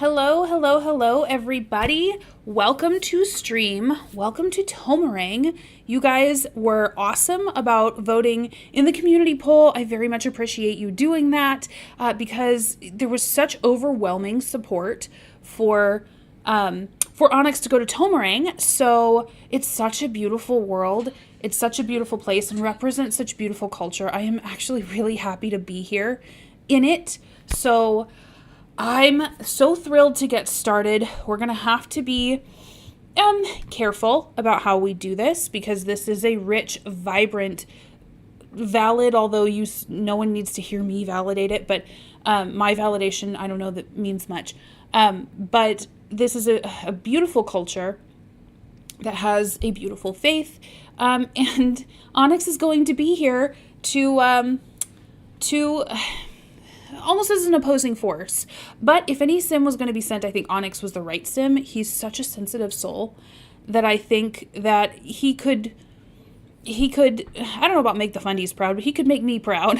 Hello, hello, hello, everybody. Welcome to stream. Welcome to Tomarang. You guys were awesome about voting in the community poll. I very much appreciate you doing that because there was such overwhelming support for Onyx to go to Tomarang. So it's such a beautiful world. It's such a beautiful place and represents such beautiful culture. I am actually really happy to be here in it. So I'm so thrilled to get started. We're going to have to be careful about how we do this because this is a rich, vibrant, valid, although no one needs to hear me validate it, but my validation, I don't know that means much. But this is a beautiful culture that has a beautiful faith. And Onyx is going to be here to almost as an opposing force. But if any sim was going to be sent, I think Onyx was the right sim. He's such a sensitive soul that I think that he could, I don't know about make the Fundies proud, but he could make me proud.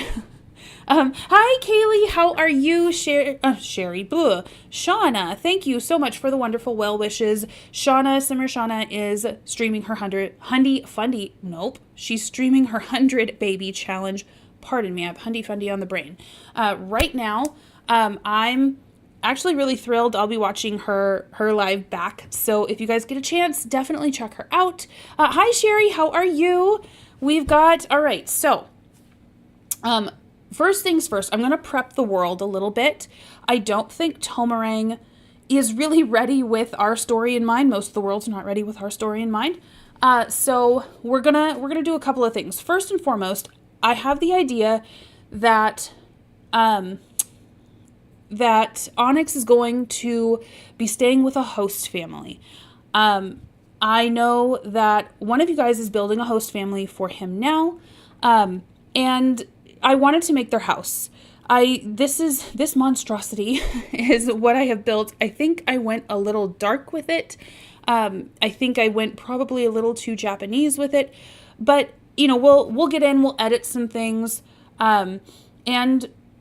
Hi, Kaylee. How are you? Sherry. Blah. Shauna, thank you so much for the wonderful well wishes. Simmer Shauna is streaming her 100die Fundie. Nope. She's streaming her 100 baby challenge. Pardon me, I have 100die Fundie on the brain. Right now, I'm actually really thrilled. I'll be watching her live back. So if you guys get a chance, definitely check her out. Hi, Sherry. How are you? All right. So, first things first, I'm going to prep the world a little bit. I don't think Tomarang is really ready with our story in mind. Most of the world's not ready with our story in mind. So we're gonna do a couple of things. First and foremost, I have the idea that that Onyx is going to be staying with a host family. I know that one of you guys is building a host family for him now, and I wanted to make their house. This monstrosity is what I have built. I think I went a little dark with it. I think I went probably a little too Japanese with it, but you know, we'll get in, we'll edit some things, and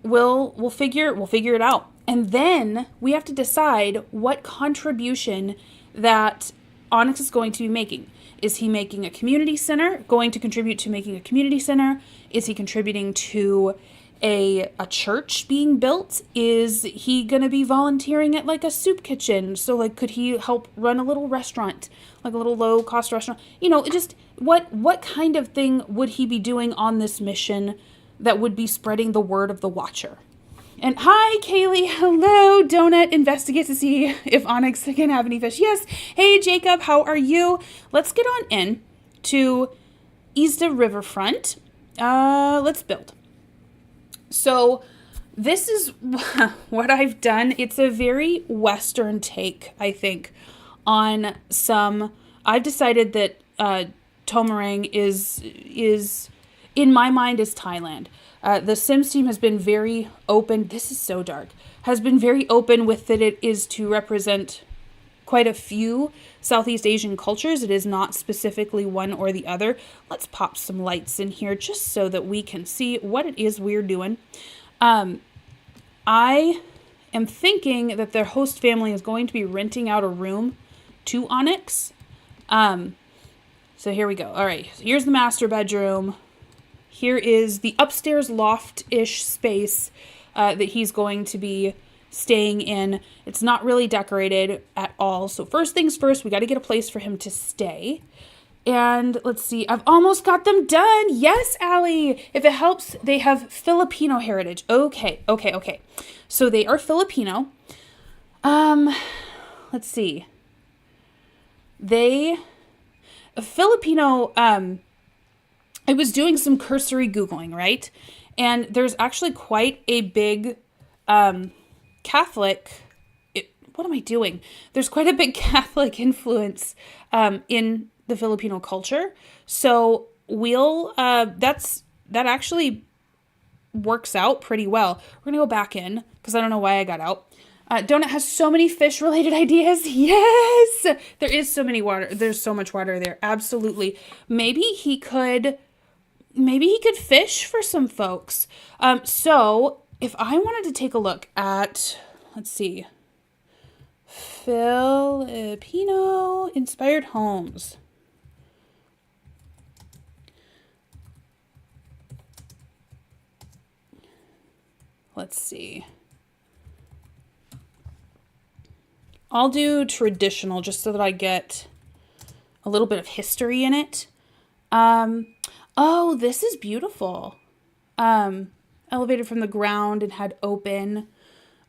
we'll figure it out. And then we have to decide what contribution that Onyx is going to be making. Is he making a community center, going to contribute to making a community center? Is he contributing to a church being built? Is he going to be volunteering at like a soup kitchen? So like, could he help run a little restaurant, like a little low cost restaurant? You know, just what kind of thing would he be doing on this mission that would be spreading the word of the Watcher? And hi, Kaylee. Hello. Donut investigates to see if Onyx can have any fish. Yes. Hey, Jacob. How are you? Let's get on in to Easda Riverfront. Let's build. So this is what I've done. It's a very Western take, I think, on some. I've decided that Tomarang is in my mind is Thailand. The Sims team has been very open. This is so dark. Has been very open with that it is to represent quite a few Southeast Asian cultures. It is not specifically one or the other. Let's pop some lights in here just so that we can see what it is we're doing. I am thinking that their host family is going to be renting out a room to Onyx. So here we go. All right, so here's the master bedroom. Here is the upstairs loft-ish space that he's going to be staying in. It's not really decorated at all. So first things first, we got to get a place for him to stay. And let's see, I've almost got them done. Yes, Allie. If it helps, they have Filipino heritage. Okay. So they are Filipino. Let's see. Filipino, I was doing some cursory Googling, right? And there's actually quite a big Catholic, what am I doing? There's quite a big Catholic influence in the Filipino culture. So that actually works out pretty well. We're going to go back in because I don't know why I got out. Donut has so many fish-related ideas. Yes! There is so many water. There's so much water there. Absolutely. Maybe he could fish for some folks. So if I wanted to take a look at, let's see. Filipino inspired homes. Let's see. I'll do traditional just so that I get a little bit of history in it. Oh, this is beautiful. Elevated from the ground and had open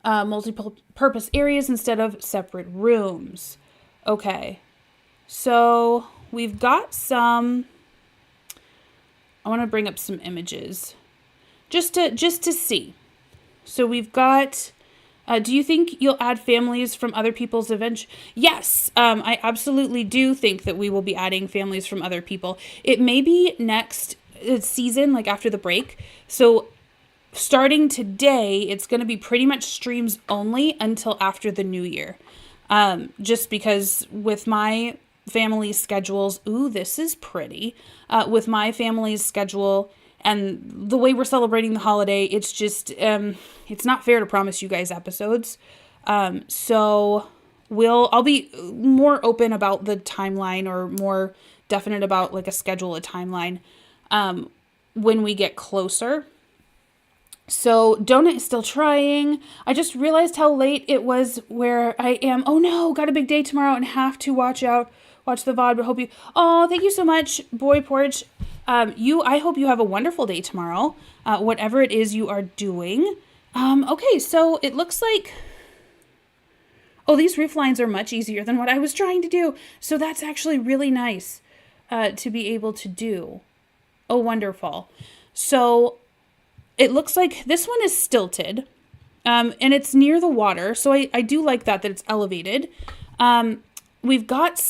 multi-purpose areas instead of separate rooms. Okay. So we've got some, I want to bring up some images just to see. So we've got, do you think you'll add families from other people's events? Yes, I absolutely do think that we will be adding families from other people. It may be next season, like after the break. So starting today, it's going to be pretty much streams only until after the new year. Just because with my family's schedules, ooh, this is pretty. With my family's schedule and the way we're celebrating the holiday, it's just, it's not fair to promise you guys episodes. So I'll be more open about the timeline or more definite about like a schedule, a timeline, when we get closer. So Donut is still trying. I just realized how late it was where I am. Oh no, got a big day tomorrow and have to watch the VOD, but hope you, oh, thank you so much, Boy Porch. I hope you have a wonderful day tomorrow, whatever it is you are doing. Okay, so it looks like, oh, these roof lines are much easier than what I was trying to do. So that's actually really nice, to be able to do. Oh, wonderful. So it looks like this one is stilted, and it's near the water. So I do like that it's elevated. We've got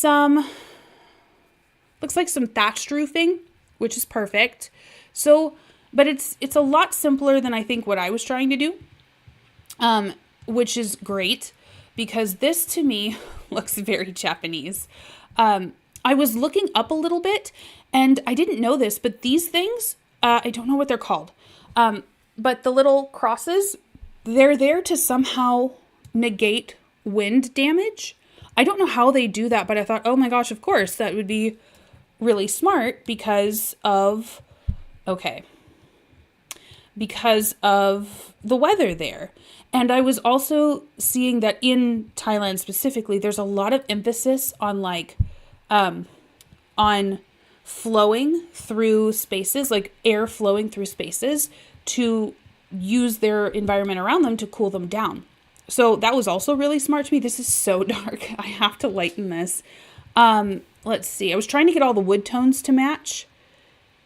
looks like some thatched roofing, which is perfect. So, but it's a lot simpler than I think what I was trying to do, which is great because this to me looks very Japanese. I was looking up a little bit and I didn't know this, but these things, I don't know what they're called. But the little crosses, they're there to somehow negate wind damage. I don't know how they do that, but I thought, oh my gosh, of course, that would be really smart because of the weather there. And I was also seeing that in Thailand specifically, there's a lot of emphasis on on flowing through spaces, like air flowing through spaces to use their environment around them to cool them down. So that was also really smart to me. This is so dark. I have to lighten this. Let's see. I was trying to get all the wood tones to match.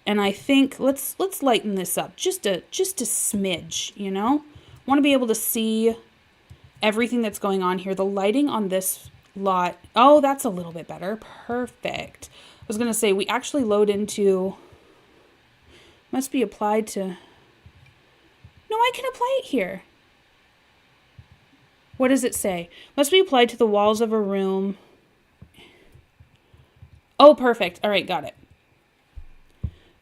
And I think let's lighten this up just a smidge, you know? Want to be able to see everything that's going on here. The lighting on this lot. Oh, that's a little bit better. Perfect. I was going to say we actually load into, must be applied to, no, I can apply it here. What does it say? Must be applied to the walls of a room. Oh, perfect. All right, got it.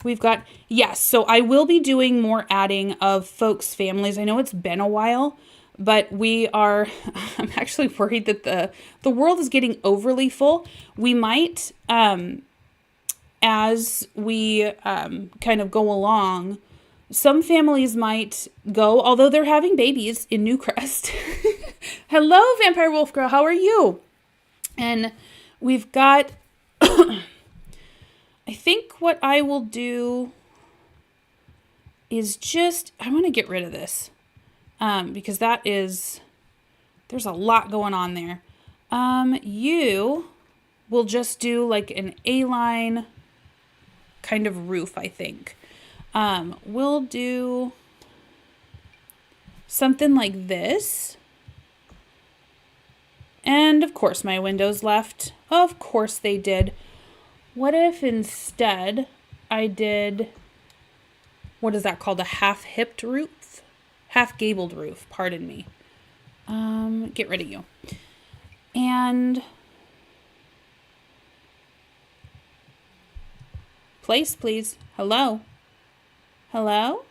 We've got, yes, so I will be doing more adding of folks' families. I know it's been a while, but I'm actually worried that the world is getting overly full. We might, as we kind of go along, some families might go, although they're having babies in Newcrest. Hello, Vampire Wolf Girl, how are you? And we've got, I think what I will do is I want to get rid of this, because there's a lot going on there. You will just do like an A-line kind of roof, I think. We'll do something like this. And of course my windows left. Of course they did. What if instead I did, what is that called? A half-hipped roof? Half-gabled roof, pardon me. Get rid of you. And place, please. Hello? Hello?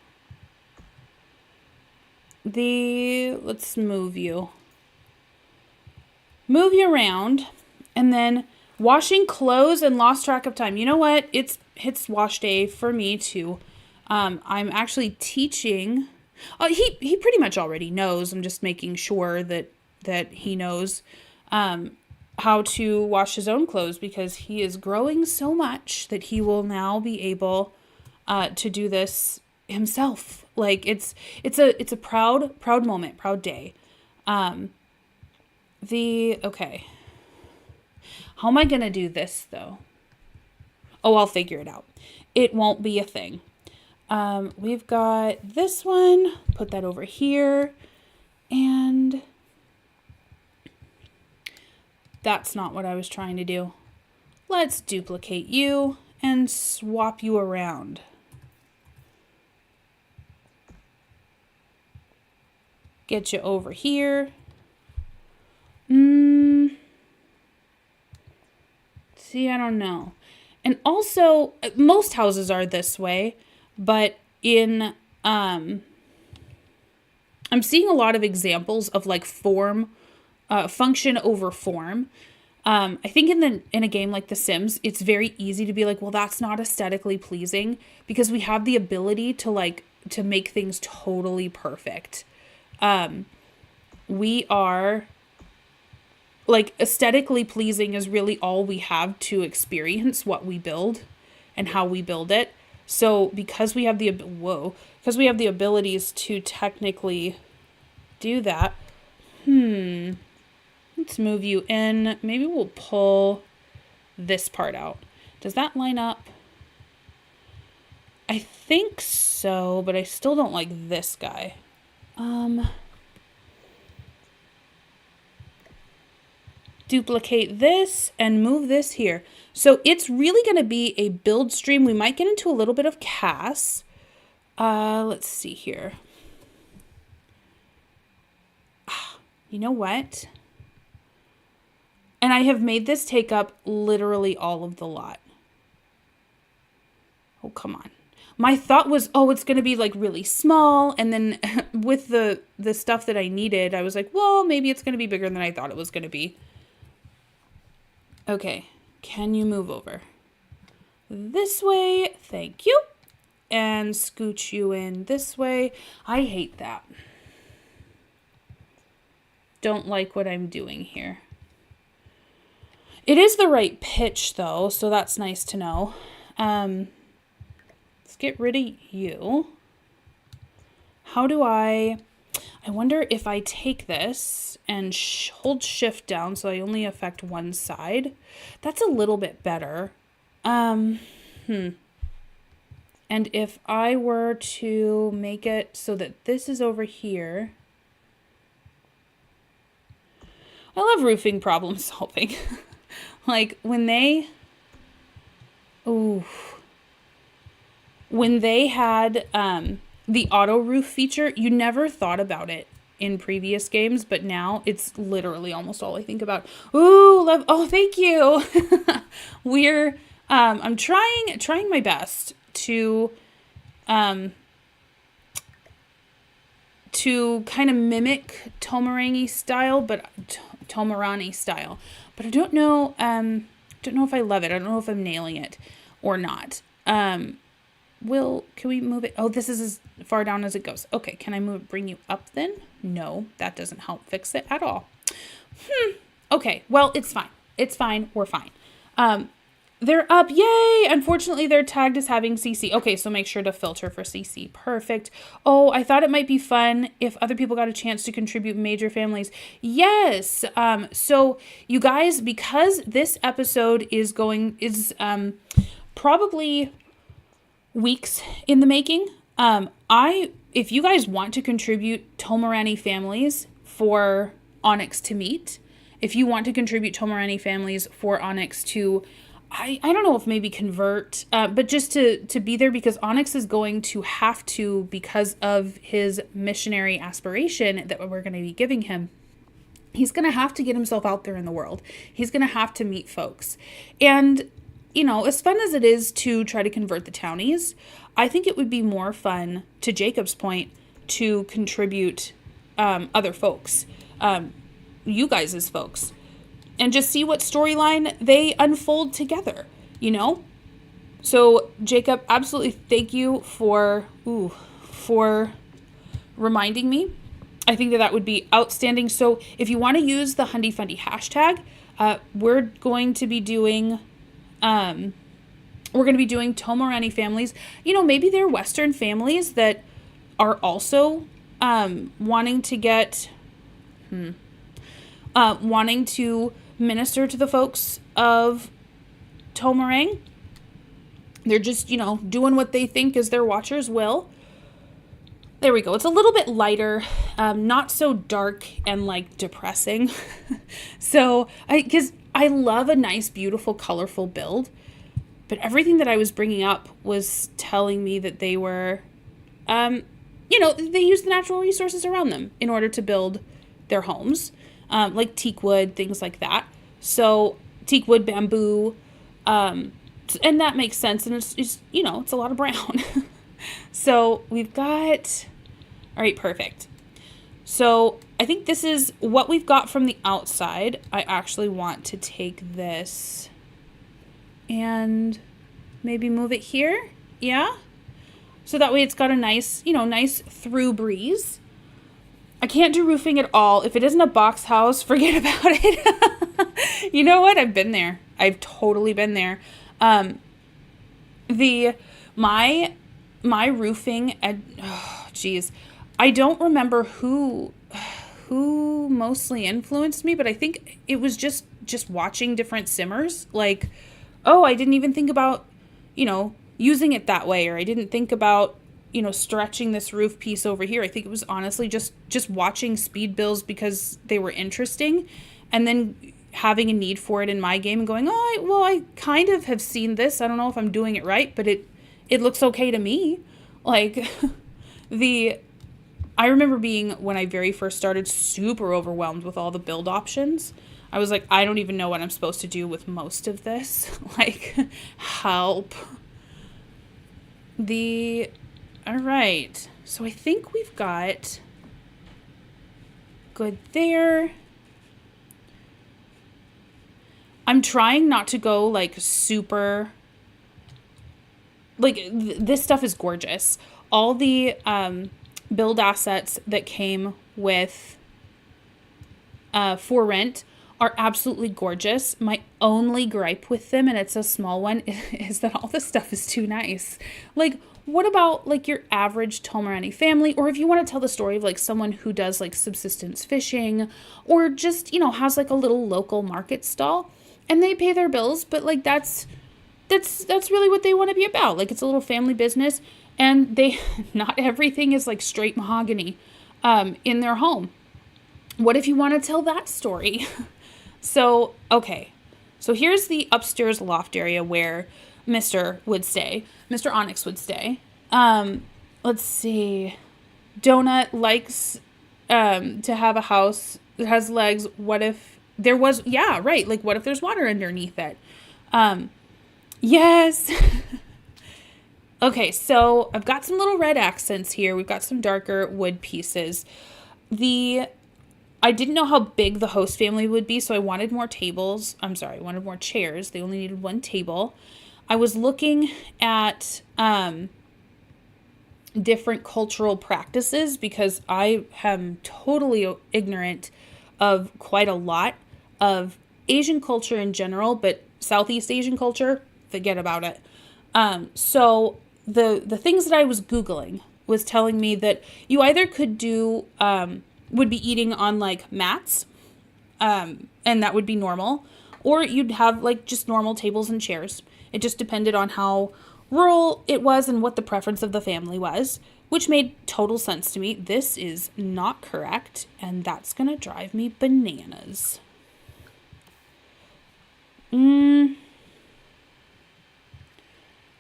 Let's move you. move you around, and then washing clothes and lost track of time. You know what? It's wash day for me too. I'm actually teaching. He pretty much already knows. I'm just making sure that he knows how to wash his own clothes, because he is growing so much that he will now be able to do this himself. Like it's a proud moment, proud day. Okay. How am I going to do this though? Oh, I'll figure it out. It won't be a thing. We've got this one, put that over here, and that's not what I was trying to do. Let's duplicate you and swap you around. Get you over here. See, I don't know. And also, most houses are this way, but in, I'm seeing a lot of examples of like form, function over form. I think in a game like The Sims, it's very easy to be like, well, that's not aesthetically pleasing, because we have the ability to make things totally perfect. We are like, aesthetically pleasing is really all we have to experience what we build and how we build it. So because we have the abilities to technically do that, let's move you in. Maybe we'll pull this part out. Does that line up? I think so, but I still don't like this guy. Duplicate this and move this here. So it's really going to be a build stream. We might get into a little bit of CAS. Let's see here. You know what? And I have made this take up literally all of the lot. Oh, come on. My thought was, oh, it's going to be like really small. And then with the stuff that I needed, I was like, well, maybe it's going to be bigger than I thought it was going to be. Okay, can you move over this way? Thank you. And scooch you in this way. I hate that. Don't like what I'm doing here. It is the right pitch though, so that's nice to know. Let's get rid of you. How do I wonder if I take this and hold shift down so I only affect one side. That's a little bit better. And if I were to make it so that this is over here. I love roofing problem solving. Like when they had the auto roof feature, you never thought about it in previous games, but now it's literally almost all I think about. Oh, thank you. I'm trying my best to kind of mimic Tomarani style, but Tomarani style. But I don't know if I love it. I don't know if I'm nailing it or not. Can we move it? Oh, this is as far down as it goes. Okay, can I bring you up then? No, that doesn't help fix it at all. Okay, well, it's fine. It's fine. We're fine. They're up. Yay! Unfortunately, they're tagged as having CC. Okay, so make sure to filter for CC. Perfect. Oh, I thought it might be fun if other people got a chance to contribute major families. Yes. So you guys, because this episode is probably weeks in the making. If you guys want to contribute Tomarani families for Onyx to meet, if you want to contribute Tomarani families for Onyx to, I don't know if maybe convert, but just to be there, because Onyx is going to have to, because of his missionary aspiration that we're going to be giving him, he's going to have to get himself out there in the world. He's going to have to meet folks. And as fun as it is to try to convert the townies, I think it would be more fun, to Jacob's point, to contribute other folks, you guys as folks, and just see what storyline they unfold together, you know? So Jacob, absolutely thank you for reminding me. I think that would be outstanding. So if you want to use the 100die Fundie hashtag, we're going to be doing Tomarani families. You know, maybe they're Western families that are also wanting to minister to the folks of Tomarang. They're just, you know, doing what they think is their watcher's will. There we go. It's a little bit lighter, not so dark and like depressing. So, because I love a nice, beautiful, colorful build, but everything that I was bringing up was telling me that they were, you know, they use the natural resources around them in order to build their homes, like teak wood, things like that. So teak wood, bamboo, and that makes sense. And it's you know, it's a lot of brown. So we've got, all right, perfect. So I think this is what we've got from the outside. I actually want to take this and maybe move it here. Yeah. So that way it's got a nice, you know, nice through breeze. I can't do roofing at all. If it isn't a box house, forget about it. You know what? I've been there. I've totally been there. My roofing, I don't remember who mostly influenced me, but I think it was just watching different simmers. Like, oh, I didn't even think about, you know, using it that way, or I didn't think about, you know, stretching this roof piece over here. I think it was honestly just watching speed builds because they were interesting, and then having a need for it in my game and going, oh, I kind of have seen this. I don't know if I'm doing it right, but it looks okay to me. Like, I remember being, when I very first started, super overwhelmed with all the build options. I was like, I don't even know what I'm supposed to do with most of this. Like, help. All right. So I think we've got good there. I'm trying not to go like super, like this stuff is gorgeous. All the build assets that came with For Rent are absolutely gorgeous. My only gripe with them, and it's a small one, is that all this stuff is too nice. Like, what about like your average Tomarani family? Or if you want to tell the story of like someone who does like subsistence fishing, or just, you know, has like a little local market stall and they pay their bills, but like that's really what they want to be about. Like, it's a little family business, and not everything is like straight mahogany in their home. What if you want to tell that story? So, okay. So here's the upstairs loft area where Mr. Onyx would stay. Let's see. Donut likes to have a house that has legs. What if there was, yeah, right. Like, what if there's water underneath it? Yes. Okay, so I've got some little red accents here. We've got some darker wood pieces. I didn't know how big the host family would be, so I wanted more tables. I wanted more chairs. They only needed one table. I was looking at different cultural practices because I am totally ignorant of quite a lot of Asian culture in general, but Southeast Asian culture, forget about it. So the things that I was Googling was telling me that you either could do, would be eating on like mats, and that would be normal, or you'd have like just normal tables and chairs. It just depended on how rural it was and what the preference of the family was, which made total sense to me. This is not correct, and that's gonna drive me bananas.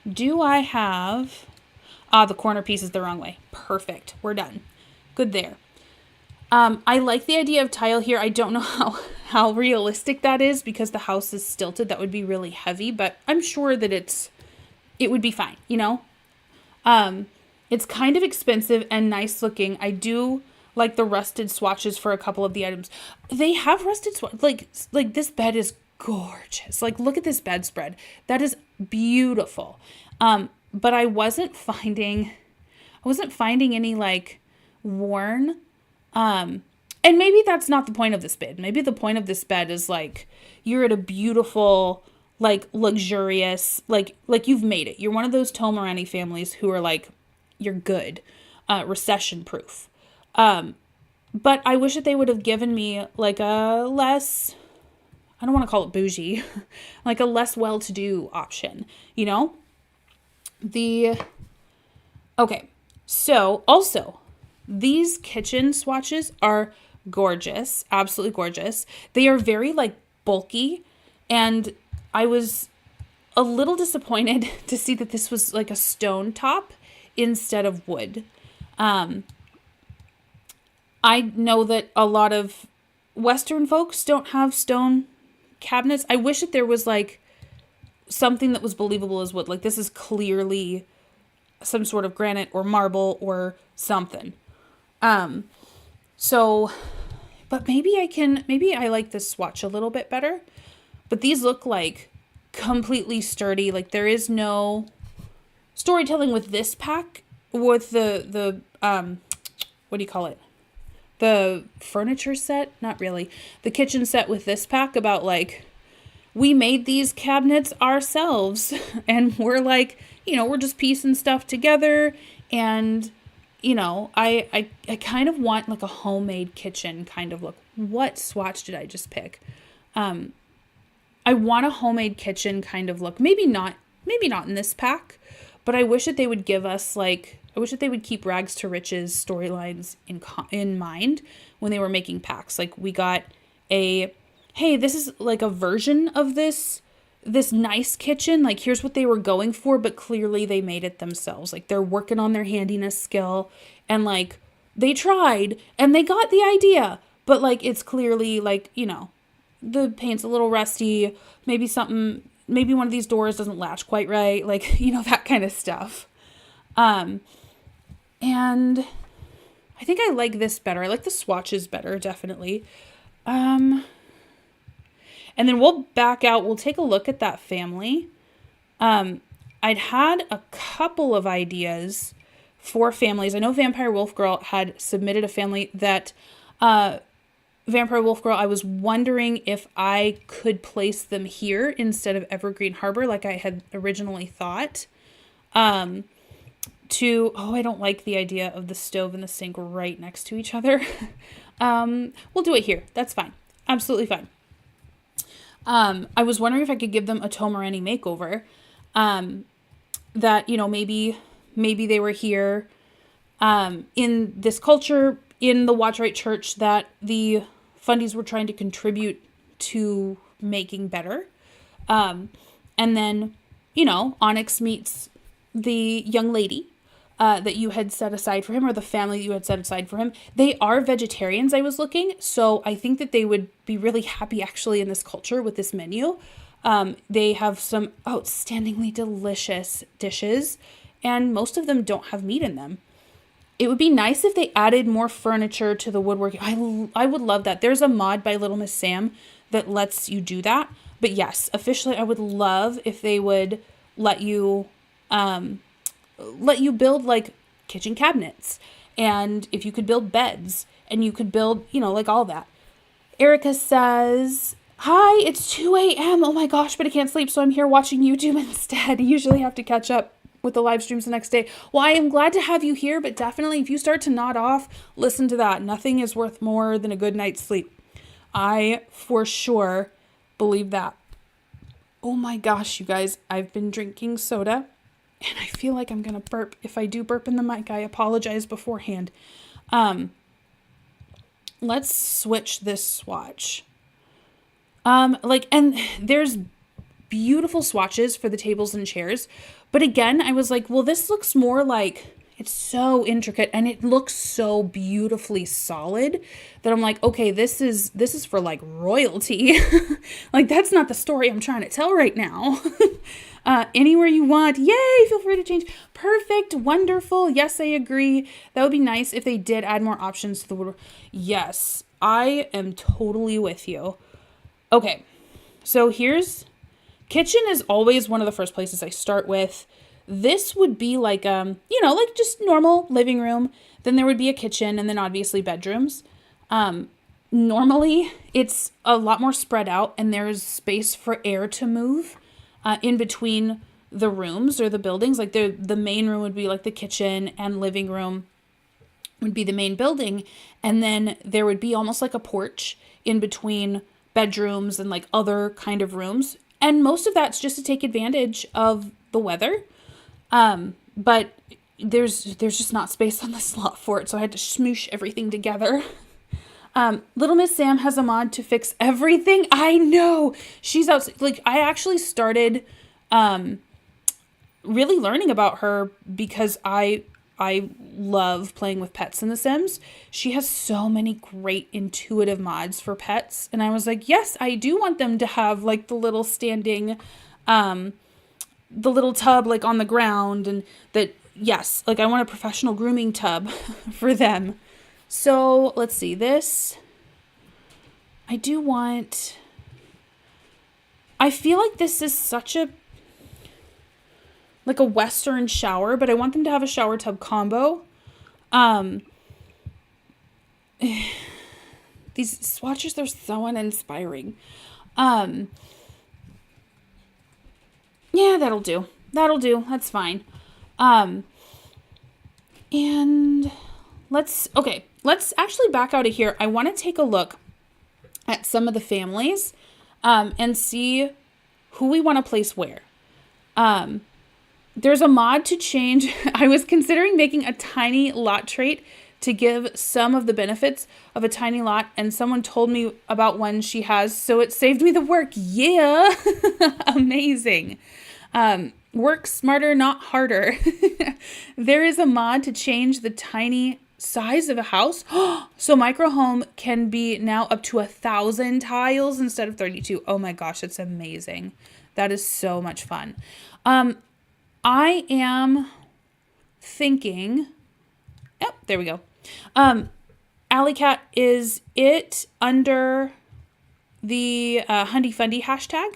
Do I have... the corner piece is the wrong way. Perfect. We're done. Good there. I like the idea of tile here. I don't know how realistic that is because the house is stilted. That would be really heavy, but I'm sure that it would be fine, you know? It's kind of expensive and nice looking. I do like the rusted swatches for a couple of the items. They have rusted like this bed is gorgeous. Like, look at this bedspread. That is beautiful. But I wasn't finding any like worn. And maybe that's not the point of this bed. Maybe the point of this bed is like you're at a beautiful, like luxurious, like you've made it. You're one of those Tomarani families who are like, you're good, recession proof. But I wish that they would have given me like a less, I don't want to call it bougie, like a less well-to-do option, you know? Okay, so also, these kitchen swatches are gorgeous, absolutely gorgeous. They are very like bulky, and I was a little disappointed to see that this was like a stone top instead of wood. I know that a lot of Western folks don't have stone cabinets. I wish that there was like something that was believable as wood. Like, this is clearly some sort of granite or marble or something. So, but maybe I like this swatch a little bit better, but these look like completely sturdy. Like, there is no storytelling with this pack, with the what do you call it? The furniture set? Not really. The kitchen set with this pack about like, we made these cabinets ourselves and we're like, we're just piecing stuff together. And, I kind of want like a homemade kitchen kind of look. What swatch did I just pick? I want a homemade kitchen kind of look. Maybe not in this pack, but I wish that they would give us like, I wish that they would keep rags to riches storylines in mind when they were making packs. Like, we got hey, this is like a version of this nice kitchen. Like, here's what they were going for, but clearly they made it themselves. Like, they're working on their handiness skill, and like, they tried and they got the idea, but like, it's clearly like, the paint's a little rusty. Maybe one of these doors doesn't latch quite right. Like, that kind of stuff. And I think I like this better. I like the swatches better, definitely. And then we'll back out. We'll take a look at that family. I'd had a couple of ideas for families. I know Vampire Wolf Girl had submitted a family that, Vampire Wolf Girl, I was wondering if I could place them here instead of Evergreen Harbor, like I had originally thought. I don't like the idea of the stove and the sink right next to each other. We'll do it here. That's fine. Absolutely fine. I was wondering if I could give them a Tomarani makeover. That, maybe they were here, in this culture, in the Watch Right Church, that the Fundies were trying to contribute to making better. And then, Onyx meets the young lady that you had set aside for him, or the family that you had set aside for him. They are vegetarians, I was looking, so I think that they would be really happy actually in this culture with this menu. They have some outstandingly delicious dishes, and most of them don't have meat in them. It would be nice if they added more furniture to the woodworking. I would love that. There's a mod by Little Miss Sam that lets you do that. But yes, officially, I would love if they would let you build like kitchen cabinets, and if you could build beds, and you could build, like all that. Erica says, hi, it's 2 a.m. Oh my gosh, but I can't sleep, so I'm here watching YouTube instead. I usually have to catch up with the live streams the next day. Well, I am glad to have you here, but definitely if you start to nod off, listen to that. Nothing is worth more than a good night's sleep. I for sure believe that. Oh my gosh, you guys, I've been drinking soda and I feel like I'm going to burp. If I do burp in the mic, I apologize beforehand. Let's switch this swatch. And there's beautiful swatches for the tables and chairs. But again, I was like, well, this looks more like It's so intricate and it looks so beautifully solid that I'm like, okay, this is for like royalty. Like that's not the story I'm trying to tell right now. Anywhere you want. Yay, feel free to change. Perfect, wonderful. Yes, I agree. That would be nice if they did add more options to the wood. Yes, I am totally with you. Okay, so here's kitchen is always one of the first places I start with. This would be like, like just normal living room. Then there would be a kitchen and then obviously bedrooms. Normally it's a lot more spread out and there's space for air to move in between the rooms or the buildings. Like the main room would be like the kitchen and living room would be the main building. And then there would be almost like a porch in between bedrooms and like other kind of rooms. And most of that's just to take advantage of the weather. But there's just not space on this lot for it. So I had to smoosh everything together. Little Miss Sam has a mod to fix everything. I know she's out. Like I actually started, really learning about her because I love playing with pets in The Sims. She has so many great intuitive mods for pets. And I was like, yes, I do want them to have like the little standing, the little tub like on the ground and that, yes, like I want a professional grooming tub for them. So let's see this. I feel like this is such a, like a Western shower, but I want them to have a shower tub combo. These swatches, they're so uninspiring. Yeah, that'll do. That's fine. And let's actually back out of here. I want to take a look at some of the families, and see who we want to place where. There's a mod to change. I was considering making a tiny lot trait to give some of the benefits of a tiny lot, and someone told me about one she has, so it saved me the work. Yeah. Amazing. Work smarter, not harder. There is a mod to change the tiny size of a house. So micro home can be now up to 1,000 tiles instead of 32. Oh my gosh, that's amazing. That is so much fun. I am thinking, yep, there we go. Alley Cat, is it under the 100die Fundie hashtag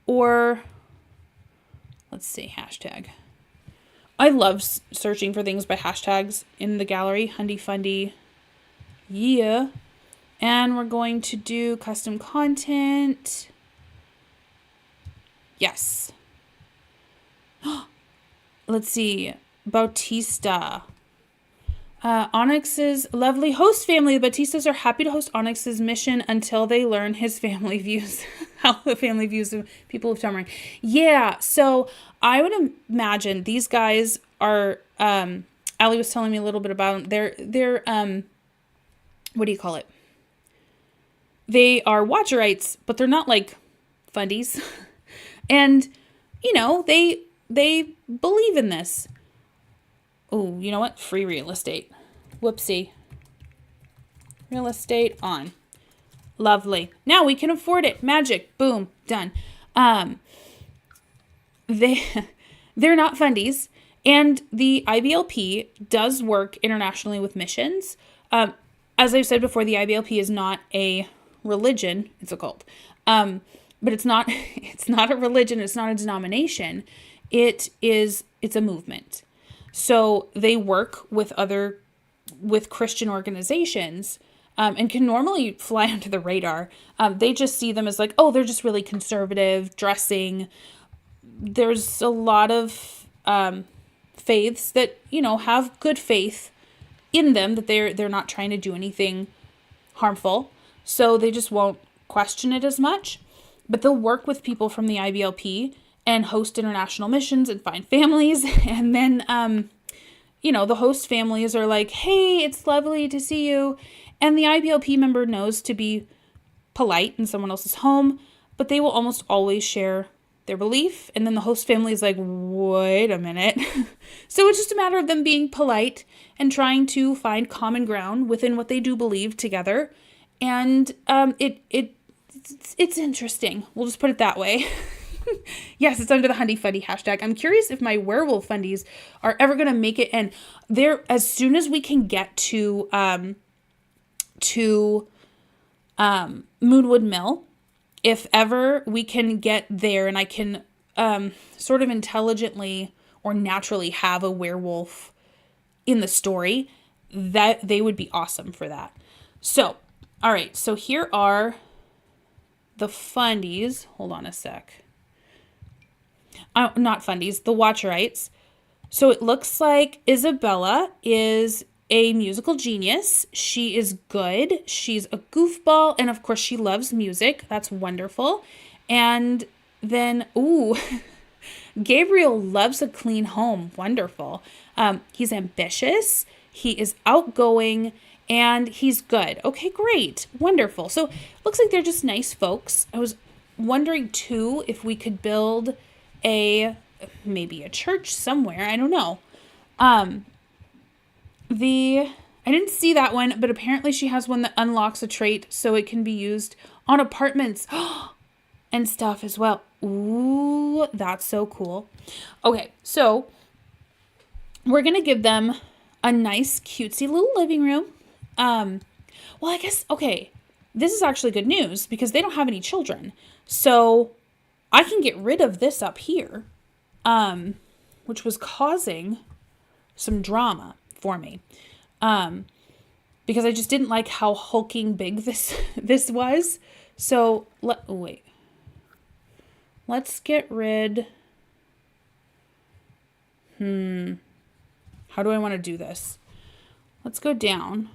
or let's see, hashtag. I love searching for things by hashtags in the gallery. 100die Fundie. Yeah. And we're going to do custom content. Yes. Let's see. Bautista. Onyx's lovely host family. The Bautistas are happy to host Onyx's mission until they learn his family views. How the family views of people of Tomarang. Yeah, so I would imagine these guys are, Allie was telling me a little bit about them. They're what do you call it? They are Watcherites, but they're not like Fundies. And, they believe in this. Oh, you know what? Free real estate. Whoopsie. Real estate on. Lovely. Now we can afford it. Magic. Boom. Done. They're not Fundies. And the IBLP does work internationally with missions. As I've said before, the IBLP is not a religion. It's a cult. But it's not a religion. It's not a denomination. It's a movement. So they work with Christian organizations, and can normally fly under the radar. They just see them as like, oh, they're just really conservative dressing. There's a lot of faiths that, have good faith in them, that they're not trying to do anything harmful. So they just won't question it as much. But they'll work with people from the IBLP and host international missions and find families. And then, the host families are like, hey, it's lovely to see you. And the IBLP member knows to be polite in someone else's home, but they will almost always share their belief, and then the host family is like, wait a minute. So it's just a matter of them being polite and trying to find common ground within what they do believe together. And it's interesting. We'll just put it that way. Yes, it's under the 100die Fundie hashtag. I'm curious if my werewolf fundies are ever going to make it in there as soon as we can get to Moonwood Mill. If ever we can get there and I can sort of intelligently or naturally have a werewolf in the story, that they would be awesome for that. So, all right. So here are the fundies. Hold on a sec. Not fundies, the Watcherites. So it looks like Isabella is a musical genius. She is good. She's a goofball. And of course, she loves music. That's wonderful. And then, Gabriel loves a clean home. Wonderful. He's ambitious. He is outgoing. And he's good. Okay, great. Wonderful. So looks like they're just nice folks. I was wondering, too, if we could build maybe a church somewhere. I don't know. I didn't see that one, but apparently she has one that unlocks a trait so it can be used on apartments and stuff as well. Ooh, that's so cool. Okay, so we're going to give them a nice cutesy little living room. Well, I guess, okay, this is actually good news because they don't have any children. So I can get rid of this up here, which was causing some drama for me, because I just didn't like how hulking big this was. So let's get rid. How do I want to do this? Let's go down.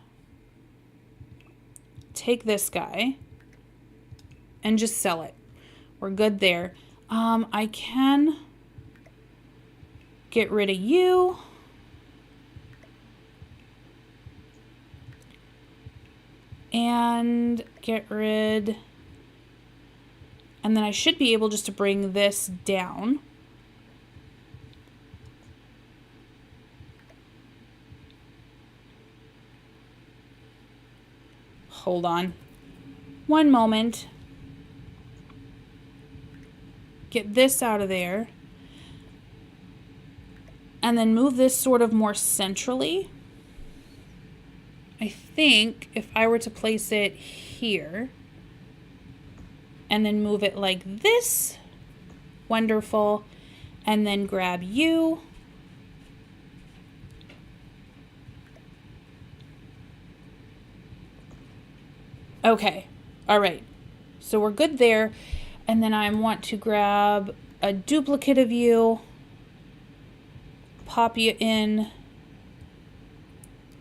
Take this guy and just sell it. We're good there. I can get rid of you. And get rid. And then I should be able just to bring this down. Hold on. One moment. Get this out of there. And then move this sort of more centrally. I think if I were to place it here and then move it like this, wonderful, and then grab you. Okay, all right, so we're good there. And then I want to grab a duplicate of you, pop you in.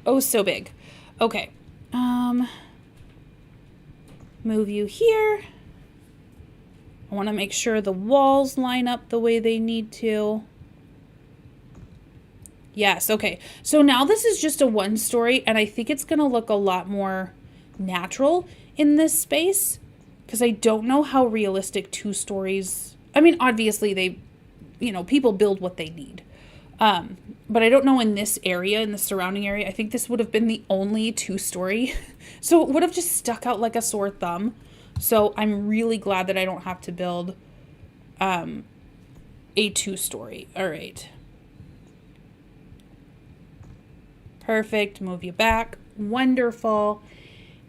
Oh, so big. Okay, move you here. I want to make sure the walls line up the way they need to. Yes, okay. So now this is just a one story, and I think it's going to look a lot more natural in this space, because I don't know how realistic 2 stories. I mean, obviously they, people build what they need. But I don't know in this area, in the surrounding area, I think this would have been the only 2-story. So it would have just stuck out like a sore thumb. So I'm really glad that I don't have to build a 2-story. All right. Perfect. Move you back. Wonderful.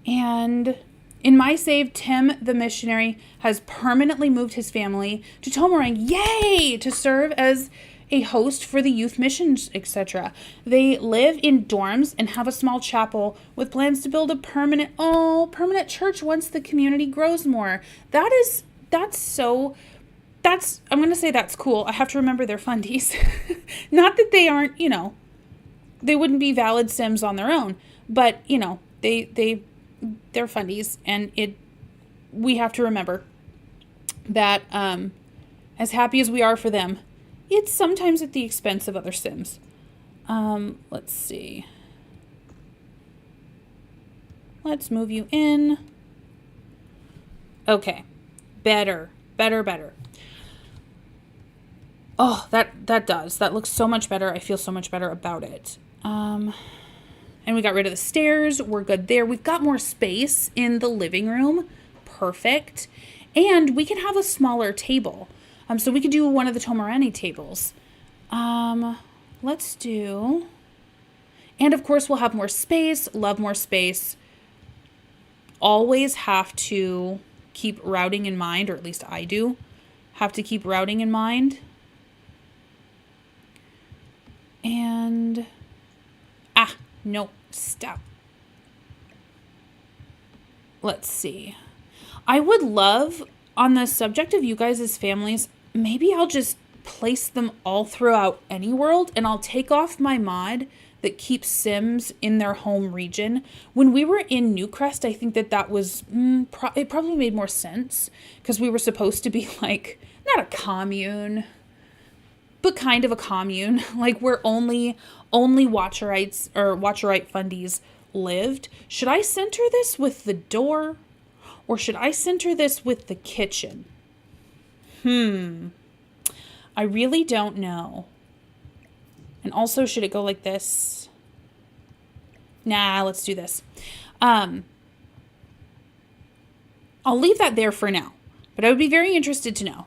And in my save, Tim, the missionary, has permanently moved his family to Tomarang. Yay! To serve as a host for the youth missions, etc. They live in dorms and have a small chapel with plans to build a permanent church once the community grows more. I'm going to say that's cool. I have to remember their fundies. Not that they aren't, they wouldn't be valid Sims on their own, but, they're fundies, and we have to remember that as happy as we are for them, it's sometimes at the expense of other Sims. Let's see. Let's move you in. Okay. Better. Oh, that does. That looks so much better. I feel so much better about it. And we got rid of the stairs. We're good there. We've got more space in the living room. Perfect. And we can have a smaller table. So we could do one of the Tomarani tables. Let's do... And of course, we'll have more space. Love more space. Always have to keep routing in mind, or at least I do, have to keep routing in mind. And... no, stop. Let's see. I would love, on the subject of you guys' families, maybe I'll just place them all throughout any world, and I'll take off my mod that keeps Sims in their home region. When we were in Newcrest, I think that was, it probably made more sense, because we were supposed to be like, not a commune, but kind of a commune, like where only Watcherites or Watcherite Fundies lived. Should I center this with the door, or should I center this with the kitchen? I really don't know. And also, should it go like this? Nah, let's do this. I'll leave that there for now, but I would be very interested to know.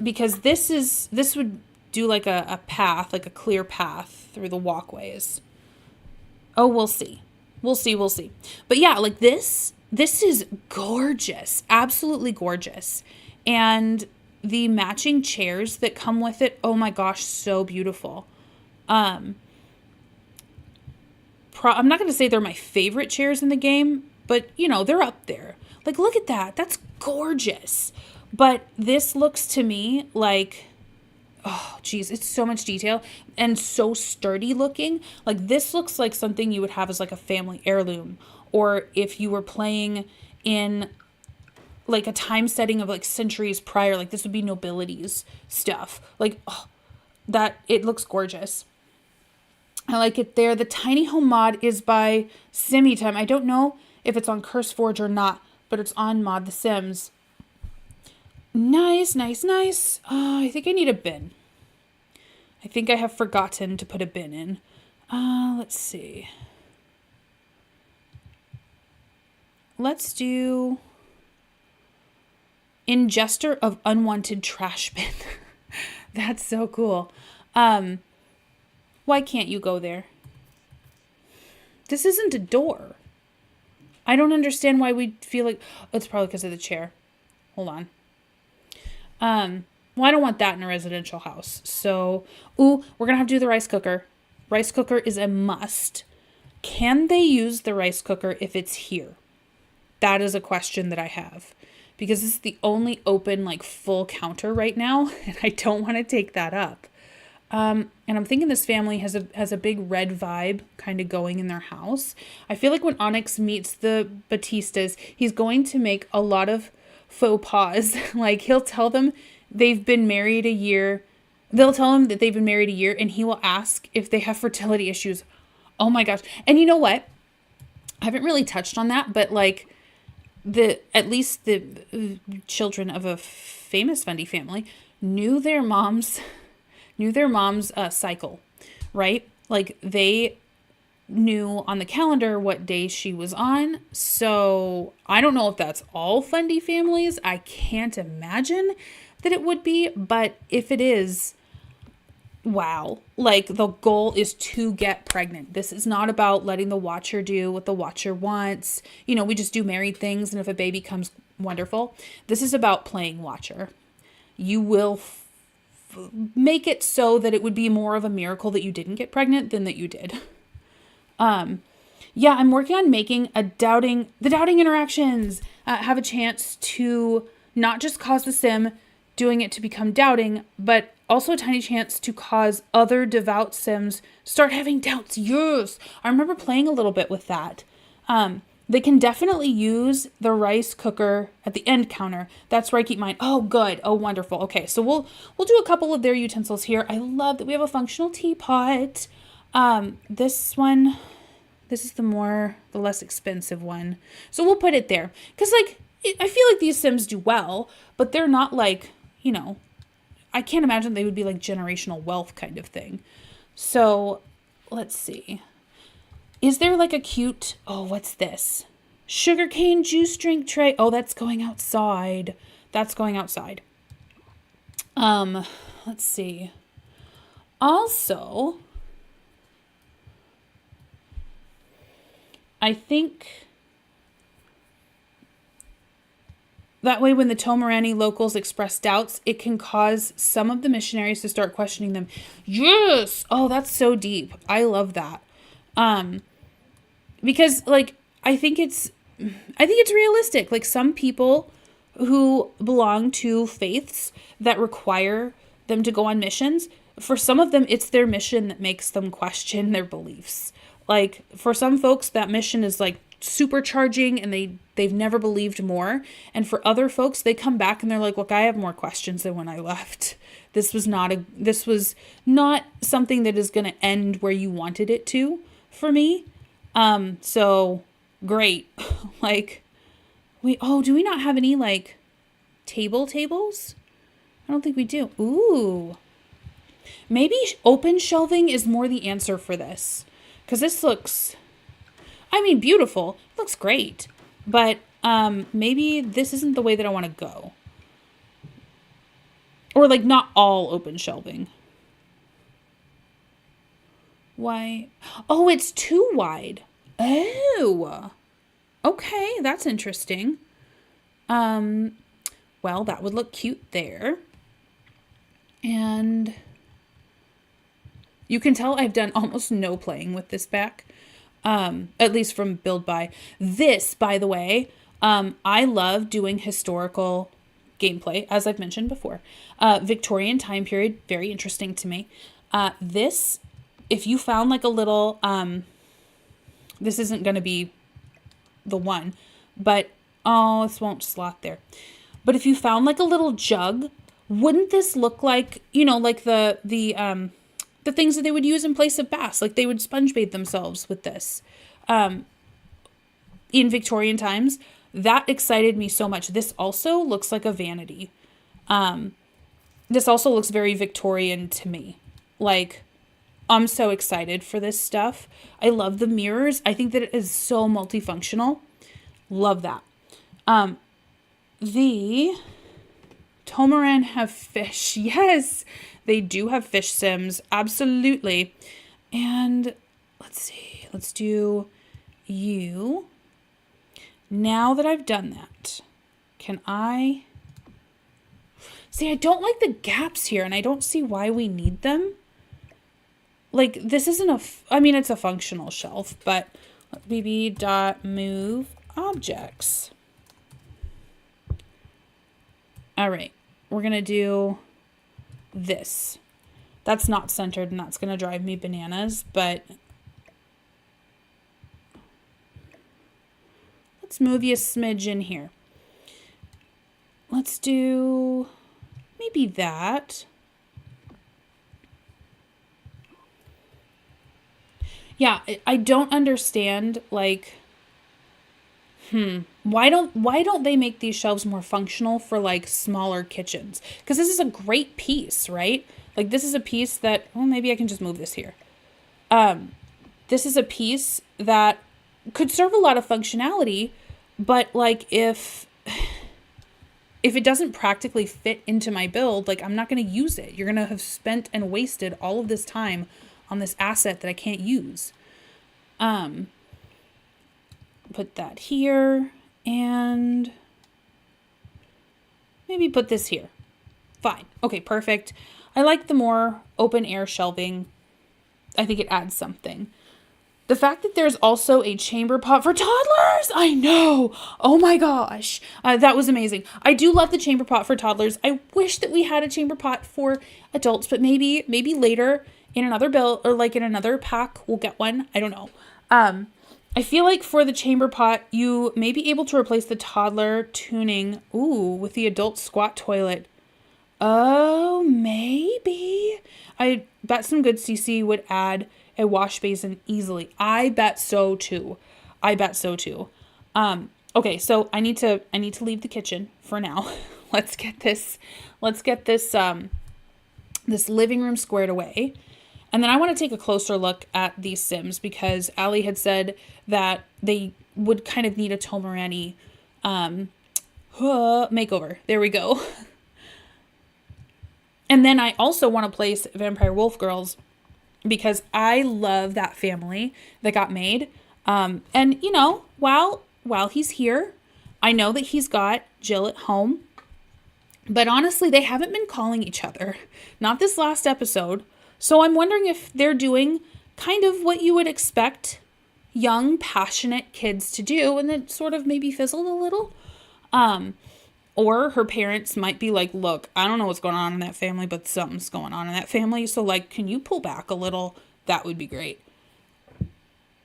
Because this would do like a path, like a clear path through the walkways. Oh, we'll see. We'll see. But yeah, like this is gorgeous. Absolutely gorgeous. And the matching chairs that come with it, oh my gosh, so beautiful. I'm not going to say they're my favorite chairs in the game, but they're up there. Like, look at that. That's gorgeous. But this looks to me like, oh, geez, it's so much detail and so sturdy looking. Like, this looks like something you would have as like a family heirloom, or if you were playing in like a time setting of like centuries prior, like this would be nobility's stuff. Like, oh, it looks gorgeous. I like it there. The tiny home mod is by Simmy Time. I don't know if it's on CurseForge or not, but it's on Mod The Sims. Nice. I think I need a bin. I think I have forgotten to put a bin in. Let's see. Let's do ingester of unwanted trash bin. That's so cool. Why can't you go there? This isn't a door. I don't understand why we feel like... Oh, it's probably because of the chair. Hold on. Well, I don't want that in a residential house. So, we're going to have to do the rice cooker. Rice cooker is a must. Can they use the rice cooker if it's here? That is a question that I have. Because this is the only open, like, full counter right now. And I don't want to take that up. And I'm thinking this family has a big red vibe kind of going in their house. I feel like when Onyx meets the Batistas, he's going to make a lot of faux pas. Like, he'll tell them they've been married a year. They'll tell him that they've been married a year, and he will ask if they have fertility issues. Oh my gosh. And you know what? I haven't really touched on that, but like at least the children of a famous Fundy family knew their mom's cycle, right? Like, they knew on the calendar what day she was on. So I don't know if that's all Fundy families. I can't imagine that it would be, but if it is, wow. Like, the goal is to get pregnant. This is not about letting the watcher do what the watcher wants. We just do married things, and if a baby comes, wonderful. This is about playing watcher. You will make it so that it would be more of a miracle that you didn't get pregnant than that you did. Yeah, I'm working on making the doubting interactions have a chance to not just cause the sim doing it to become doubting, but also a tiny chance to cause other devout sims start having doubts. Yes, I remember playing a little bit with that. They can definitely use the rice cooker at the end counter. That's where I keep mine. Oh, good. Oh, wonderful. Okay, so we'll do a couple of their utensils here. I love that we have a functional teapot. This is the less expensive one. So we'll put it there. Because, like, I feel like these Sims do well, but they're not like, I can't imagine they would be like generational wealth kind of thing. So let's see. Is there like a cute, oh, what's this? Sugarcane juice drink tray. Oh, that's going outside. That's going outside. Let's see. Also, I think that way when the Tomarani locals express doubts, it can cause some of the missionaries to start questioning them. Yes! Oh, that's so deep. I love that. Because like, I think it's realistic. Like some people who belong to faiths that require them to go on missions, for some of them, it's their mission that makes them question their beliefs. Like for some folks, that mission is like supercharging and they've never believed more. And for other folks, they come back and they're like, look, I have more questions than when I left. This was not something that is going to end where you wanted it to for me. So great. Like do we not have any like tables? I don't think we do. Ooh, maybe open shelving is more the answer for this. 'Cause this looks, beautiful. It looks great. But maybe this isn't the way that I want to go. Or like not all open shelving. Why? Oh, it's too wide. Oh. Okay, that's interesting. Well, that would look cute there. And you can tell I've done almost no playing with this back. At least from build by. This, by the way, I love doing historical gameplay, as I've mentioned before. Victorian time period, very interesting to me. This, if you found like a little, this isn't going to be the one, but, oh, this won't slot there. But if you found like a little jug, wouldn't this look like, like the things that they would use in place of baths? Like they would sponge bathe themselves with this. In Victorian times, that excited me so much. This also looks like a vanity. This also looks very Victorian to me. Like, I'm so excited for this stuff. I love the mirrors. I think that it is so multifunctional. Love that. The Tomarang have fish. Yes, they do have fish sims. Absolutely. And let's see. Let's do you. Now that I've done that, can I... See, I don't like the gaps here, and I don't see why we need them. Like, this isn't it's a functional shelf, but bb.move objects. All right, we're going to do this. That's not centered, and that's going to drive me bananas, but let's move you a smidge in here. Let's do maybe that. Yeah, I don't understand, like, why don't they make these shelves more functional for like smaller kitchens? Because this is a great piece, right? Like this is a piece that, well, maybe I can just move this here. This is a piece that could serve a lot of functionality, but like if it doesn't practically fit into my build, like I'm not going to use it. You're going to have spent and wasted all of this time on this asset that I can't use. Put that here and maybe put this here. Fine. Okay, perfect. I like the more open air shelving. I think it adds something. The fact that there's also a chamber pot for toddlers. I know. Oh my gosh. That was amazing. I do love the chamber pot for toddlers. I wish that we had a chamber pot for adults, but maybe later in another build or like in another pack, we'll get one. I don't know. I feel like for the chamber pot, you may be able to replace the toddler tuning, with the adult squat toilet. Oh, maybe. I bet some good CC would add a wash basin easily. I bet so too. Okay, so I need to leave the kitchen for now. Let's get this this living room squared away. And then I want to take a closer look at these Sims because Allie had said that they would kind of need a Tomarani makeover. There we go. And then I also want to place Vampire Wolf Girls because I love that family that got made. And you know, while he's here, I know that he's got Jill at home. But honestly, they haven't been calling each other. Not this last episode. So I'm wondering if they're doing kind of what you would expect young, passionate kids to do, and then sort of maybe fizzled a little. Or her parents might be like, look, I don't know what's going on in that family, but something's going on in that family. So like, can you pull back a little? That would be great.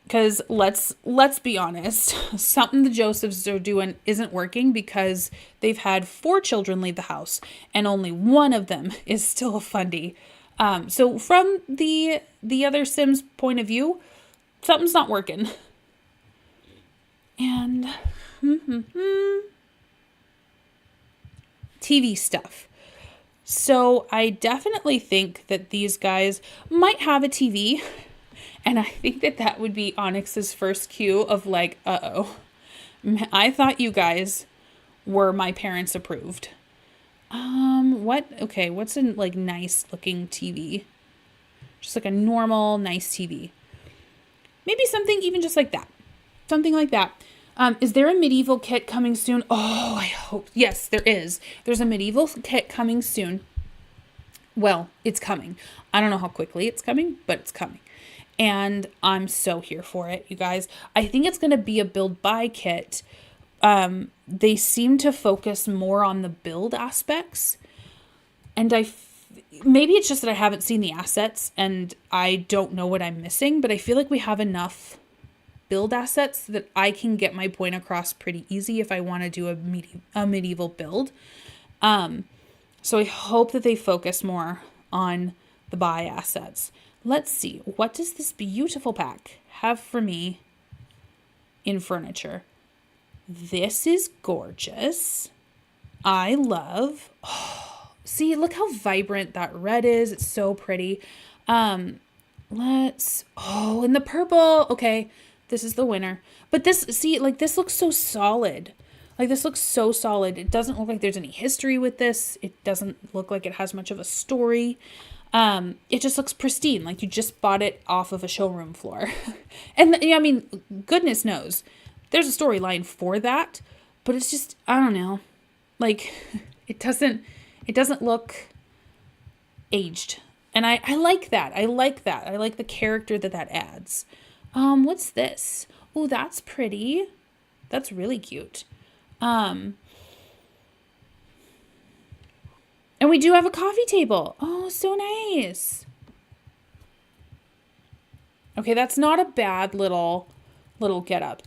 Because let's be honest, something the Josephs are doing isn't working because they've had 4 children leave the house and only one of them is still a Fundie. So from the other Sims point of view, something's not working. And TV stuff. So I definitely think that these guys might have a TV. And I think that would be Onyx's first cue of like, uh-oh, I thought you guys were my parents approved. What's a like nice looking TV? Just like a normal, nice TV. Maybe something even just like that. Something like that. Is there a medieval kit coming soon? Oh, I hope. Yes, there is. There's a medieval kit coming soon. Well, it's coming. I don't know how quickly it's coming, but it's coming. And I'm so here for it, you guys. I think it's going to be a build buy kit. They seem to focus more on the build aspects. And maybe it's just that I haven't seen the assets and I don't know what I'm missing, but I feel like we have enough build assets that I can get my point across pretty easy if I want to do a medieval build. So I hope that they focus more on the buy assets. Let's see, what does this beautiful pack have for me in furniture? This is gorgeous. I love, see, look how vibrant that red is. It's so pretty. And the purple. Okay, this is the winner. But this, see, like this looks so solid. Like this looks so solid. It doesn't look like there's any history with this. It doesn't look like it has much of a story. It just looks pristine, like you just bought it off of a showroom floor. And I mean, goodness knows, there's a storyline for that, but it's just, I don't know, like it doesn't look aged. And I like that. I like the character that adds. What's this? Oh, that's pretty. That's really cute. And we do have a coffee table. Oh, so nice. Okay, that's not a bad little getup.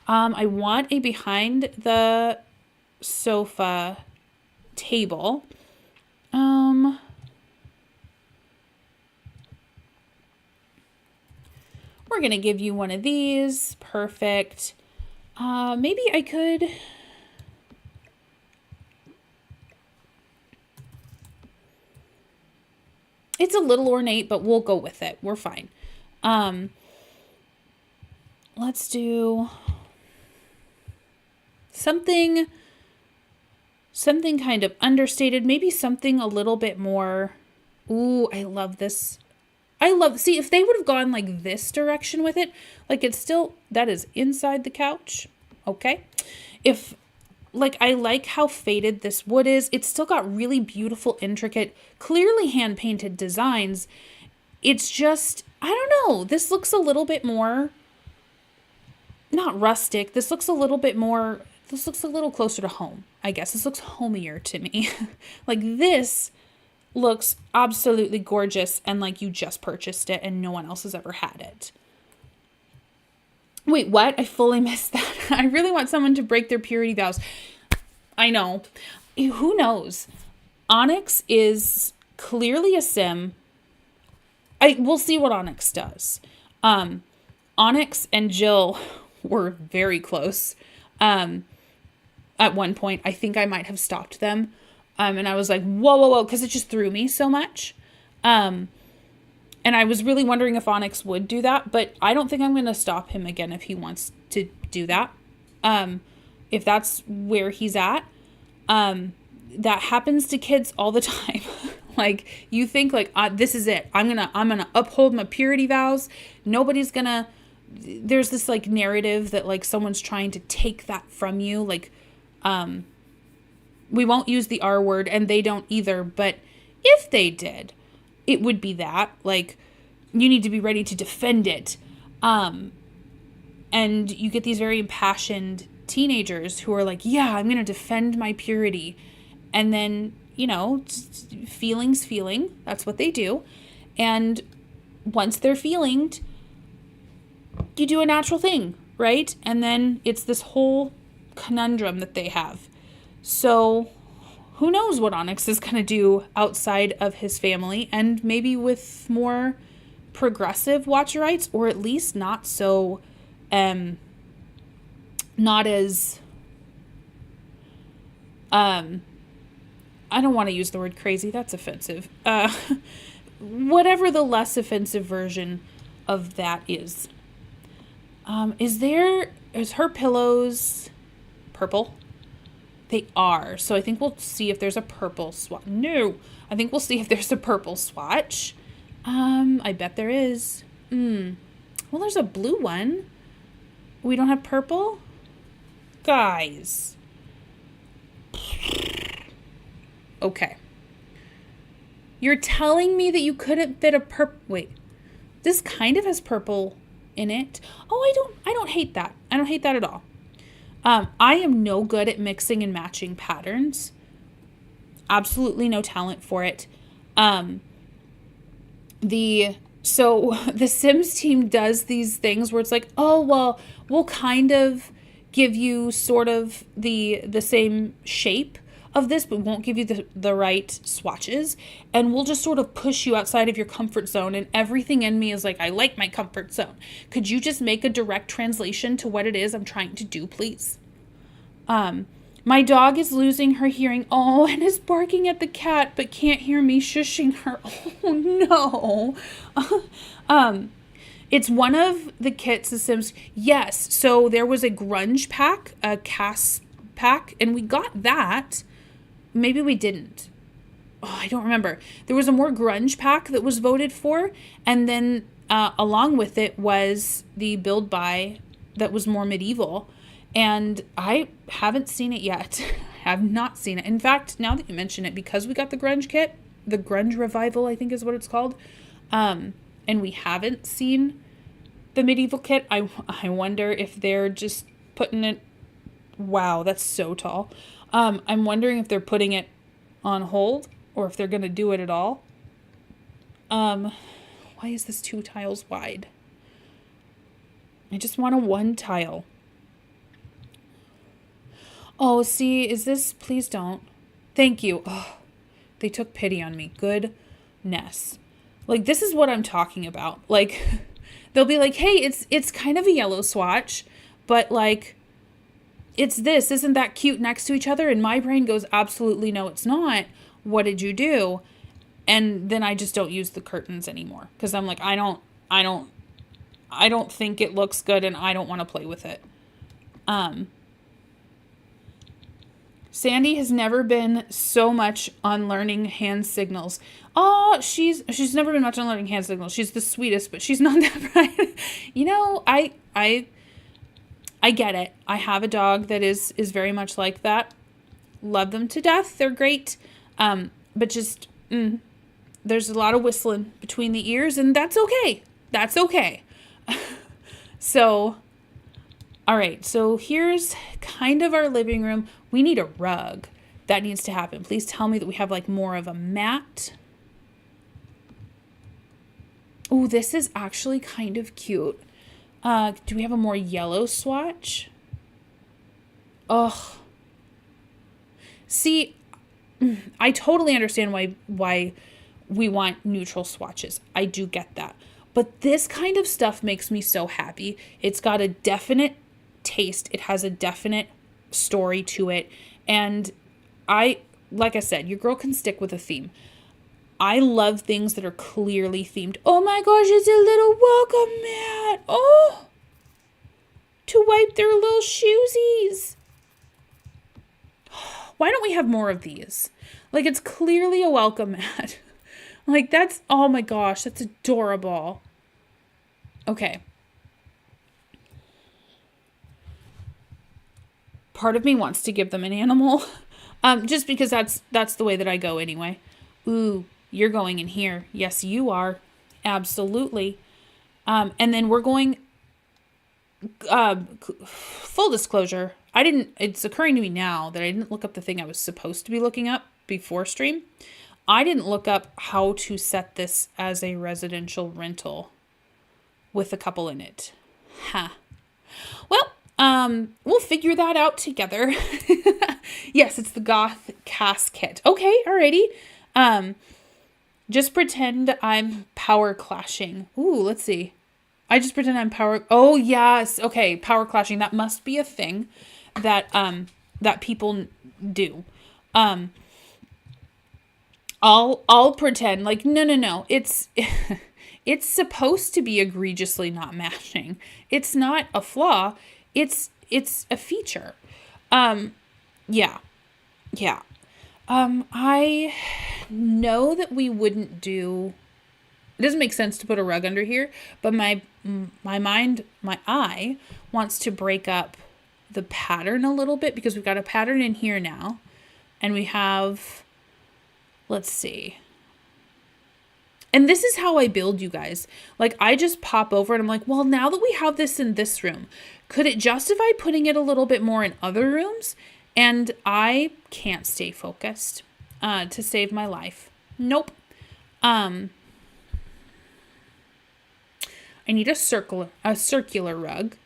I want a behind the sofa table. We're going to give you one of these. Perfect. Maybe I could... It's a little ornate, but we'll go with it. We're fine. Let's do something kind of understated. Maybe something a little bit more. Ooh, I love this. See, if they would have gone like this direction with it, like it's still, that is inside the couch. Okay. I like how faded this wood is. It's still got really beautiful, intricate, clearly hand-painted designs. It's just, I don't know. This looks a little bit more, not rustic. This looks a little closer to home, I guess. This looks homier to me. Like this looks absolutely gorgeous and like you just purchased it and no one else has ever had it. Wait, what? I fully missed that. I really want someone to break their purity vows. I know. Who knows? Onyx is clearly a sim. We'll see what Onyx does. Onyx and Jill were very close. At one point, I think I might have stopped them. And I was like, whoa, because it just threw me so much. And I was really wondering if Onyx would do that, but I don't think I'm going to stop him again if he wants to do that. If that's where he's at. That happens to kids all the time. Like, you think like, this is it. I'm gonna uphold my purity vows. Nobody's gonna, there's this like narrative that like someone's trying to take that from you. Like, we won't use the R word, and they don't either. But if they did, it would be that. Like, you need to be ready to defend it. And you get these very impassioned teenagers who are like, yeah, I'm going to defend my purity. And then, you know, feelings feeling. That's what they do. And once they're feelinged, you do a natural thing, right? And then it's this whole conundrum that they have. So who knows what Onyx is going to do outside of his family, and maybe with more progressive Watcherites, or at least not so, not as, I don't want to use the word crazy. That's offensive. Whatever the less offensive version of that is. Is her pillows purple? They are. So I think we'll see if there's a purple swatch. No, I think we'll see if there's a purple swatch. I bet there is. Well, there's a blue one. We don't have purple? Guys. Okay. You're telling me that you couldn't fit a purple... Wait. This kind of has purple in it. Oh, I don't hate that. I don't hate that at all. I am no good at mixing and matching patterns. Absolutely no talent for it. So the Sims team does these things where it's like, oh, well, we'll kind of give you sort of the same shape of this, but won't give you the right swatches. And we'll just sort of push you outside of your comfort zone. And everything in me is like, I like my comfort zone. Could you just make a direct translation to what it is I'm trying to do, please? My dog is losing her hearing. Oh, and is barking at the cat, but can't hear me shushing her. Oh, no. It's one of the kits the Sims. Yes. So there was a grunge pack, a cast pack, and we got that. Maybe we didn't. Oh, I don't remember. There was a more grunge pack that was voted for. And then along with it was the build buy that was more medieval. And I haven't seen it yet. I have not seen it. In fact, now that you mention it, because we got the grunge kit, the grunge revival, I think is what it's called. And we haven't seen the medieval kit. I wonder if they're just putting it. Wow, that's so tall. I'm wondering if they're putting it on hold or if they're going to do it at all. Why is this 2 tiles wide? I just want a 1 tile. Oh, see, is this, please don't. Thank you. Oh, they took pity on me. Goodness. Like, this is what I'm talking about. Like, they'll be like, hey, it's kind of a yellow swatch, but like, it's this, isn't that cute next to each other? And my brain goes, absolutely no, it's not. What did you do? And then I just don't use the curtains anymore. Cause I'm like, I don't think it looks good and I don't want to play with it. Sandy has never been so much on learning hand signals. Oh, she's never been much on learning hand signals. She's the sweetest, but she's not that bright. You know, I get it. I have a dog that is very much like that. Love them to death. They're great. But just, there's a lot of whistling between the ears, and that's okay. That's okay. So, all right. So here's kind of our living room. We need a rug. That needs to happen. Please tell me that we have like more of a mat. Oh, this is actually kind of cute. Do we have a more yellow swatch? Ugh. See, I totally understand why we want neutral swatches. I do get that. But this kind of stuff makes me so happy. It's got a definite taste. It has a definite story to it. And like I said, your girl can stick with a theme. I love things that are clearly themed. Oh my gosh, it's a little welcome mat. Oh, to wipe their little shoesies. Why don't we have more of these? Like, it's clearly a welcome mat. Like, that's, oh my gosh, that's adorable. Okay. Part of me wants to give them an animal. Just because that's the way that I go anyway. Ooh, you're going in here. Yes, you are. Absolutely. And then we're going, full disclosure, it's occurring to me now that I didn't look up the thing I was supposed to be looking up before stream. I didn't look up how to set this as a residential rental with a couple in it. Huh. Well, we'll figure that out together. Yes, it's the goth casket. Okay, alrighty. Just pretend I'm power clashing. Ooh, let's see. I just pretend I'm oh yes, okay, power clashing. That must be a thing that that people do. I'll pretend like no. It's it's supposed to be egregiously not matching. It's not a flaw. It's a feature. Yeah. I know that we wouldn't do. It doesn't make sense to put a rug under here, but my eye wants to break up the pattern a little bit because we've got a pattern in here now, and we have. Let's see. And this is how I build, you guys. Like, I just pop over and I'm like, well, now that we have this in this room, could it justify putting it a little bit more in other rooms? And I can't stay focused to save my life. Nope. I need a circular rug.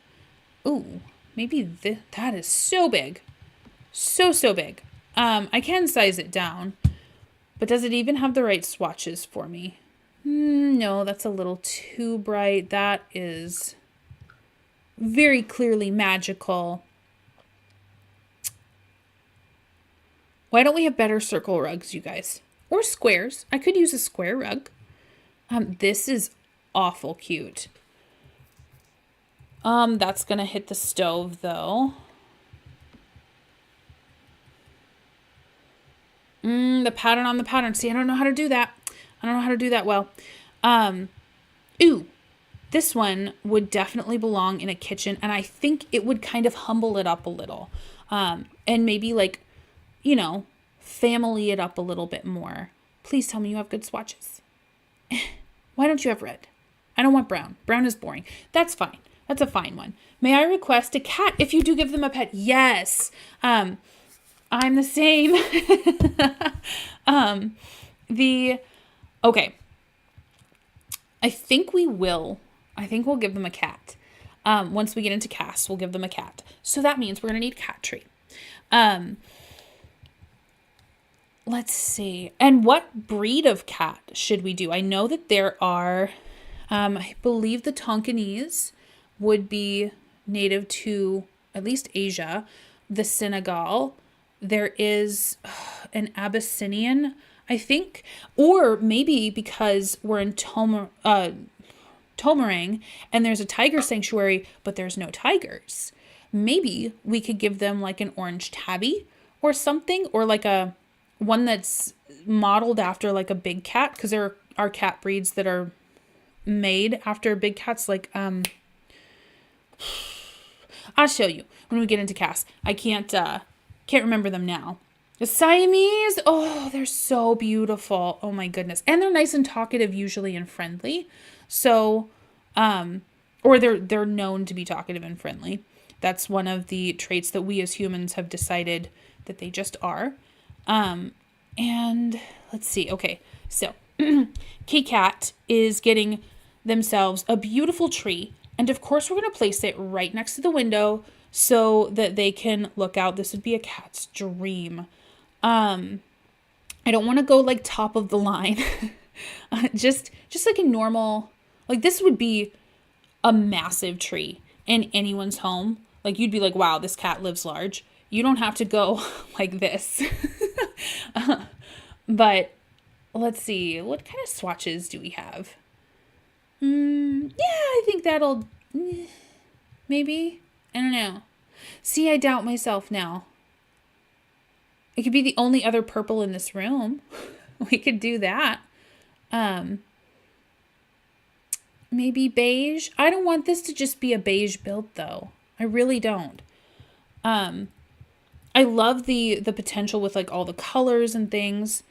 Ooh, maybe that is so big. So big. I can size it down. But does it even have the right swatches for me? No, that's a little too bright. That is very clearly magical. Why don't we have better circle rugs, you guys? Or squares. I could use a square rug. This is awful cute. That's gonna hit the stove though. The pattern on the pattern. See, I don't know how to do that. I don't know how to do that well. Ooh, this one would definitely belong in a kitchen, and I think it would kind of humble it up a little. And maybe like, family it up a little bit more. Please tell me you have good swatches. Why don't you have red? I don't want brown. Brown is boring. That's fine. That's a fine one. May I request a cat if you do give them a pet? Yes. I'm the same. Okay. I think we'll give them a cat. Once we get into cast, we'll give them a cat. So that means we're going to need a cat tree. Let's see. And what breed of cat should we do? I know that there are, I believe the Tonkinese would be native to at least Asia, the Senegal. There is an Abyssinian, I think, or maybe because we're in Tomarang and there's a tiger sanctuary, but there's no tigers. Maybe we could give them like an orange tabby or something, or like a one that's modeled after like a big cat, because there are cat breeds that are made after big cats. Like I'll show you when we get into cast. I can't remember them now. The Siamese, oh, they're so beautiful. Oh my goodness. And they're nice and talkative usually and friendly. So, or they're known to be talkative and friendly. That's one of the traits that we as humans have decided that they just are. And let's see. Okay. So K-Cat is getting themselves a beautiful tree. And of course we're going to place it right next to the window so that they can look out. This would be a cat's dream. I don't want to go like top of the line. just like a normal, like this would be a massive tree in anyone's home. Like you'd be like, wow, this cat lives large. You don't have to go like this. But let's see. What kind of swatches do we have? Yeah, I think that'll, maybe. I don't know. See, I doubt myself now. It could be the only other purple in this room. We could do that. Maybe beige. I don't want this to just be a beige build though. I really don't. I love the potential with like all the colors and things.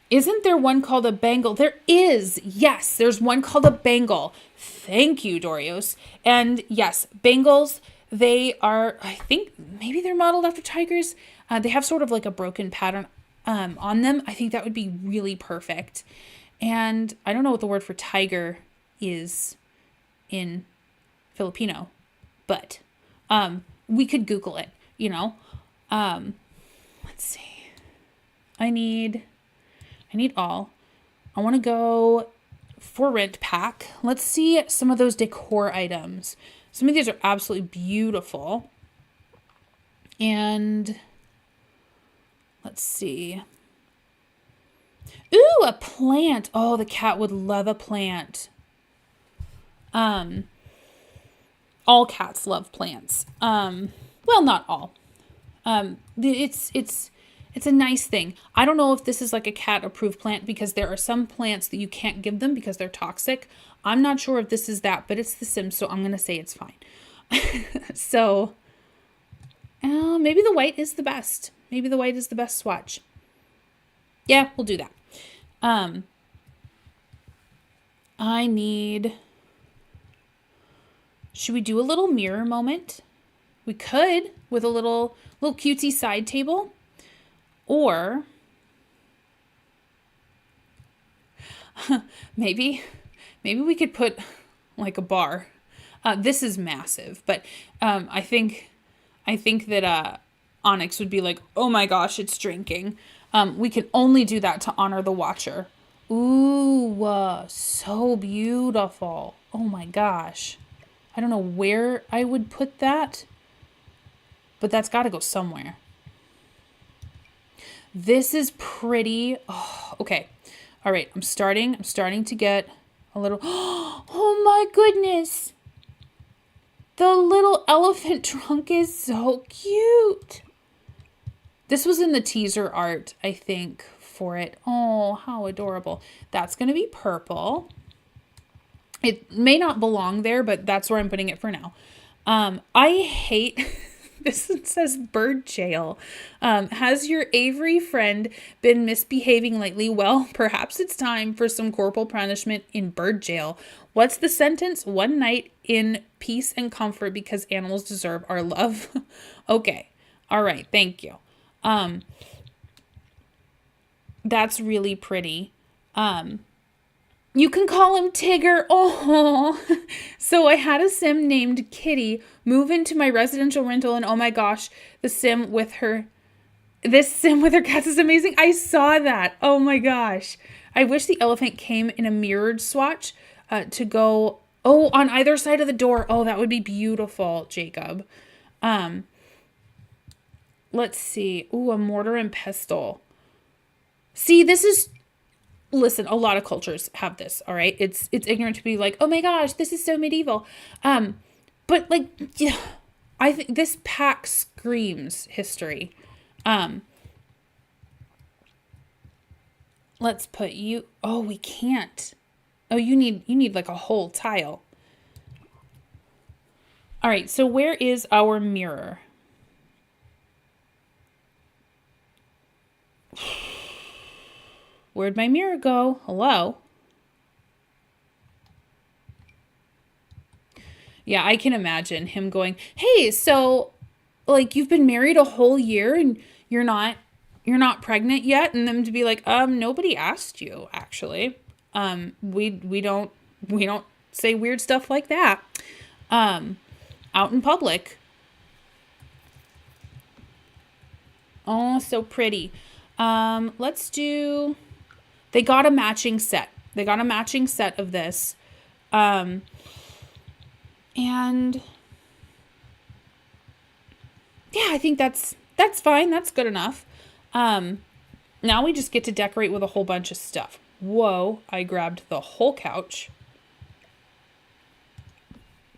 Isn't there one called a bangle? There is. Yes, there's one called a bangle. Thank you, Dorios. And yes, bangles, they are, I think maybe they're modeled after tigers. They have sort of like a broken pattern on them. I think that would be really perfect. And I don't know what the word for tiger is in Filipino, but we could Google it, you know. Let's see. I need all. I want to go for rent pack. Let's see some of those decor items. Some of these are absolutely beautiful. And let's see. Ooh, a plant. Oh, the cat would love a plant. All cats love plants. Well, not all. It's a nice thing. I don't know if this is like a cat approved plant because there are some plants that you can't give them because they're toxic. I'm not sure if this is that, but it's The Sims, so I'm going to say it's fine. So maybe the white is the best. Maybe the white is the best swatch. Yeah, we'll do that. Should we do a little mirror moment? We could with a little cutesy side table. Or maybe we could put like a bar. This is massive, but I think that Onyx would be like, oh my gosh, it's drinking. We can only do that to honor the watcher. Ooh, so beautiful. Oh my gosh. I don't know where I would put that, but that's got to go somewhere. This is pretty. Oh, okay. All right. I'm starting to get a little. Oh my goodness. The little elephant trunk is so cute. This was in the teaser art, I think, for it. Oh, how adorable. That's going to be purple. It may not belong there, but that's where I'm putting it for now. I hate. This says bird jail. Has your Avery friend been misbehaving lately? Well, perhaps it's time for some corporal punishment in bird jail. What's the sentence? 1 night in peace and comfort because animals deserve our love. Okay. All right. Thank you. That's really pretty. You can call him Tigger. Oh, so I had a sim named Kitty move into my residential rental, and oh my gosh, this sim with her cats is amazing. I saw that. Oh my gosh. I wish the elephant came in a mirrored swatch to go, on either side of the door. Oh, that would be beautiful, Jacob. Let's see. Ooh, a mortar and pestle. See, listen, a lot of cultures have this, all right? It's ignorant to be like, oh my gosh, this is so medieval. But like, yeah, I think this pack screams history. Let's put you, we can't. Oh, you need like a whole tile. All right, so where is our mirror? Where'd my mirror go? Hello? Yeah, I can imagine him going, hey, so like you've been married a whole year and you're not pregnant yet, and them to be like, nobody asked you, actually. We don't say weird stuff like that out in public. Oh, so pretty. Let's do. They got a matching set. They got a matching set of this. And yeah, I think that's fine. That's good enough. Now we just get to decorate with a whole bunch of stuff. Whoa, I grabbed the whole couch.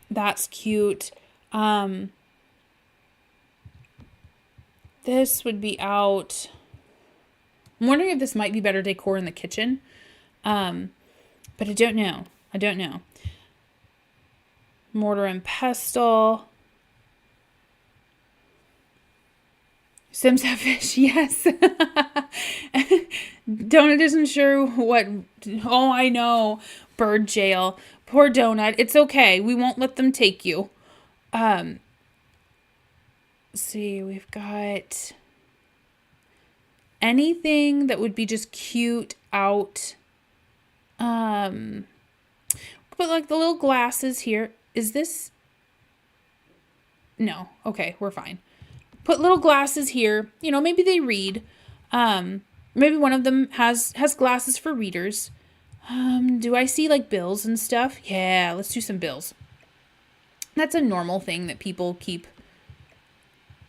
That's cute. This would be out. I'm wondering if this might be better decor in the kitchen. But I don't know. I don't know. Mortar and pestle. Sims have fish, yes. Donut isn't sure what. Oh, I know. Bird jail. Poor Donut. It's okay. We won't let them take you. Let's see, we've got anything that would be just cute out. Put like the little glasses here. Is this? No. Okay, we're fine. Put little glasses here. You know, maybe they read. Maybe one of them has glasses for readers. Do I see like bills and stuff? Yeah, let's do some bills. That's a normal thing that people keep.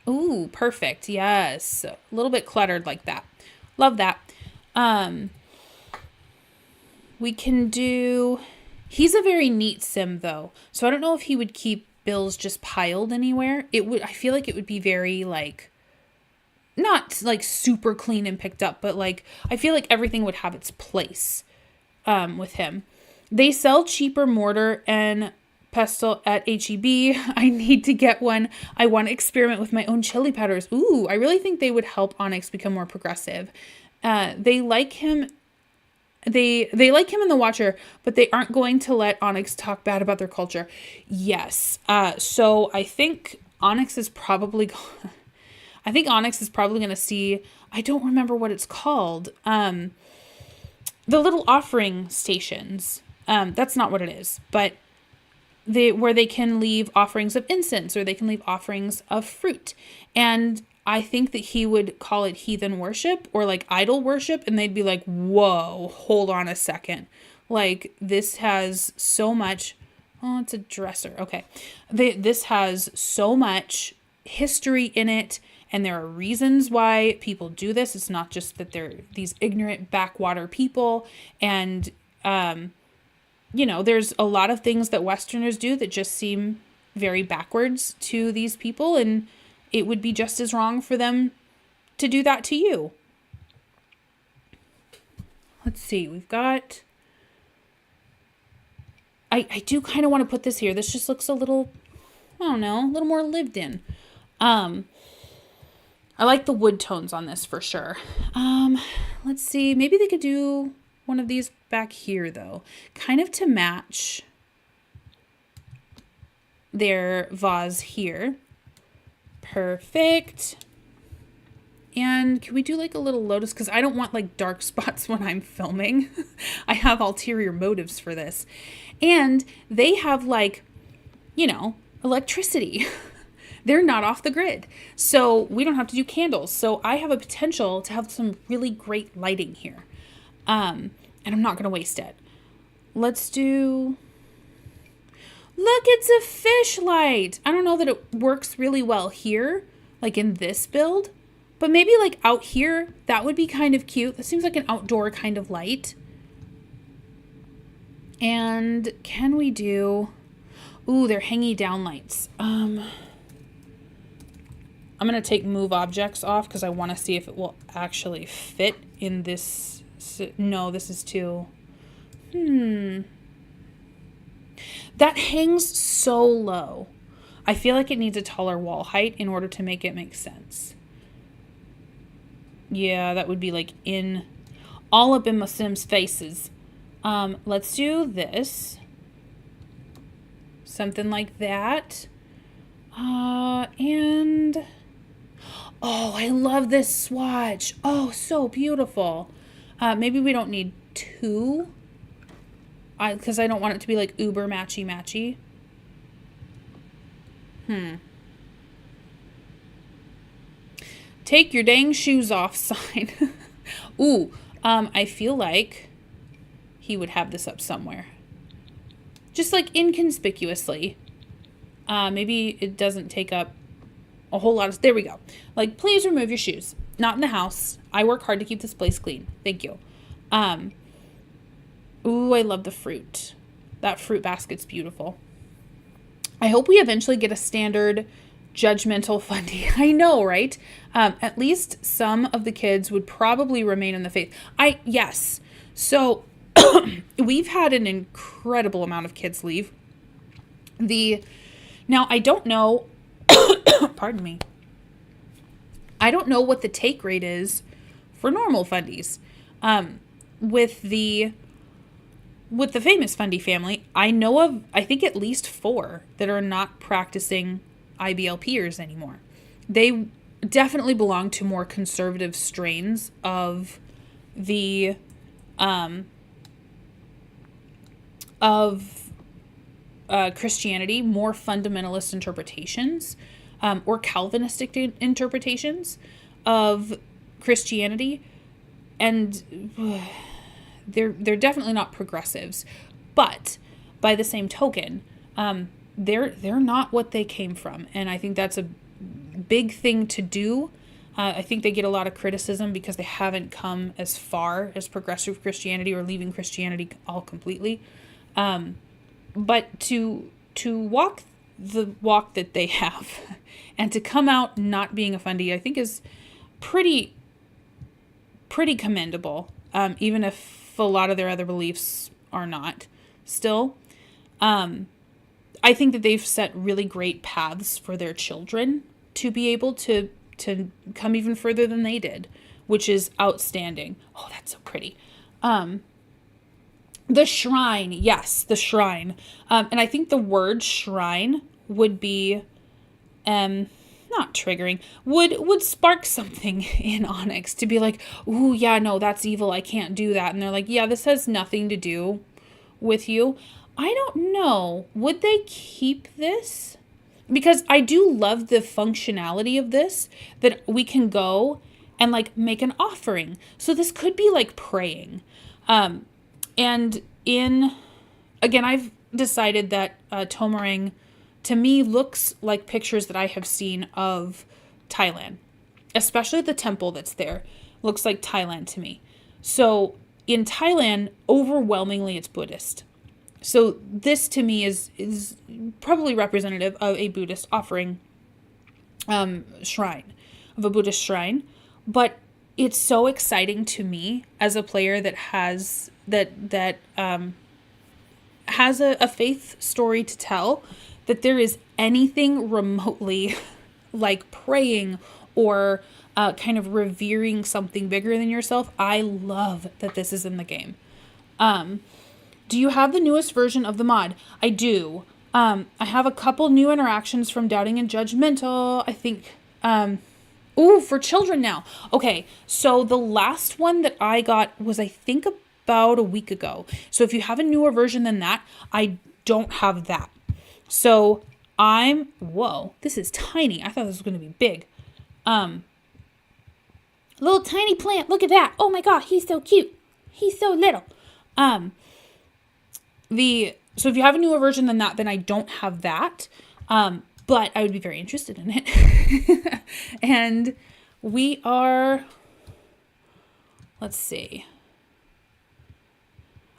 Ooh, perfect. Yes. A little bit cluttered like that. Love that. We can do. He's a very neat sim though. So I don't know if he would keep bills just piled anywhere. I feel like it would be very like, not like super clean and picked up, but like, I feel like everything would have its place, with him. They sell cheaper mortar and pestle at HEB. I need to get one. I want to experiment with my own chili powders. Ooh, I really think they would help Onyx become more progressive. They like him. They like him in The Watcher, but they aren't going to let Onyx talk bad about their culture. Yes. So I think Onyx is probably going to see, I don't remember what it's called. The little offering stations. That's not what it is, but where they can leave offerings of incense or they can leave offerings of fruit. And I think that he would call it heathen worship or like idol worship. And they'd be like, whoa, hold on a second. Like this has so much. Oh, it's a dresser. Okay. This has so much history in it. And there are reasons why people do this. It's not just that they're these ignorant backwater people. And, you know, there's a lot of things that Westerners do that just seem very backwards to these people. And it would be just as wrong for them to do that to you. Let's see. We've got... I do kind of want to put this here. This just looks a little, I don't know, a little more lived in. I like the wood tones on this for sure. Let's see. Maybe they could do one of these back here, though. Kind of to match their vase here. Perfect. And can we do like a little lotus? Because I don't want like dark spots when I'm filming. I have ulterior motives for this. And they have like, you know, electricity. They're not off the grid. So we don't have to do candles. So I have a potential to have some really great lighting here. And I'm not going to waste it. Let's do... Look, it's a fish light. I don't know that it works really well here, like in this build. But maybe like out here, that would be kind of cute. That seems like an outdoor kind of light. And can we do... Ooh, they're hanging down lights. I'm going to take move objects off because I want to see if it will actually fit in this. No, this is too... That hangs so low. I feel like it needs a taller wall height in order to make it make sense. Yeah, that would be like all up in my Sims' faces. Let's do this. Something like that. And... Oh, I love this swatch. Oh, so beautiful. Maybe we don't need two. Because I don't want it to be like uber matchy-matchy. Take your dang shoes off sign. Ooh, I feel like he would have this up somewhere. Just like inconspicuously. Maybe it doesn't take up a whole lot of... There we go. Like, please remove your shoes. not in the house. I work hard to keep this place clean. Thank you. Ooh, I love the fruit. That fruit basket's beautiful. I hope we eventually get a standard judgmental Fundie. I know, right? At least some of the kids would probably remain in the faith. Yes. So we've had an incredible amount of kids leave. Now I don't know, pardon me. I don't know what the take rate is for normal Fundies. With the famous Fundie family, I know of, I think, at least 4 that are not practicing IBLPers anymore. They definitely belong to more conservative strains of the Christianity, more fundamentalist interpretations, or Calvinistic interpretations of Christianity, and they're definitely not progressives. But by the same token, they're not what they came from, and I think that's a big thing to do. I think they get a lot of criticism because they haven't come as far as progressive Christianity or leaving Christianity all completely. But to walk the walk that they have and to come out not being a Fundie, I think is pretty commendable, even if a lot of their other beliefs are not still. I think that they've set really great paths for their children to be able to come even further than they did, which is outstanding. Oh, that's so pretty. The shrine. Yes, the shrine. And I think the word shrine would be, not triggering, would spark something in Onyx to be like, ooh, yeah, no, that's evil. I can't do that. And they're like, yeah, this has nothing to do with you. I don't know. Would they keep this? Because I do love the functionality of this, that we can go and like make an offering. So this could be like praying. And again, I've decided that Tomarang to me looks like pictures that I have seen of Thailand, especially the temple that's there. Looks like Thailand to me. So in Thailand, overwhelmingly it's Buddhist. So this to me is probably representative of a Buddhist offering shrine, of a Buddhist shrine. But it's so exciting to me as a player that has has a faith story to tell, that there is anything remotely like praying or kind of revering something bigger than yourself. I love that this is in the game. Do you have the newest version of the mod? I do. I have a couple new interactions from Doubting and Judgmental. I think, for children now. Okay, so the last one that I got was, I think, about a week ago. So if you have a newer version than that, I don't have that. So whoa, this is tiny. I thought this was going to be big. Little tiny plant. Look at that. Oh my God, he's so cute. He's so little. So if you have a newer version than that, then I don't have that. But I would be very interested in it. And we are, let's see.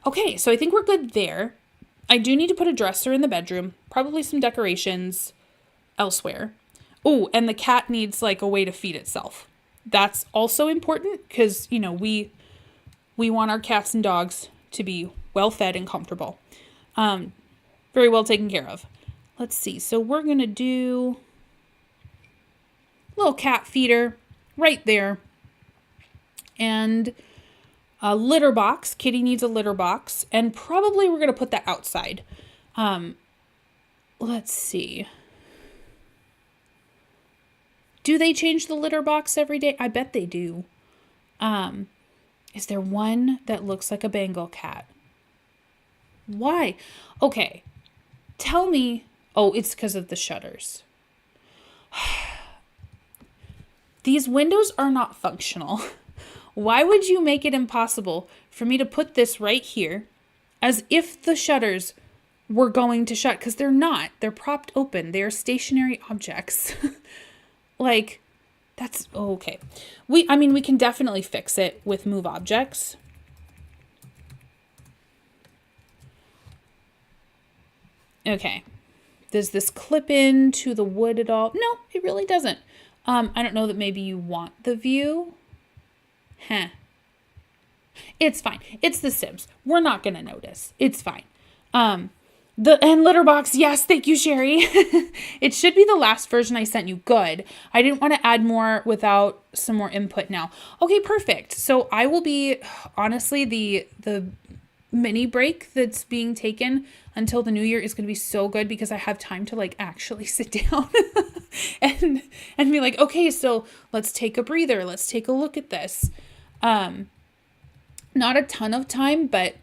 Okay, so I think we're good there. I do need to put a dresser in the bedroom, probably some decorations elsewhere. Oh, and the cat needs like a way to feed itself. That's also important because, we want our cats and dogs to be well fed and comfortable. Very well taken care of. Let's see. So we're going to do a little cat feeder right there. And a litter box. Kitty needs a litter box. And probably we're going to put that outside. Let's see. Do they change the litter box every day? I bet they do. Is there one that looks like a Bengal cat? Why? Okay. Tell me. Oh, it's because of the shutters. These windows are not functional. Why would you make it impossible for me to put this right here as if the shutters were going to shut? Because they're not. They're propped open. They are stationary objects. Like, That's okay. We can definitely fix it with move objects. Okay. Does this clip into the wood at all? No, it really doesn't. I don't know that maybe you want the view. Huh. It's fine. It's The Sims. We're not going to notice. It's fine. The end litter box. Yes, thank you, Sherry. It should be the last version I sent you. Good. I didn't want to add more without some more input now. Okay, perfect. So I will be, honestly, the mini break that's being taken until the new year is going to be so good because I have time to like actually sit down and be like, okay, so let's take a breather. Let's take a look at this. Not a ton of time, but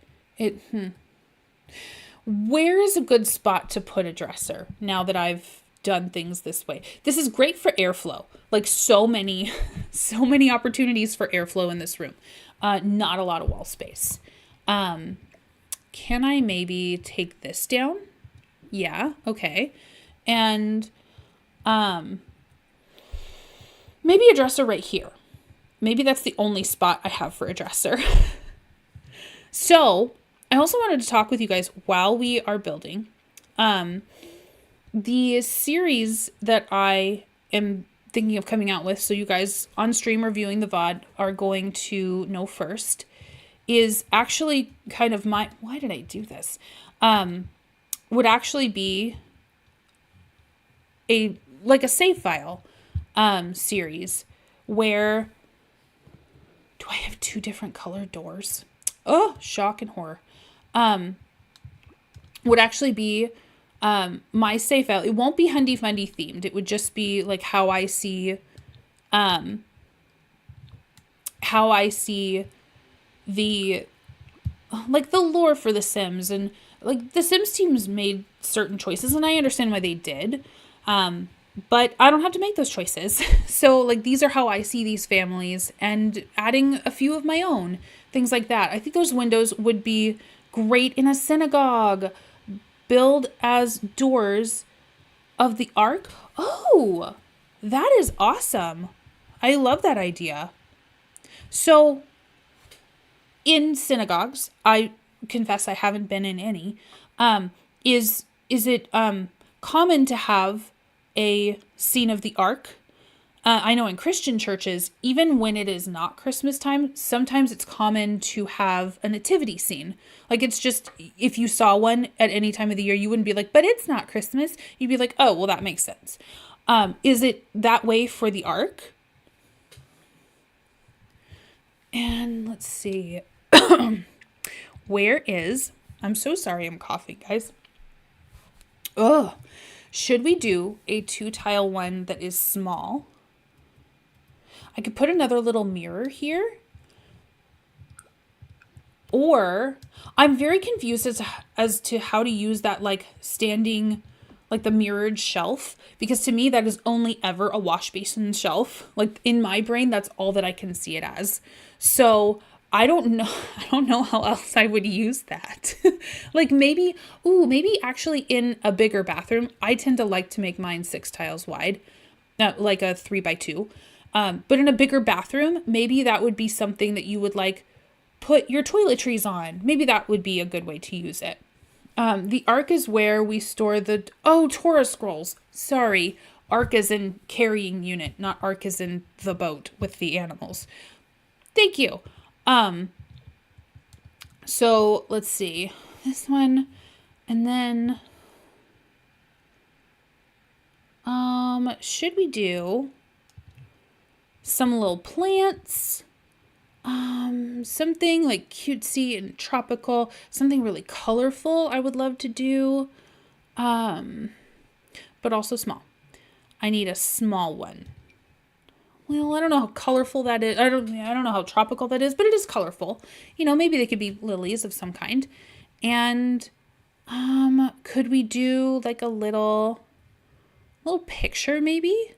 where is a good spot to put a dresser now that I've done things this way? This is great for airflow. Like so many opportunities for airflow in this room. Not a lot of wall space. Can I maybe take this down? Yeah, okay. And maybe a dresser right here. Maybe that's the only spot I have for a dresser. So I also wanted to talk with you guys while we are building. The series that I am thinking of coming out with, so you guys on stream or viewing the VOD are going to know first, is actually kind of why did I do this? Would actually be a save file series where, do I have two different colored doors? Oh, shock and horror. Would actually be my save file. It won't be 100die Fundie themed. It would just be like how I see the lore for The Sims, and like the Sims teams made certain choices and I understand why they did. But I don't have to make those choices. So like these are how I see these families and adding a few of my own, things like that. I think those windows would be great in a synagogue. Build as doors of the ark. Oh, that is awesome. I love that idea. So in synagogues, I confess I haven't been in any, is it common to have a scene of the ark? I know in Christian churches, even when it is not Christmas time, sometimes it's common to have a nativity scene. Like it's just, if you saw one at any time of the year, you wouldn't be like, but it's not Christmas. You'd be like, oh, well, that makes sense. Is it that way for the ark? And let's see. I'm so sorry I'm coughing, guys. Oh, should we do a 2-tile one that is small? I could put another little mirror here. Or I'm very confused as to how to use that like standing, like the mirrored shelf, because to me that is only ever a wash basin shelf. Like in my brain, that's all that I can see it as. So I don't know how else I would use that. Like maybe actually in a bigger bathroom, I tend to like to make mine 6 tiles wide, like a 3x2. But in a bigger bathroom, maybe that would be something that you would like put your toiletries on. Maybe that would be a good way to use it. The ark is where we store Torah scrolls. Sorry. Ark is in carrying unit, not ark is in the boat with the animals. Thank you. So let's see this one, and then, should we do some little plants, something like cutesy and tropical, something really colorful I would love to do, but also small. I need a small one. Well, I don't know how colorful that is. I don't know how tropical that is, but it is colorful. You know, maybe they could be lilies of some kind. And could we do like a little picture maybe?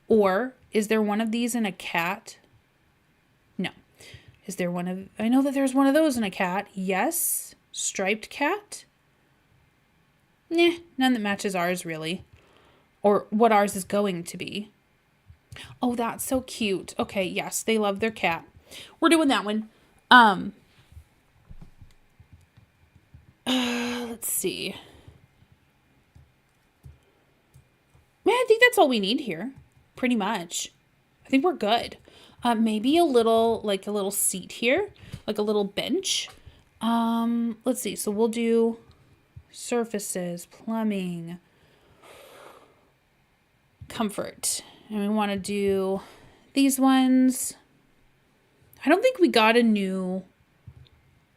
Or is there one of these in a cat? No. Is there I know that there's one of those in a cat. Yes. Striped cat? None that matches ours really. Or what ours is going to be. Oh, that's so cute. Okay, yes, they love their cat. We're doing that one. Um, let's see. Man, I think that's all we need here. Pretty much. I think we're good. Maybe a little seat here, like a little bench. Let's see. So we'll do surfaces, plumbing, comfort. And we want to do these ones. I don't think we got a new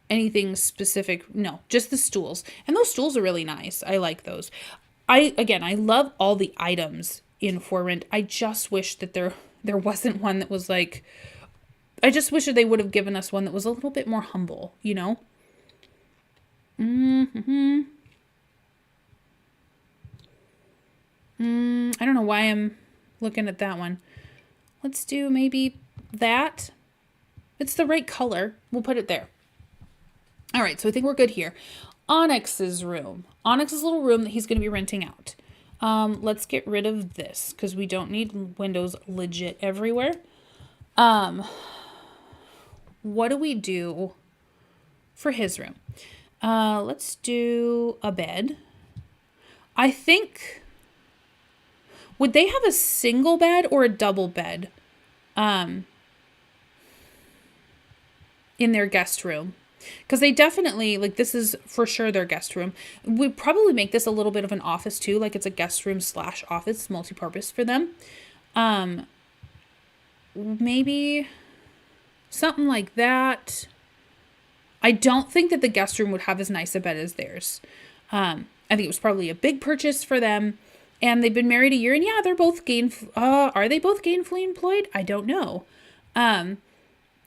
anything specific. No, just the stools. And those stools are really nice. I like those. I love all the items in For Rent. I just wish that there wasn't one that was like, I just wish that they would have given us one that was a little bit more humble, you know? I don't know why I'm looking at that one. Let's do maybe that. It's the right color. We'll put it there. All right, so I think we're good here. Onyx's room. Onyx's little room that he's going to be renting out. Let's get rid of this because we don't need windows legit everywhere. What do we do for his room? Let's do a bed. I think, would they have a single bed or a double bed in their guest room? Because they definitely, like, this is for sure their guest room. We'd probably make this a little bit of an office too. Like, it's a guest room / office, multi-purpose for them. Maybe something like that. I don't think that the guest room would have as nice a bed as theirs. I think it was probably a big purchase for them. And they've been married a year. And yeah, they're both are they both gainfully employed? I don't know.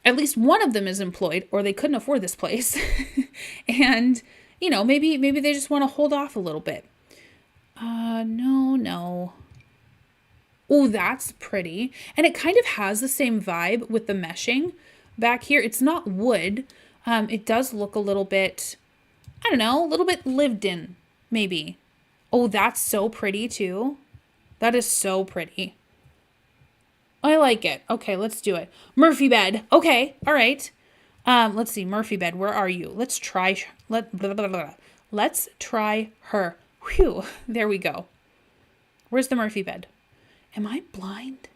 At least one of them is employed or they couldn't afford this place. And, you know, maybe they just want to hold off a little bit. No. Oh, that's pretty. And it kind of has the same vibe with the meshing back here. It's not wood. It does look a little bit, I don't know, a little bit lived in, maybe. Oh, that's so pretty too. That is so pretty. I like it. Okay, let's do it. Murphy bed. Okay, all right. Let's see. Murphy bed, where are you? Let's try. Let's try her. Whew. There we go. Where's the Murphy bed? Am I blind?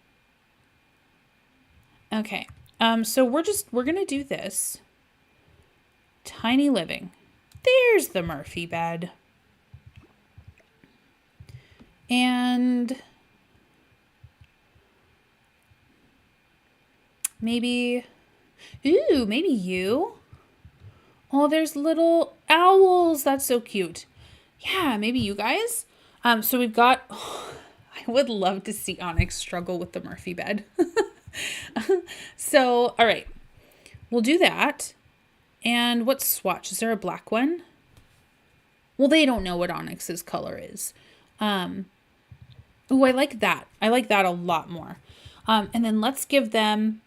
Okay. So we're gonna do this. Tiny living. There's the Murphy bed. And maybe you. Oh, there's little owls. That's so cute. Yeah, maybe you guys. So we've got, I would love to see Onyx struggle with the Murphy bed. So, all right, we'll do that. And what swatch? Is there a black one? Well, they don't know what Onyx's color is. Oh, I like that. I like that a lot more. And then let's give them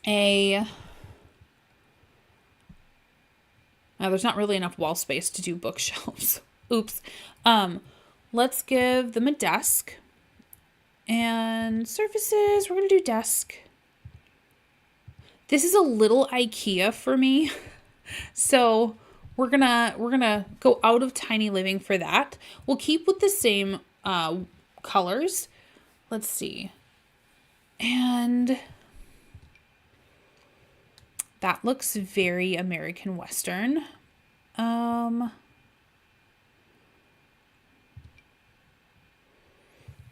a... Now, there's not really enough wall space to do bookshelves. Oops. Let's give them a desk. And surfaces, we're going to do desk. This is a little IKEA for me. So we're gonna go out of tiny living for that. We'll keep with the same colors. Let's see. And that looks very American Western.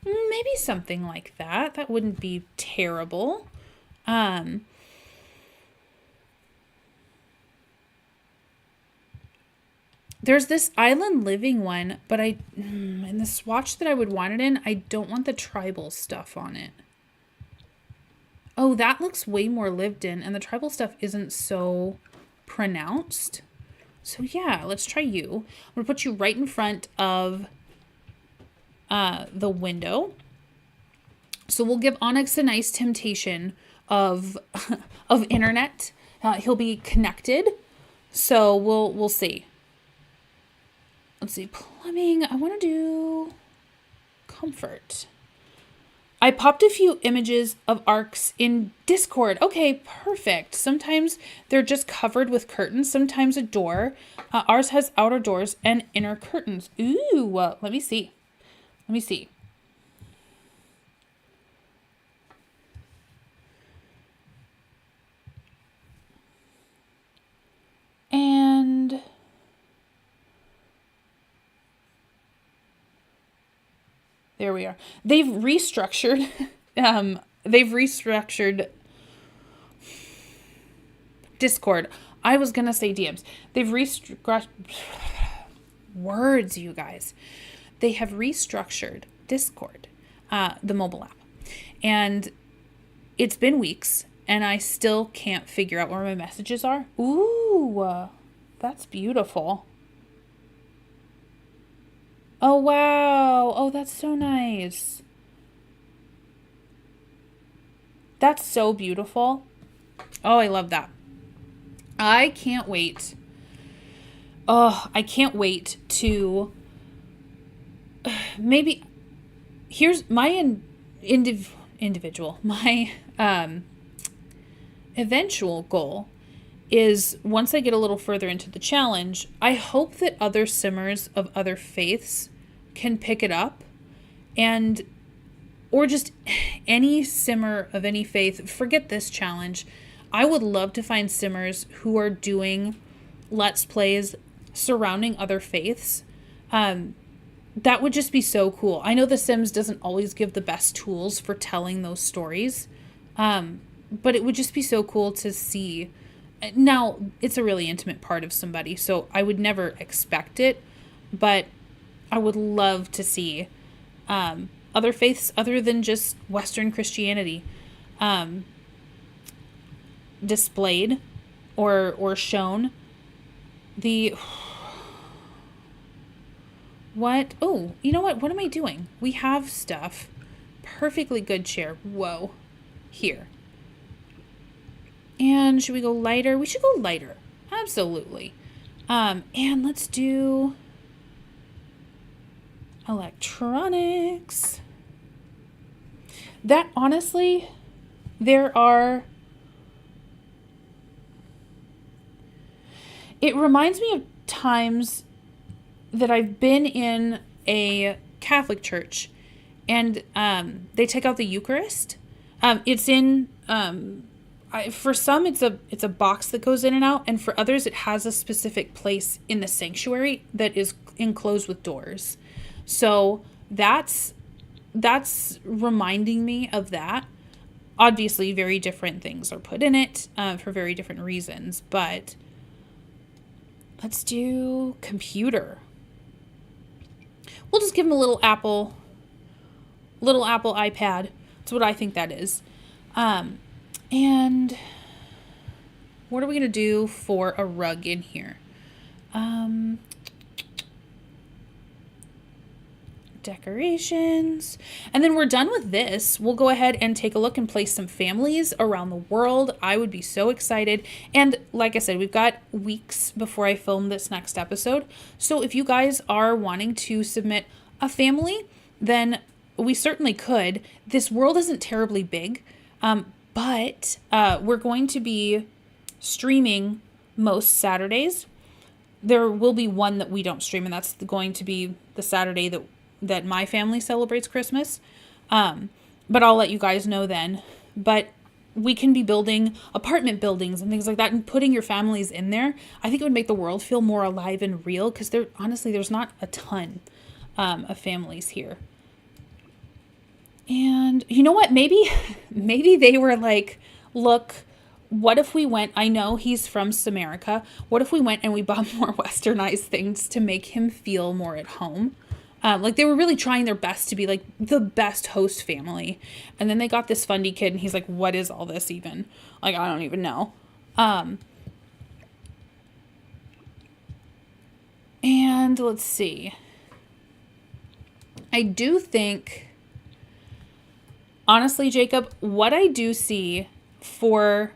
Maybe something like that. That wouldn't be terrible. There's this island living one, but in the swatch that I would want it in, I don't want the tribal stuff on it. Oh, that looks way more lived in, and the tribal stuff isn't so pronounced. So yeah, let's try you. I'm gonna put you right in front of the window. So we'll give Onyx a nice temptation of of internet. He'll be connected, so we'll see. Let's see, plumbing. I want to do comfort. I popped a few images of arcs in Discord. Okay, perfect. Sometimes they're just covered with curtains, sometimes a door. Ours has outer doors and inner curtains. Ooh, let me see. Let me see. And there we are. They've restructured. They've restructured Discord. I was gonna say DMs. They've restructured words, you guys. They have restructured Discord, the mobile app, and it's been weeks, and I still can't figure out where my messages are. Ooh, that's beautiful. Oh, wow. Oh, that's so nice. That's so beautiful. Oh, I love that. I can't wait. Oh, I can't wait to maybe here's my individual, my eventual goal is once I get a little further into the challenge, I hope that other simmers of other faiths can pick it up, and or just any simmer of any faith, forget this challenge. I would love to find simmers who are doing Let's Plays surrounding other faiths. That would just be so cool. I know The Sims doesn't always give the best tools for telling those stories, but it would just be so cool to see. Now, it's a really intimate part of somebody, so I would never expect it, but I would love to see other faiths other than just Western Christianity displayed or shown. The what? Oh, you know what? What am I doing? We have stuff. Perfectly good chair. Whoa. Here. And should we go lighter? We should go lighter. Absolutely. And let's do electronics. That honestly, there are. It reminds me of times that I've been in a Catholic church, and they take out the Eucharist. It's in for some it's a box that goes in and out, and for others it has a specific place in the sanctuary that is enclosed with doors. So that's reminding me of that. Obviously, very different things are put in it for very different reasons, but let's do computer. We'll just give him a little Apple iPad. That's what I think that is. And what are we going to do for a rug in here? Decorations. And then we're done with this. We'll go ahead and take a look and place some families around the world. I would be so excited. And like I said, we've got weeks before I film this next episode. So if you guys are wanting to submit a family, then we certainly could. This world isn't terribly big, but we're going to be streaming most Saturdays. There will be one that we don't stream, and that's going to be the Saturday that my family celebrates Christmas. But I'll let you guys know then. But we can be building apartment buildings and things like that and putting your families in there. I think it would make the world feel more alive and real, because there's not a ton of families here. And you know what? Maybe they were like, look, what if we went, I know he's from Samerica. What if we went and we bought more westernized things to make him feel more at home? Like they were really trying their best to be like the best host family. And then they got this Fundie kid and he's like, what is all this even? Like, I don't even know. And let's see. I do think, honestly, Jacob, what I do see for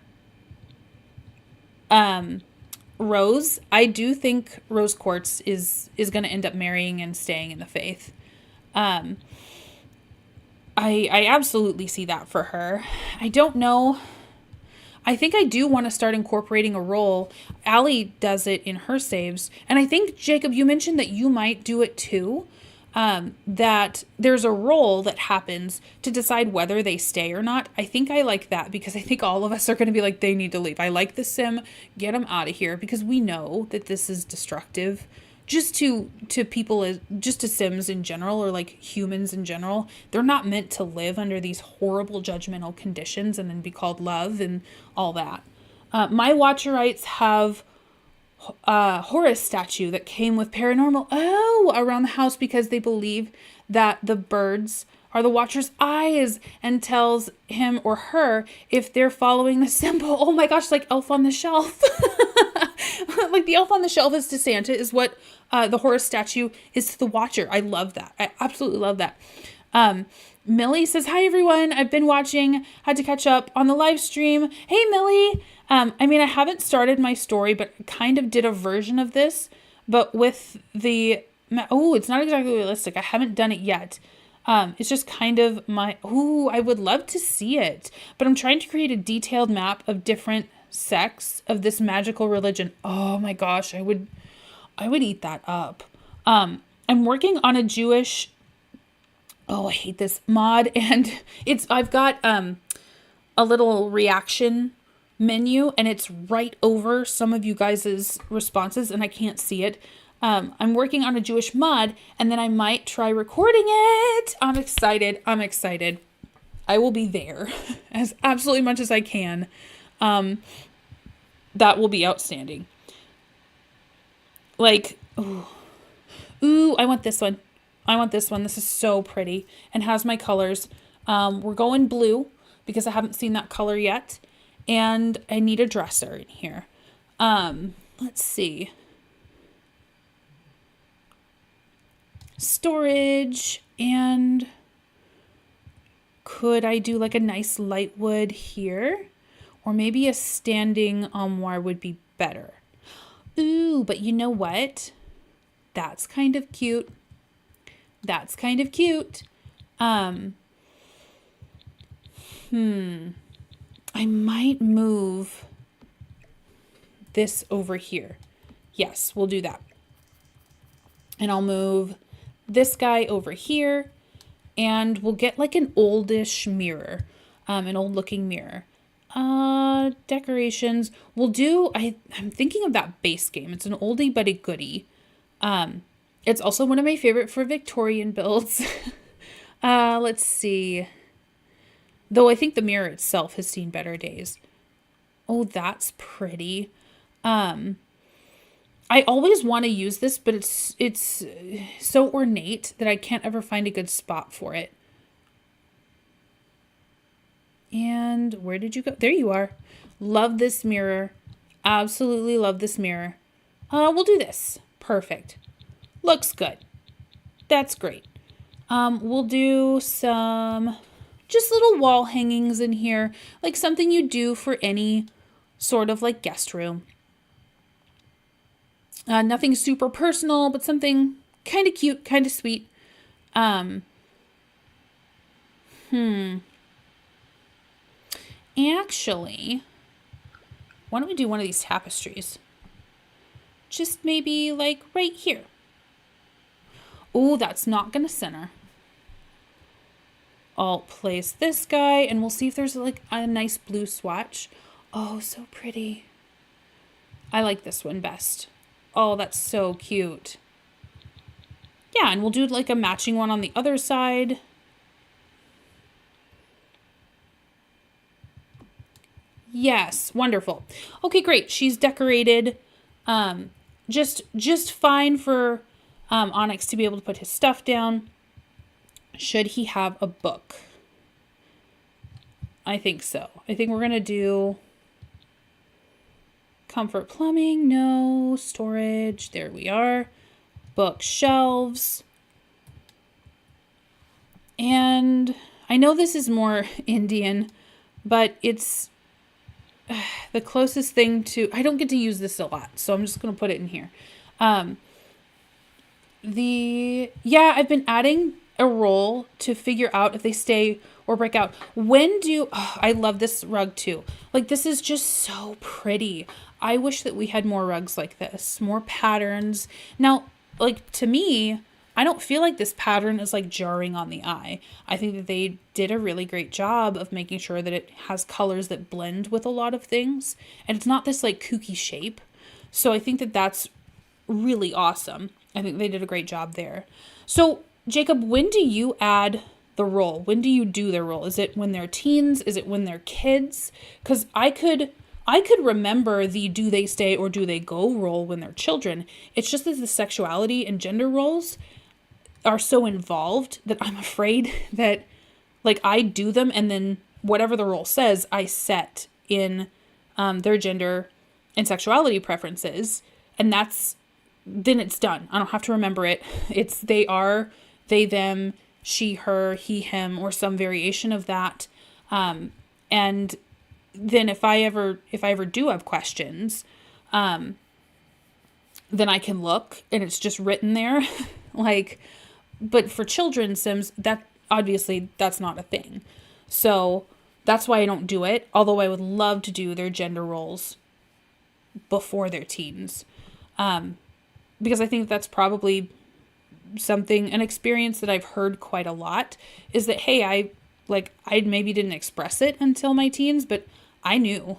Rose, I do think Rose Quartz is going to end up marrying and staying in the faith. I absolutely see that for her. I don't know. I think I do want to start incorporating a role. Allie does it in her saves. And I think, Jacob, you mentioned that you might do it too. That there's a role that happens to decide whether they stay or not. I think I like that because I think all of us are going to be like, they need to leave. I like the sim. Get them out of here because we know that this is destructive just to people, just to sims in general, or like humans in general. They're not meant to live under these horrible judgmental conditions and then be called love and all that. My Watcherites have a Horus statue that came with paranormal around the house because they believe that the birds are the Watcher's eyes and tells him or her if they're following the symbol. Oh my gosh, like Elf on the Shelf. Like the Elf on the Shelf is to Santa is what the Horus statue is to the Watcher. I love that. I absolutely love that. Millie says, hi everyone. I've been watching, had to catch up on the live stream. Hey Millie. I mean, I haven't started my story, but kind of did a version of this, but with the, it's not exactly realistic. I haven't done it yet. It's just kind of I would love to see it, but I'm trying to create a detailed map of different sects of this magical religion. Oh my gosh, I would eat that up. I'm working on a Jewish, I hate this mod, and I've got a little reaction menu and it's right over some of you guys' responses and I can't see it. I'm working on a Jewish mod and then I might try recording it. I'm excited. I will be there as absolutely much as I can. That will be outstanding. Like, I want this one. This is so pretty and has my colors. We're going blue because I haven't seen that color yet. And I need a dresser in here. Let's see. Storage, and could I do like a nice light wood here? Or maybe a standing armoire would be better. Ooh, but you know what? That's kind of cute. I might move this over here. Yes, we'll do that. And I'll move this guy over here and we'll get like an oldish mirror, an old looking mirror. Decorations. We'll do, I'm thinking of that base game. It's an oldie but a goodie. It's also one of my favorite for Victorian builds. Let's see. Though I think the mirror itself has seen better days. Oh, that's pretty. I always want to use this, but it's so ornate that I can't ever find a good spot for it. And where did you go? There you are. Love this mirror. Absolutely love this mirror. We'll do this. Perfect. Looks good. That's great. We'll do some just little wall hangings in here, like something you do for any sort of like guest room. Nothing super personal, but something kind of cute, kind of sweet. Actually, why don't we do one of these tapestries? Just maybe like right here. Oh, that's not gonna center. I'll place this guy and we'll see if there's like a nice blue swatch. Oh, so pretty. I like this one best. Oh, that's so cute. Yeah, and we'll do like a matching one on the other side. Yes, wonderful. Okay, great. She's decorated. Just fine for Onyx to be able to put his stuff down. Should he have a book? I think so. I think we're going to do comfort plumbing. No. Storage. There we are. Bookshelves. And I know this is more Indian, but it's the closest thing to... I don't get to use this a lot, so I'm just going to put it in here. I've been adding a roll to figure out if they stay or break out. I love this rug too. Like, this is just so pretty. I wish that we had more rugs like this, more patterns. Now, like, to me, I don't feel like this pattern is like jarring on the eye. I think that they did a really great job of making sure that it has colors that blend with a lot of things. And it's not this like kooky shape. So I think that that's really awesome. I think they did a great job there. So Jacob, when do you add the roll? When do you do their roll? Is it when they're teens? Is it when they're kids? Because I could remember the do they stay or do they go roll when they're children. It's just that the sexuality and gender roles are so involved that I'm afraid that like I do them and then whatever the role says, I set in their gender and sexuality preferences. And then it's done. I don't have to remember it. It's they are, they, them, she, her, he, him, or some variation of that. And then if I ever do have questions, then I can look and it's just written there. Like, but for children's Sims, that obviously that's not a thing. So that's why I don't do it. Although I would love to do their gender roles before they're teens. Because I think that's probably an experience that I've heard quite a lot is that, hey, I maybe didn't express it until my teens, but I knew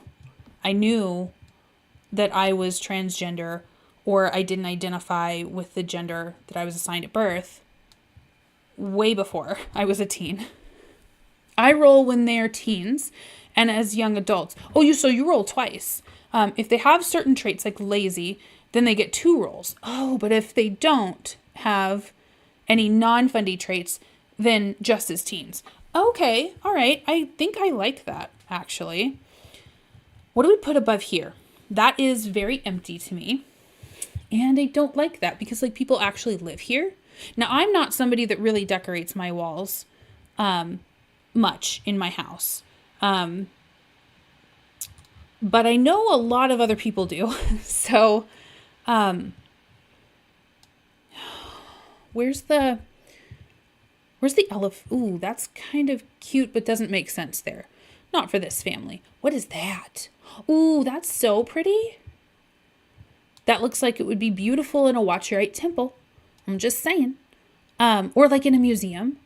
that I was transgender or I didn't identify with the gender that I was assigned at birth way before I was a teen. I roll when they're teens and as young adults. So you roll twice. If they have certain traits like lazy, then they get 2 rolls. But if they don't have any non-Fundie traits, then just as teens. Okay, all right. I think I like that, actually. What do we put above here? That is very empty to me. And I don't like that because like people actually live here. Now, I'm not somebody that really decorates my walls much in my house. But I know a lot of other people do. So, where's the elephant? Ooh, that's kind of cute, but doesn't make sense there. Not for this family. What is that? Ooh, that's so pretty. That looks like it would be beautiful in a Watcherite temple. I'm just saying. Or like in a museum.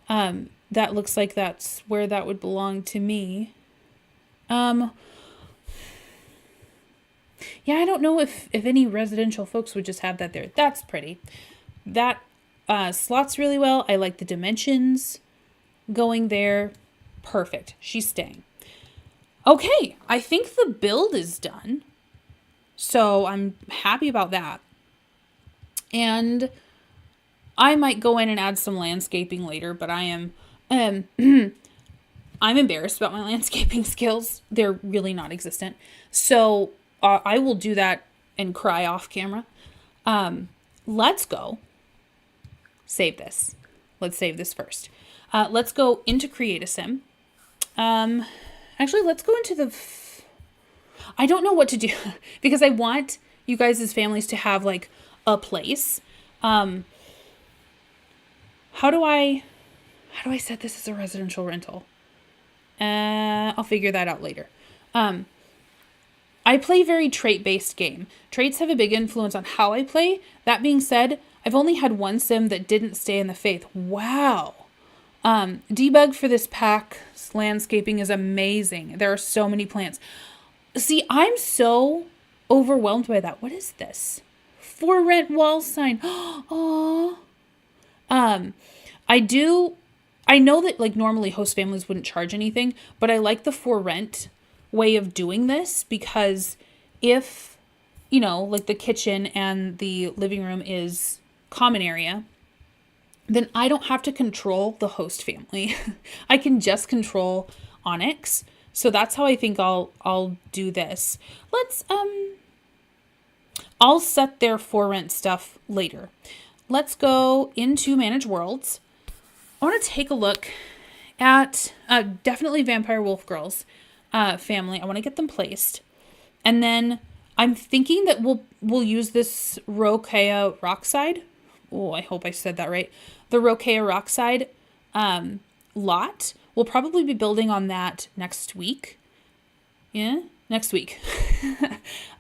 That looks like that's where that would belong to me. Yeah, I don't know if any residential folks would just have that there. That's pretty. That slots really well. I like the dimensions going there. Perfect. She's staying. Okay, I think the build is done. So I'm happy about that. And I might go in and add some landscaping later, but I am I'm embarrassed about my landscaping skills. They're really non-existent. So I will do that and cry off camera. Let's go save this. Let's save this first. Let's go into Create a Sim. Actually, let's go into I don't know what to do because I want you guys' families to have like a place. How do I set this as a residential rental? I'll figure that out later. I play very trait-based game. Traits have a big influence on how I play. That being said, I've only had one sim that didn't stay in the faith. Wow. Debug for this pack landscaping is amazing. There are so many plants. See, I'm so overwhelmed by that. What is this? For rent wall sign. Aww. I know that like normally host families wouldn't charge anything, but I like the for rent way of doing this because if, like the kitchen and the living room is common area, then I don't have to control the host family. I can just control Onyx. So that's how I think I'll do this. I'll set their for rent stuff later. Let's go into Manage Worlds. I want to take a look at definitely Vampire Wolf Girls family. I want to get them placed. And then I'm thinking that we'll use this Rokea Rockside oh, I hope I said that right. The Roquea Rockside lot. We'll probably be building on that next week. Yeah, next week.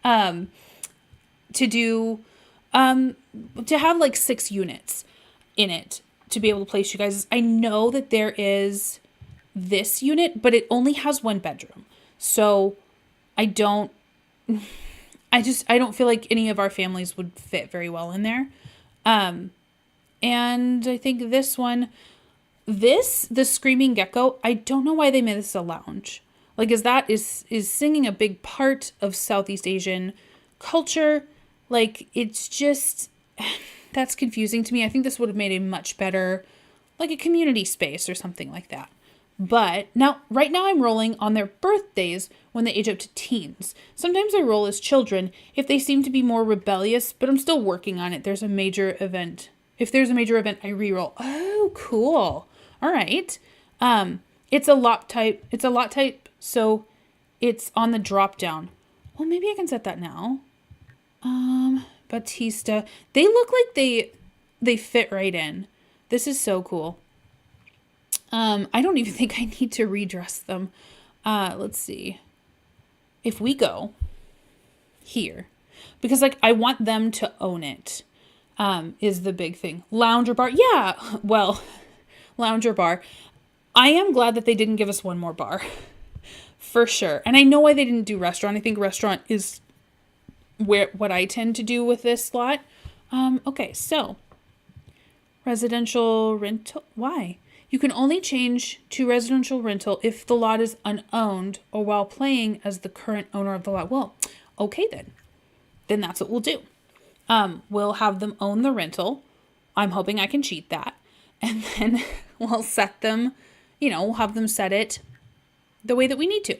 To do, to have like 6 units in it to be able to place you guys. I know that there is this unit, but it only has 1 bedroom. So I don't feel like any of our families would fit very well in there. And I think this one, the Screaming Gecko, I don't know why they made this a lounge. Like, is singing a big part of Southeast Asian culture? Like, it's just, that's confusing to me. I think this would have made a much better, like a community space or something like that. But right now I'm rolling on their birthdays when they age up to teens. Sometimes I roll as children if they seem to be more rebellious, but I'm still working on it. There's a major event. If there's a major event, I reroll. Oh, cool. All right. It's a lot type. So it's on the drop down. Well, maybe I can set that now. Batista. They look like they fit right in. This is so cool. I don't even think I need to redress them. Let's see. If we go here, because like I want them to own it, is the big thing. Lounger bar. Yeah. Well, lounger bar. I am glad that they didn't give us one more bar for sure. And I know why they didn't do restaurant. I think restaurant is what I tend to do with this slot. Okay. So residential rental. Why? You can only change to residential rental if the lot is unowned or while playing as the current owner of the lot. Well, okay then. Then that's what we'll do. We'll have them own the rental. I'm hoping I can cheat that. And then we'll set them, we'll have them set it the way that we need to.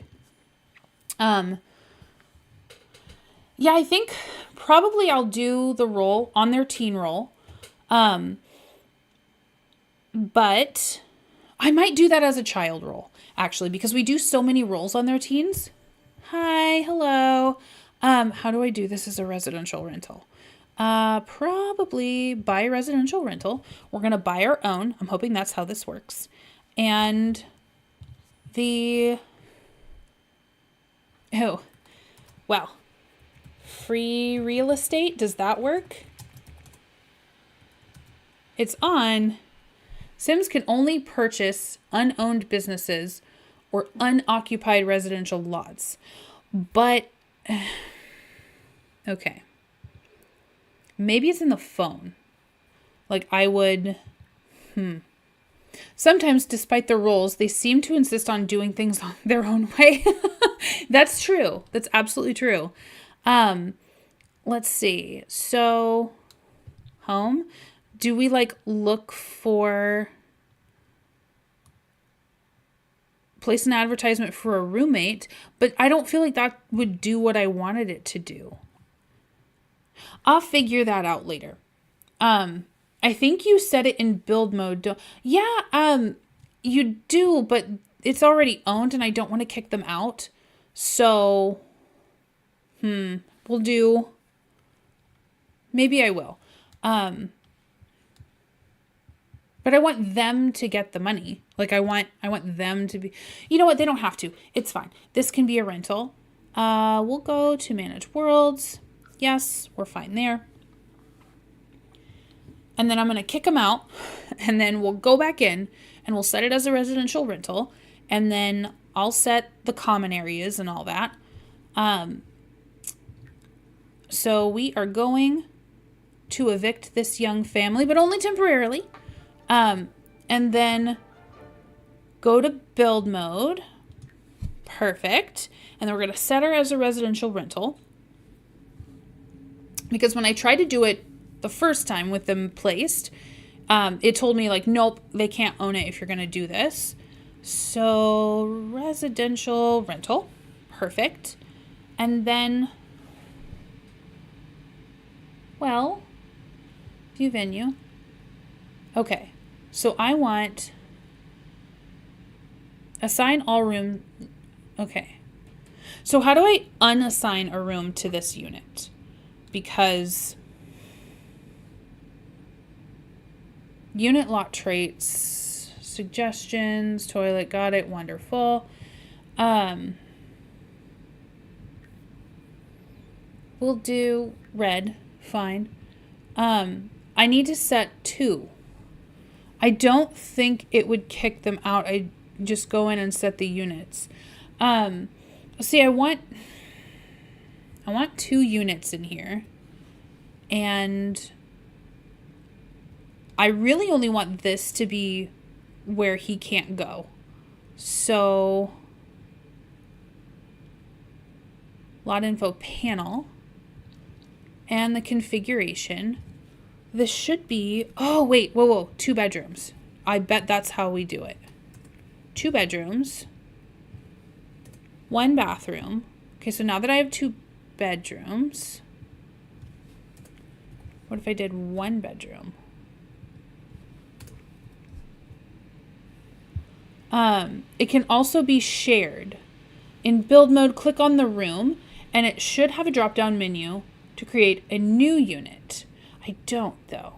Yeah, I think probably I'll do the roll on their teen roll. But I might do that as a child roll, actually, because we do so many rolls on their teens. Hi, hello. How do I do this as a residential rental? Probably buy a residential rental. We're going to buy our own. I'm hoping that's how this works. And free real estate. Does that work? It's on. Sims can only purchase unowned businesses or unoccupied residential lots. But, okay. Maybe it's in the phone. Like I would, Sometimes, despite their roles, they seem to insist on doing things on their own way. That's true. That's absolutely true. Let's see. So, home. Do we look for place an advertisement for a roommate? But I don't feel like that would do what I wanted it to do. I'll figure that out later. I think you set it in build mode. You do, but it's already owned and I don't want to kick them out. So, we'll do, maybe I will. But I want them to get the money. I want them to be, you know what? They don't have to. It's fine. This can be a rental. We'll go to manage worlds. Yes, we're fine there. And then I'm going to kick them out and then we'll go back in and we'll set it as a residential rental. And then I'll set the common areas and all that. So we are going to evict this young family, but only temporarily. And then go to build mode. Perfect. And then we're going to set her as a residential rental. Because when I tried to do it the first time with them placed, it told me nope, they can't own it if you're going to do this. So residential rental. Perfect. And then, view venue. Okay. So I want assign all room. Okay. So how do I unassign a room to this unit? Because Unit lot traits, suggestions, toilet, got it, wonderful. We'll do red, fine. I need to set 2. I don't think it would kick them out. I just go in and set the units. See, I want 2 units in here. And I really only want this to be where he can't go. So, lot info panel and the configuration. This should be, oh wait, whoa, 2 bedrooms. I bet that's how we do it. 2 bedrooms, 1 bathroom. Okay, so now that I have 2 bedrooms, what if I did 1 bedroom? It can also be shared. In build mode, click on the room, and it should have a drop-down menu to create a new unit. I don't, though.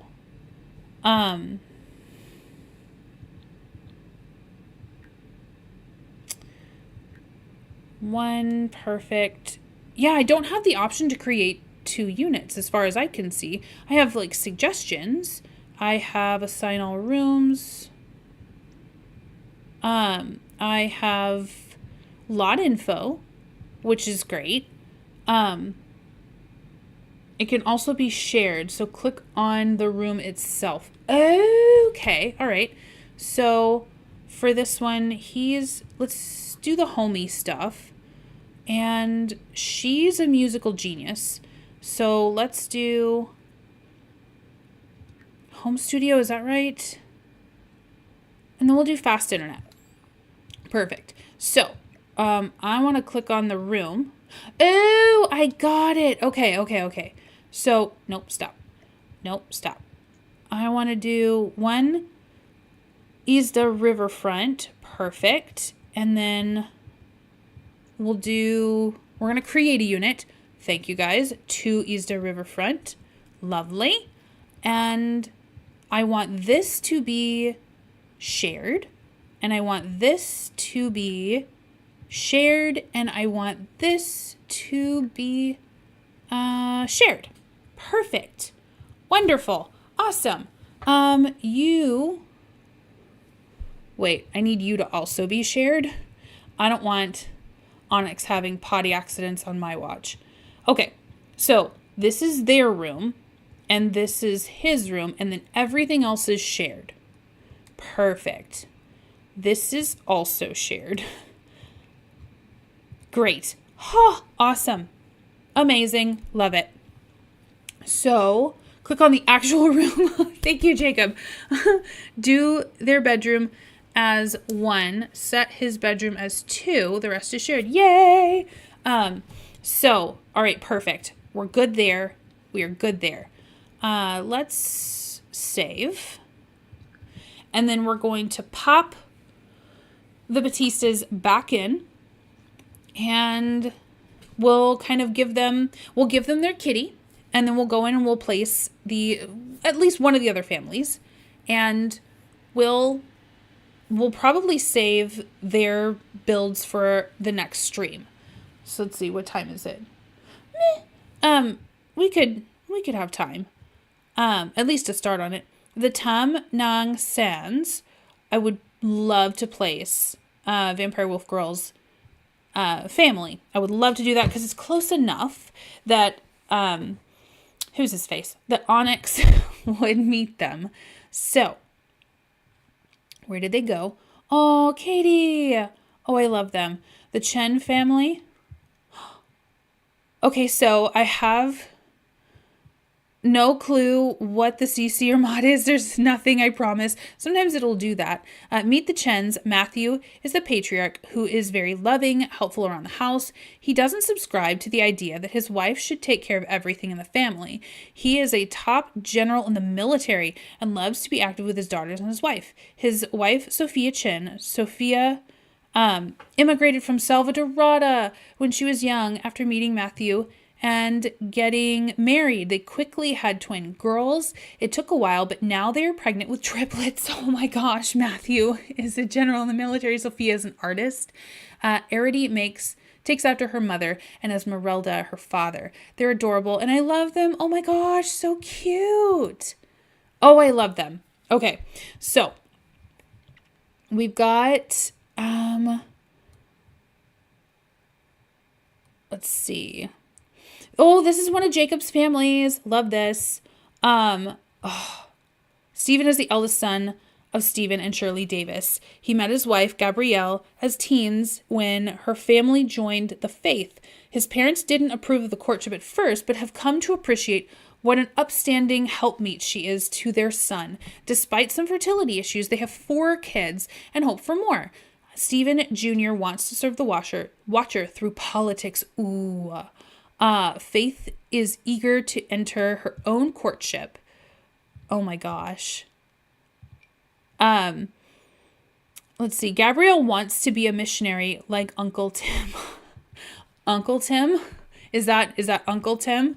One, perfect. Yeah, I don't have the option to create 2 units as far as I can see. I have like suggestions. I have assign all rooms. I have lot info, which is great. It can also be shared. So click on the room itself. Okay. All right. So for this one, let's do the homey stuff. And she's a musical genius. So let's do home studio. Is that right? And then we'll do fast internet. Perfect. So, I want to click on the room. Oh, I got it. Okay. So, nope, stop. I want to do 1 is the riverfront. Perfect. And then we're going to create a unit. Thank you guys. 2 is the riverfront. Lovely. And I want this to be shared. And I want this to be shared. And I want this to be shared. Perfect. Wonderful. Awesome. Wait, I need you to also be shared. I don't want Onyx having potty accidents on my watch. Okay, so this is their room, and this is his room, and then everything else is shared. Perfect. This is also shared. Great. Oh, awesome. Amazing. Love it. So click on the actual room. Thank you, Jacob. Do their bedroom as 1. Set his bedroom as 2. The rest is shared. Yay. So, all right, perfect. We're good there. We are good there. Let's save. And then we're going to pop the Batistas back in. And we'll kind of give them their kitty. And then we'll go in and we'll place at least one of the other families. And we'll probably save their builds for the next stream. So let's see, what time is it? We could have time. At least to start on it. The Tomarang Sands, I would love to place Vampire Wolf Girls family. I would love to do that because it's close enough that who's his face? That Onyx would meet them. So, where did they go? Oh, Katie. Oh, I love them. The Chen family. Okay, so I have no clue what the CC or mod is. There's nothing, I promise. Sometimes it'll do that. Meet the Chens. Matthew is the patriarch who is very loving, helpful around the house. He doesn't subscribe to the idea that his wife should take care of everything in the family. He is a top general in the military and loves to be active with his daughters and his wife. His wife, Sophia Chen. Sophia immigrated from Salvadorada when she was young after meeting Matthew and getting married. They quickly had twin girls. It took a while, but now they are pregnant with triplets. Oh my gosh, Matthew is a general in the military. Sophia is an artist. Erin takes after her mother, and Esmeralda her father. They're adorable, and I love them. Oh my gosh, so cute. Oh, I love them. Okay, so we've got, let's see. Oh, this is one of Jacob's families. Love this. Stephen is the eldest son of Stephen and Shirley Davis. He met his wife, Gabrielle, as teens when her family joined the faith. His parents didn't approve of the courtship at first, but have come to appreciate what an upstanding helpmeet she is to their son. Despite some fertility issues, they have 4 kids and hope for more. Stephen Jr. wants to serve the Watcher through politics. Ooh. Faith is eager to enter her own courtship. Oh my gosh. Let's see. Gabrielle wants to be a missionary like Uncle Tim. Uncle Tim? Is that Uncle Tim?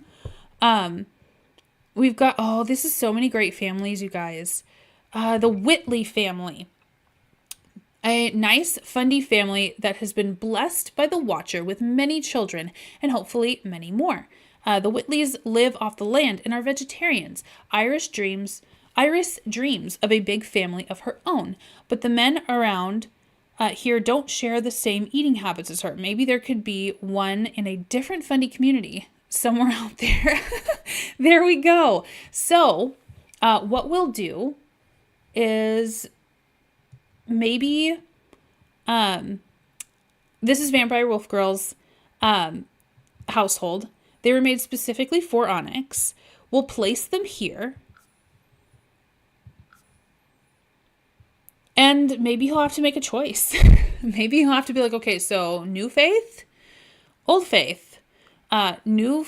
We've got, oh, this is so many great families, you guys. The Whitley family. A nice Fundie family that has been blessed by the Watcher with many children and hopefully many more. The Whitleys live off the land and are vegetarians. Iris dreams of a big family of her own, but the men around here don't share the same eating habits as her. Maybe there could be one in a different Fundie community somewhere out there. There we go. So what we'll do is maybe this is Vampire Wolf Girls household. They were made specifically for Onyx. We'll place them here. And maybe he'll have to make a choice. Maybe he'll have to be like, okay, so new faith, old faith, new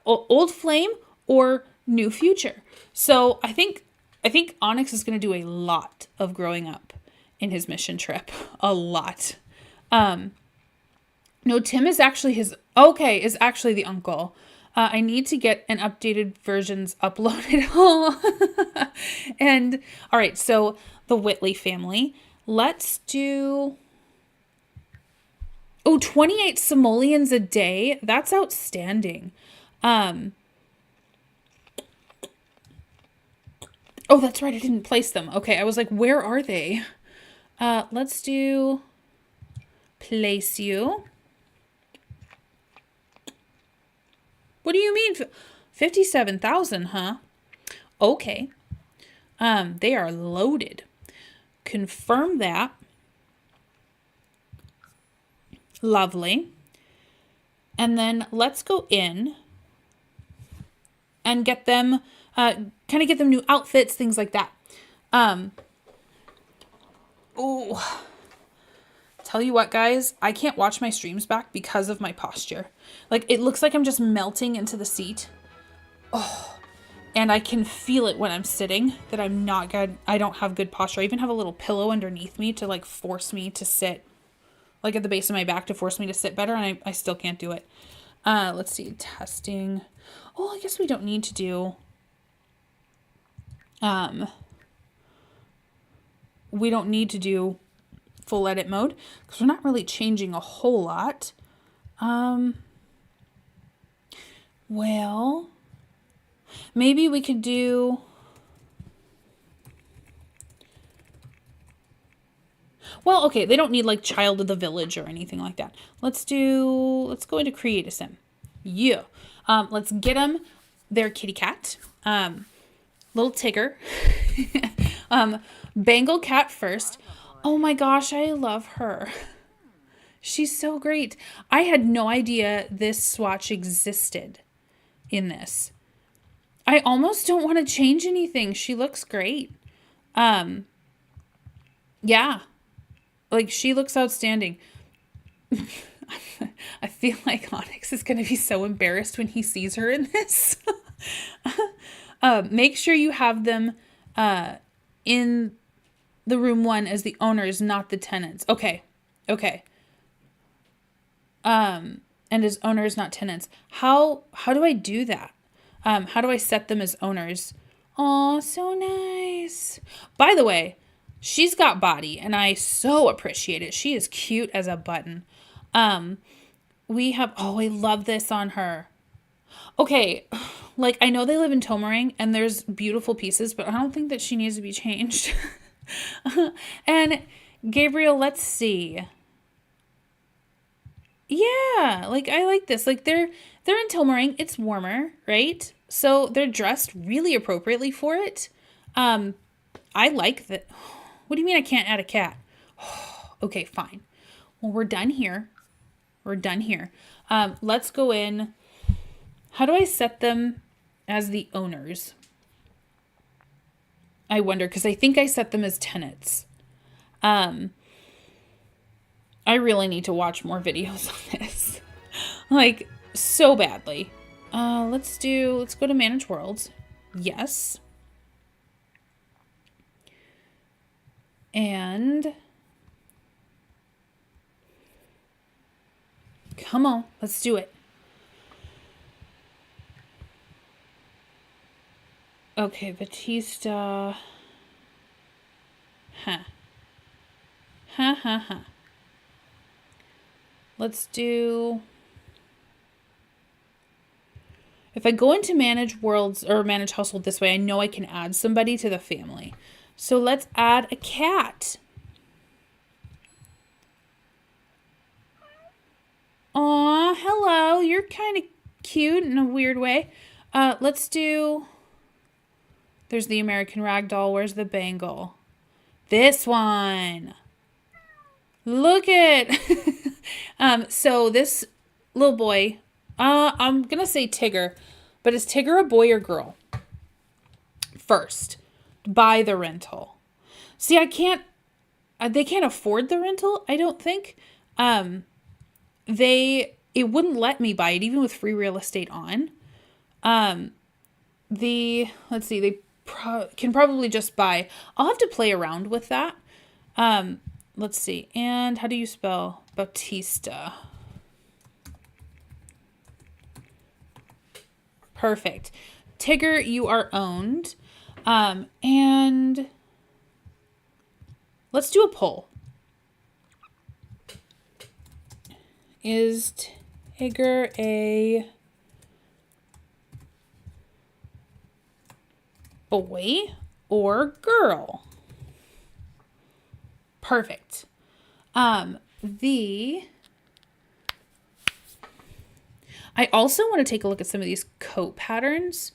old flame, or new future. So I think Onyx is going to do a lot of growing up in his mission trip. A lot. No, Tim is actually is actually the uncle. I need to get an updated versions uploaded. And all right, so the Whitley family. Let's do 28 simoleons a day. That's outstanding. Oh, that's right. I didn't place them. Okay, I was like, where are they? Let's do place you. What do you mean? 57,000, huh? Okay. They are loaded. Confirm that. Lovely. And then let's go in and get them, kind of get them new outfits, things like that. Tell you what, guys, I can't watch my streams back because of my posture. Like, it looks like I'm just melting into the seat. Oh, and I can feel it when I'm sitting that I'm not good. I don't have good posture. I even have a little pillow underneath me to like force me to sit, like at the base of my back to force me to sit better. And I still can't do it. Let's see, testing. Oh, I guess we don't need to do, we don't need to do full edit mode because we're not really changing a whole lot. Well, maybe we could do, well, okay, they don't need like Child of the Village or anything like that. Let's go into Create a Sim. Yeah. Let's get them their kitty cat. Little Tigger. Bengal cat first. Oh my gosh, I love her. She's so great. I had no idea this swatch existed in this. I almost don't want to change anything. She looks great. Yeah. Like, she looks outstanding. I feel like Onyx is going to be so embarrassed when he sees her in this. Make sure you have them in the room 1 as the owners, not the tenants. Okay. And and as owners, not tenants. How do I do that? How do I set them as owners? Oh, so nice. By the way, she's got body, and I so appreciate it. She is cute as a button. We have, oh, I love this on her. Okay, like, I know they live in Tomarang, and there's beautiful pieces, but I don't think that she needs to be changed. And Gabriel, let's see. Yeah, like, I like this. Like, they're in Tomarang. It's warmer, right? So they're dressed really appropriately for it. I like that. What do you mean I can't add a cat? Okay, fine. Well, we're done here. We're done here. Let's go in. How do I set them as the owners? I wonder, because I think I set them as tenants. I really need to watch more videos on this. Like, so badly. Let's go to Manage Worlds. Yes. And come on, let's do it. Okay, Batista. Ha ha. Let's do... If I go into Manage Worlds or Manage Household this way, I know I can add somebody to the family. So let's add a cat. Aw, hello. You're kind of cute in a weird way. Let's do... There's the American Ragdoll. Where's the Bengal? This one. Look at... So this little boy... I'm going to say Tigger. But is Tigger a boy or girl? First, buy the rental. See, I can't... they can't afford the rental, I don't think. It wouldn't let me buy it, even with free real estate on. Let's see, they can probably just buy. I'll have to play around with that. Let's see. And how do you spell Bautista? Perfect. Tigger, you are owned. And let's do a poll. Is Tigger a boy or girl? Perfect. I also want to take a look at some of these coat patterns.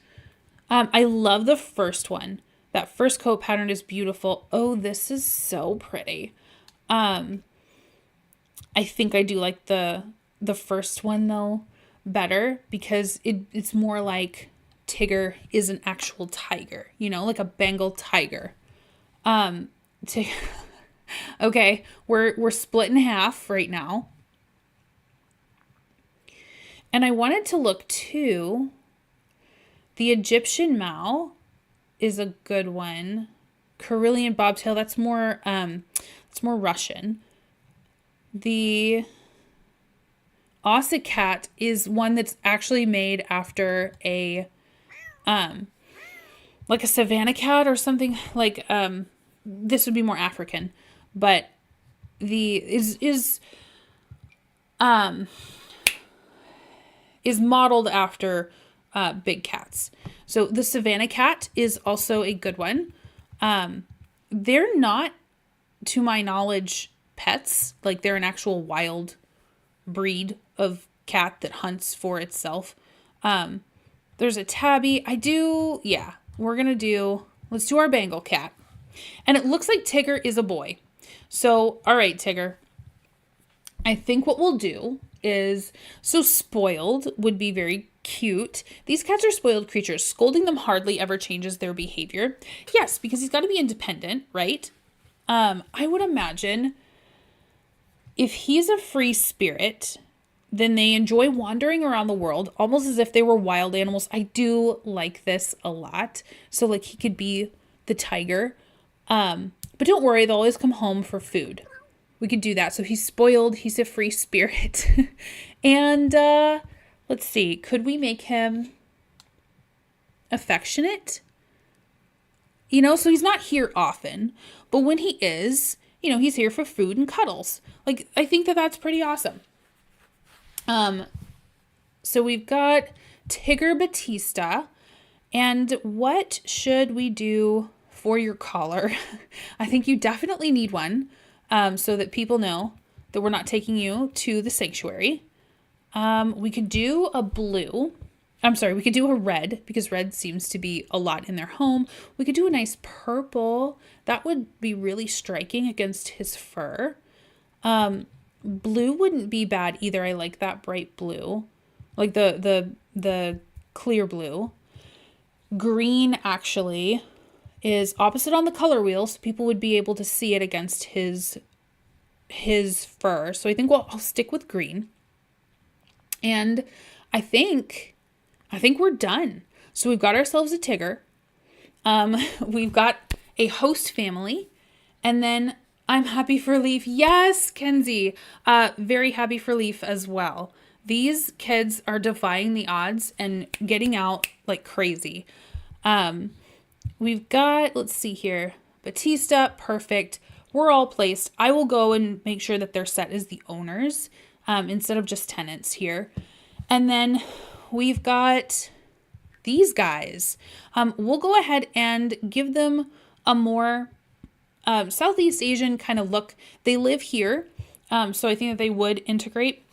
I love the first one. That first coat pattern is beautiful. Oh, this is so pretty. I think I do like the first one though better because it's more like Tigger is an actual tiger, like a Bengal tiger. Okay, we're split in half right now. And I wanted to look too. The Egyptian Mao is a good one. Carillion Bobtail, that's more Russian. The Osset cat is one that's actually made after a like a savannah cat or something like this would be more African, but is modeled after big cats. So the savannah cat is also a good one. They're not, to my knowledge, pets. Like they're an actual wild breed of cat that hunts for itself. There's a tabby. Let's do our Bengal cat. And it looks like Tigger is a boy. So, all right, Tigger. I think what we'll do is, so spoiled would be very cute. These cats are spoiled creatures. Scolding them hardly ever changes their behavior. Yes, because he's got to be independent, right? I would imagine if he's a free spirit, then they enjoy wandering around the world, almost as if they were wild animals. I do like this a lot. So like he could be the tiger. But don't worry, they'll always come home for food. We could do that. So he's spoiled. He's a free spirit. And let's see, could we make him affectionate? You know, so he's not here often, but when he is, you know, he's here for food and cuddles. Like, I think that that's pretty awesome. So we've got Tigger Batista. And what should we do for your collar? I think you definitely need one, so that people know that we're not taking you to the sanctuary. We could do a blue. We could do a red, because red seems to be a lot in their home. We could do a nice purple. That would be really striking against his fur. Blue wouldn't be bad either. I like that bright blue, like the clear blue. Green actually is opposite on the color wheel, so people would be able to see it against his fur. So I think I'll stick with green. And I think we're done. So we've got ourselves a Tigger. We've got a host family, and then I'm happy for Leaf. Yes, Kenzie. Very happy for Leaf as well. These kids are defying the odds and getting out like crazy. We've got, let's see here, Batista, perfect. We're all placed. I will go and make sure that they're set as the owners, instead of just tenants here. And then we've got these guys. We'll go ahead and give them a more Southeast Asian kind of look. They live here, so I think that they would integrate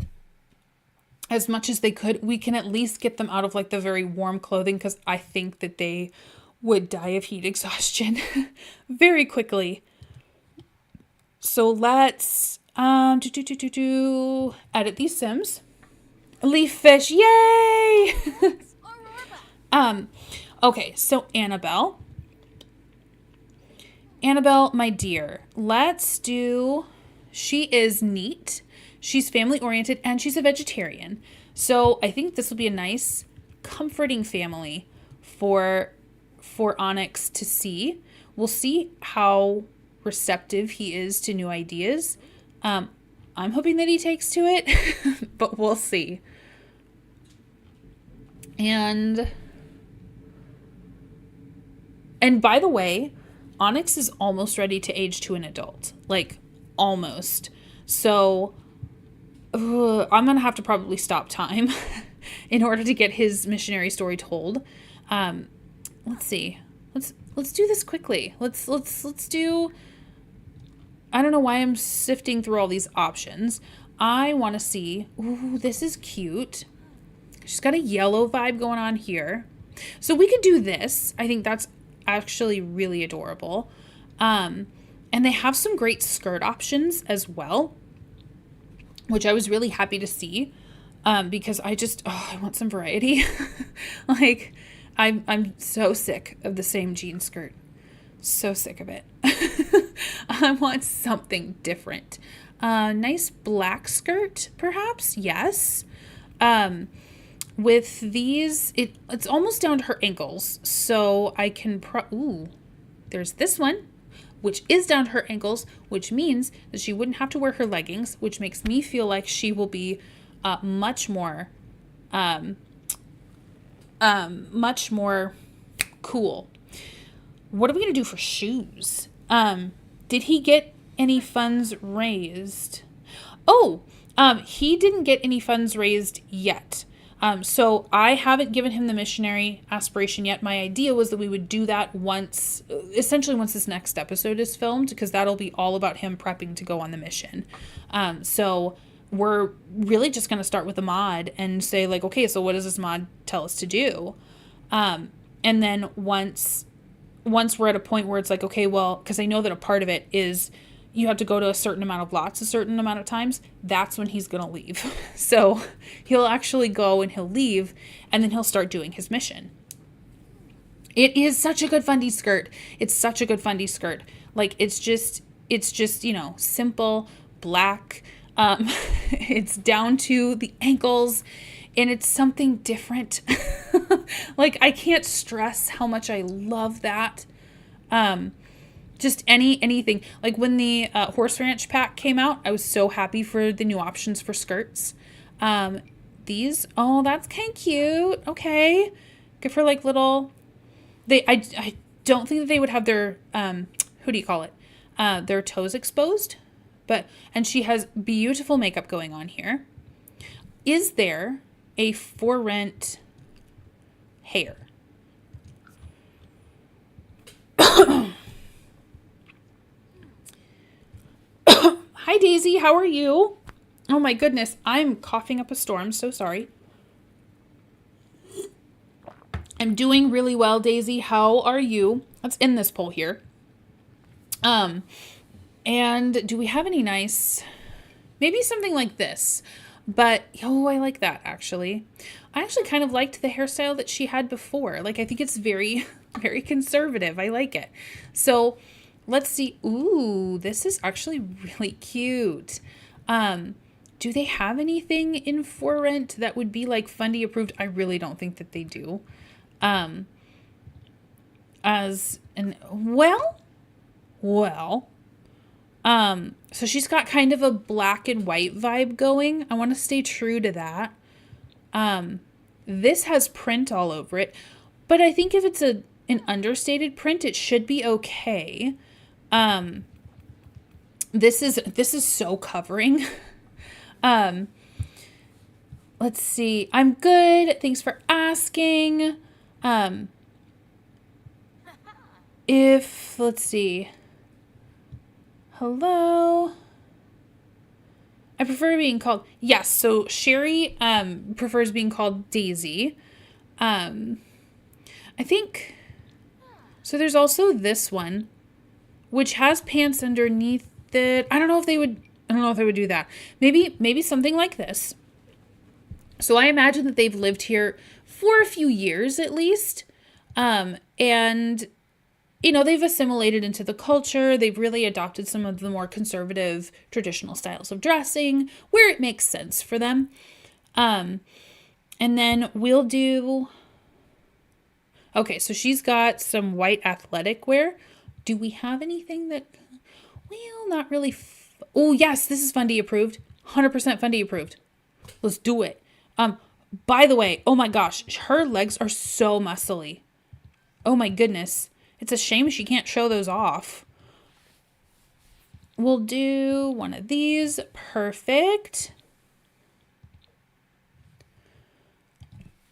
as much as they could. We can at least get them out of like the very warm clothing, because I think that they would die of heat exhaustion very quickly. So let's edit these Sims. Leaf fish, yay! Okay, so Annabelle, my dear, she is neat. She's family oriented and she's a vegetarian. So I think this will be a nice, comforting family for Onyx to see. We'll see how receptive he is to new ideas. I'm hoping that he takes to it, but we'll see. And by the way, Onyx is almost ready to age to an adult. Like, almost. So I'm going to have to probably stop time in order to get his missionary story told. Let's see. Let's do this quickly. Let's do, I don't know why I'm sifting through all these options. I want to see, ooh, this is cute. She's got a yellow vibe going on here. So we could do this. I think that's actually really adorable. And they have some great skirt options as well, which I was really happy to see, because I want some variety. Like, I'm so sick of the same jean skirt. So sick of it. I want something different. Nice black skirt, perhaps. Yes. With these, it's almost down to her ankles. So I can there's this one, which is down to her ankles, which means that she wouldn't have to wear her leggings, which makes me feel like she will be much more cool. What are we going to do for shoes? Did he get any funds raised? He didn't get any funds raised yet. So I haven't given him the missionary aspiration yet. My idea was that we would do that once this next episode is filmed, because that'll be all about him prepping to go on the mission. So we're really just going to start with a mod and say, like, okay, so what does this mod tell us to do? And then once we're at a point where it's like, okay, well, because I know that a part of it is you have to go to a certain amount of lots a certain amount of times, that's when he's going to leave. So he'll actually go and he'll leave, and then he'll start doing his mission. It is such a good Fundie skirt. It's such a good Fundie skirt. Like, it's just, simple, black. It's down to the ankles, and it's something different. Like, I can't stress how much I love that. Just anything. Like, when the Horse Ranch pack came out, I was so happy for the new options for skirts. These, oh, that's kind of cute. Okay. Good for like little, I don't think that they would have their, who do you call it? Their toes exposed. And she has beautiful makeup going on here. Is there a for rent hair? Hi, Daisy. How are you? Oh, my goodness. I'm coughing up a storm. So sorry. I'm doing really well, Daisy. How are you? Let's end this poll here. And do we have any nice, maybe something like this, but, oh, I like that actually. I actually kind of liked the hairstyle that she had before. Like, I think it's very, very conservative. I like it. So let's see. Ooh, this is actually really cute. Do they have anything in for rent that would be like Fundie approved? I really don't think that they do. So she's got kind of a black and white vibe going. I want to stay true to that. This has print all over it, but I think if it's an understated print, it should be okay. This is so covering. Let's see. I'm good. Thanks for asking. Let's see. Hello. I prefer being called, yes. So Sherry, prefers being called Daisy. I think, so there's also this one, which has pants underneath it. I don't know if they would do that. Maybe something like this. So I imagine that they've lived here for a few years at least. And they've assimilated into the culture. They've really adopted some of the more conservative traditional styles of dressing where it makes sense for them. And then we'll do, okay, so she's got some white athletic wear. Do we have anything that, well, not really. Oh, yes, this is Fundie approved. 100% Fundie approved. Let's do it. By the way, oh my gosh, her legs are so muscly. Oh my goodness. It's a shame she can't show those off. We'll do one of these. Perfect.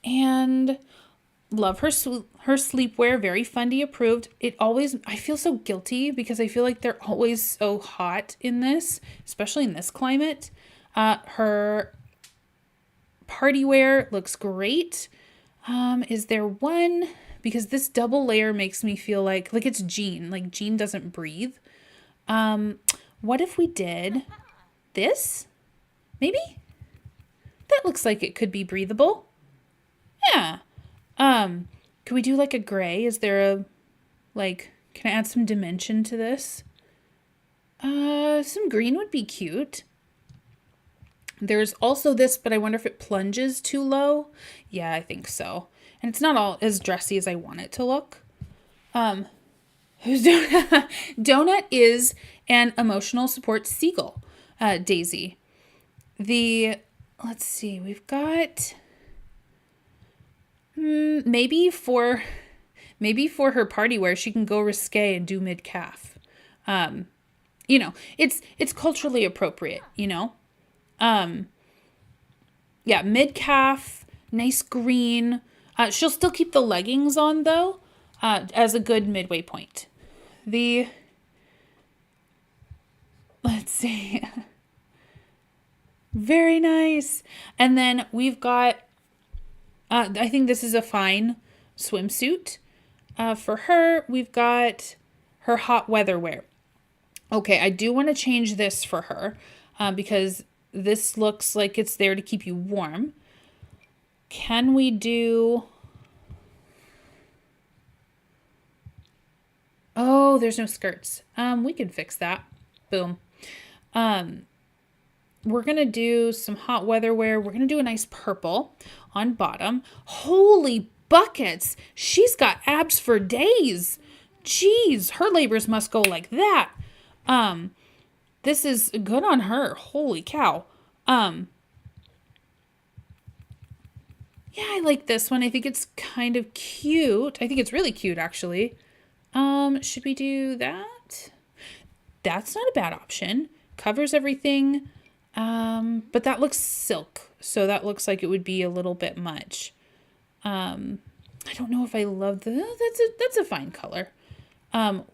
And love her sleepwear. Very Fundie approved. I feel so guilty because I feel like they're always so hot in this, especially in this climate. Her party wear looks great. Is there one? Because this double layer makes me feel like it's jean. Like jean doesn't breathe. What if we did this? Maybe? That looks like it could be breathable. Yeah. Could we do like a gray? Is there can I add some dimension to this? Some green would be cute. There's also this, but I wonder if it plunges too low. Yeah, I think so. And it's not all as dressy as I want it to look. Who's Donut is an emotional support seagull, Daisy. Let's see, we've got maybe for her party wear, she can go risque and do mid-calf. It's culturally appropriate, yeah, mid-calf, nice green. She'll still keep the leggings on, though, as a good midway point. Let's see. Very nice. And then we've got, I think this is a fine swimsuit. For her, we've got her hot weather wear. Okay, I do want to change this for her because this looks like it's there to keep you warm. Can we do... Oh, there's no skirts. We can fix that. Boom. We're going to do some hot weather wear. We're going to do a nice purple on bottom. Holy buckets. She's got abs for days. Jeez, her labors must go like that. This is good on her. Holy cow. Yeah, I like this one. I think it's kind of cute. I think it's really cute, actually. Should we do that? That's not a bad option. Covers everything. But that looks silk. So that looks like it would be a little bit much. I don't know if I love that's a fine color.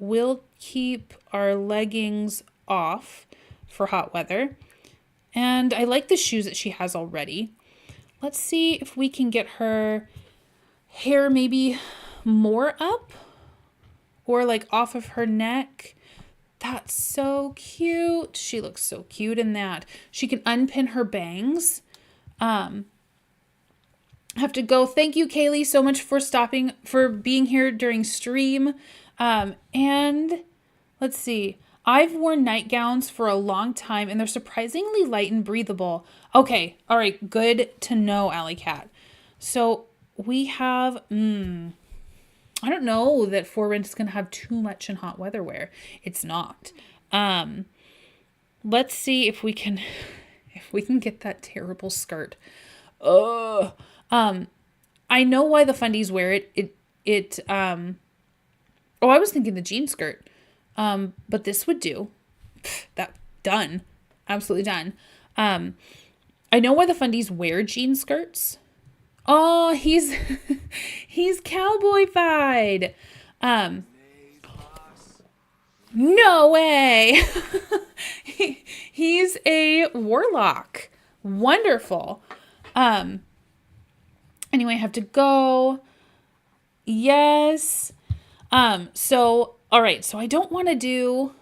We'll keep our leggings off for hot weather. And I like the shoes that she has already. Let's see if we can get her hair maybe more up or like off of her neck. That's so cute. She looks so cute in that. She can unpin her bangs. I have to go. Thank you, Kaylee, so much for being here during stream. And let's see. I've worn nightgowns for a long time and they're surprisingly light and breathable. Okay. All right. Good to know, Alley Cat. So we have, I don't know that For Rent is going to have too much in hot weather wear. It's not. Let's see if we can get that terrible skirt. I know why the Fundies wear it. I was thinking the jean skirt. But this would do. That done. Absolutely done. I know why the Fundies wear jean skirts. Oh, he's cowboy-fied. No way. He's a warlock. Wonderful. Anyway, I have to go. Yes. So, all right. So I don't want to do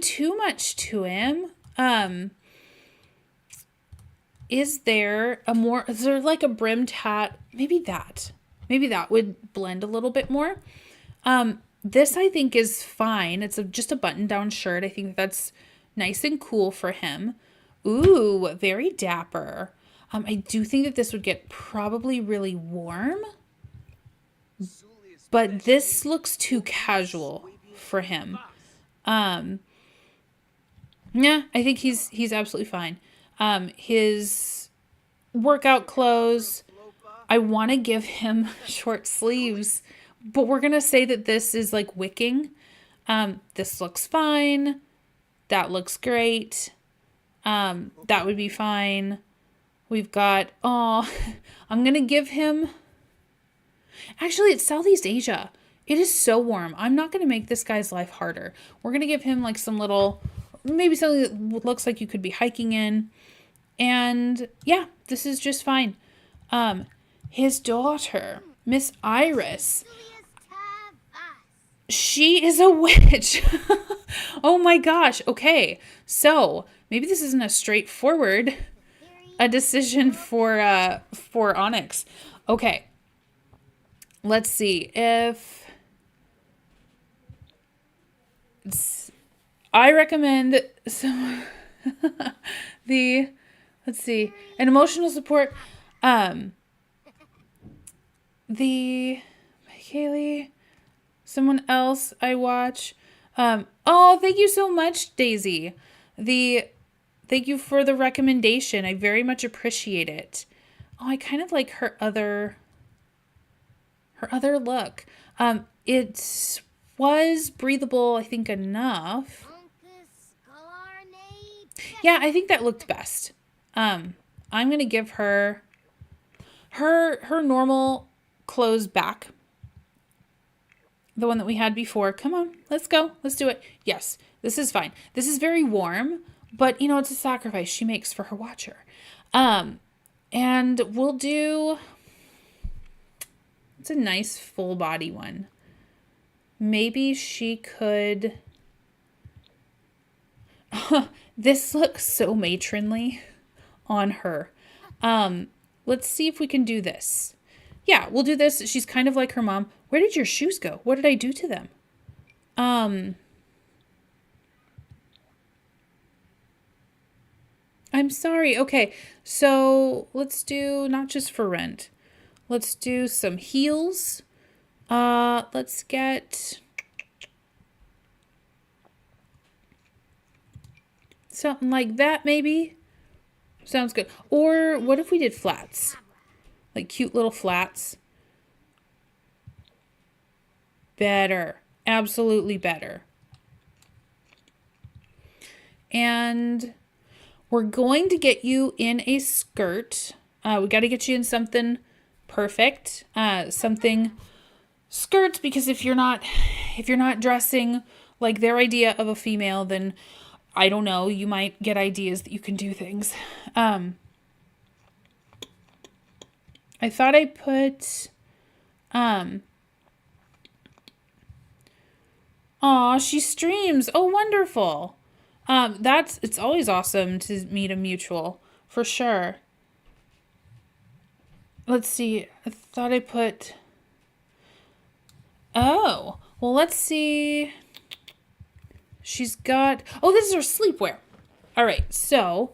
too much to him. Is there like a brimmed hat? Maybe that would blend a little bit more. This I think is fine. It's just a button down shirt. I think that's nice and cool for him. Ooh, very dapper. I do think that this would get probably really warm, but this looks too casual for him. Yeah, I think he's absolutely fine. His workout clothes, I want to give him short sleeves, but we're going to say that this is like wicking. This looks fine. That looks great. That would be fine. We've got, I'm going to give him, actually it's Southeast Asia. It is so warm. I'm not going to make this guy's life harder. We're going to give him like some little, maybe something that looks like you could be hiking in. And yeah, this is just fine. His daughter, Miss Iris, she is a witch. Oh my gosh. Okay. So maybe this isn't a straightforward decision for Onyx. Okay. Let's see if I recommend some let's see, an emotional support. Kaylee, someone else I watch. Thank you so much, Daisy. Thank you for the recommendation. I very much appreciate it. Oh, I kind of like her other look. It was breathable, I think, enough. Yeah, I think that looked best. I'm going to give her normal clothes back. The one that we had before. Come on, let's go. Let's do it. Yes, this is fine. This is very warm, but it's a sacrifice she makes for her watcher. And we'll do, it's a nice full body one. Maybe she could, this looks so matronly on her. Let's see if we can do this. Yeah, we'll do this. She's kind of like her mom. Where did your shoes go? What did I do to them? I'm sorry. Okay, so let's do not just for rent. Let's do some heels. Let's get something like that maybe. Sounds good. Or what if we did flats? like cute little flats. Better. Absolutely better. And we're going to get you in a skirt. We got to get you in something perfect. Something skirts, because if you're not dressing like their idea of a female, then I don't know, you might get ideas that you can do things. I thought I put aw, she streams. Oh, wonderful. It's always awesome to meet a mutual, for sure. Let's see. I thought I put... Oh, well, let's see. She's got... Oh, this is her sleepwear. All right, so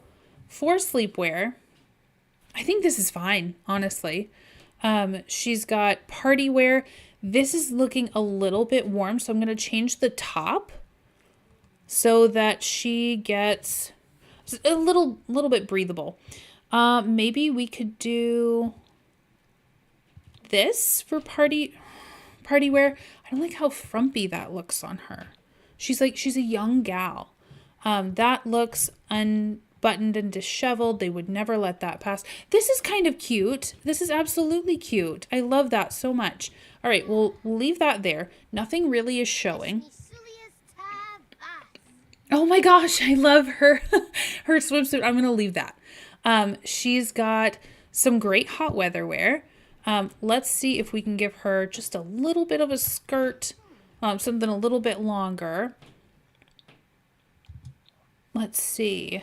for sleepwear, I think this is fine, honestly. She's got party wear. This is looking a little bit warm, so I'm going to change the top so that she gets a little bit breathable. Maybe we could do this for party wear. I don't like how frumpy that looks on her. She's a young gal. That looks unbuttoned and disheveled. They would never let that pass. This is kind of cute. This is absolutely cute. I love that so much. All right, we'll leave that there. Nothing really is showing. Oh my gosh, I love her swimsuit. I'm going to leave that. She's got some great hot weather wear. Let's see if we can give her just a little bit of a skirt, something a little bit longer. Let's see.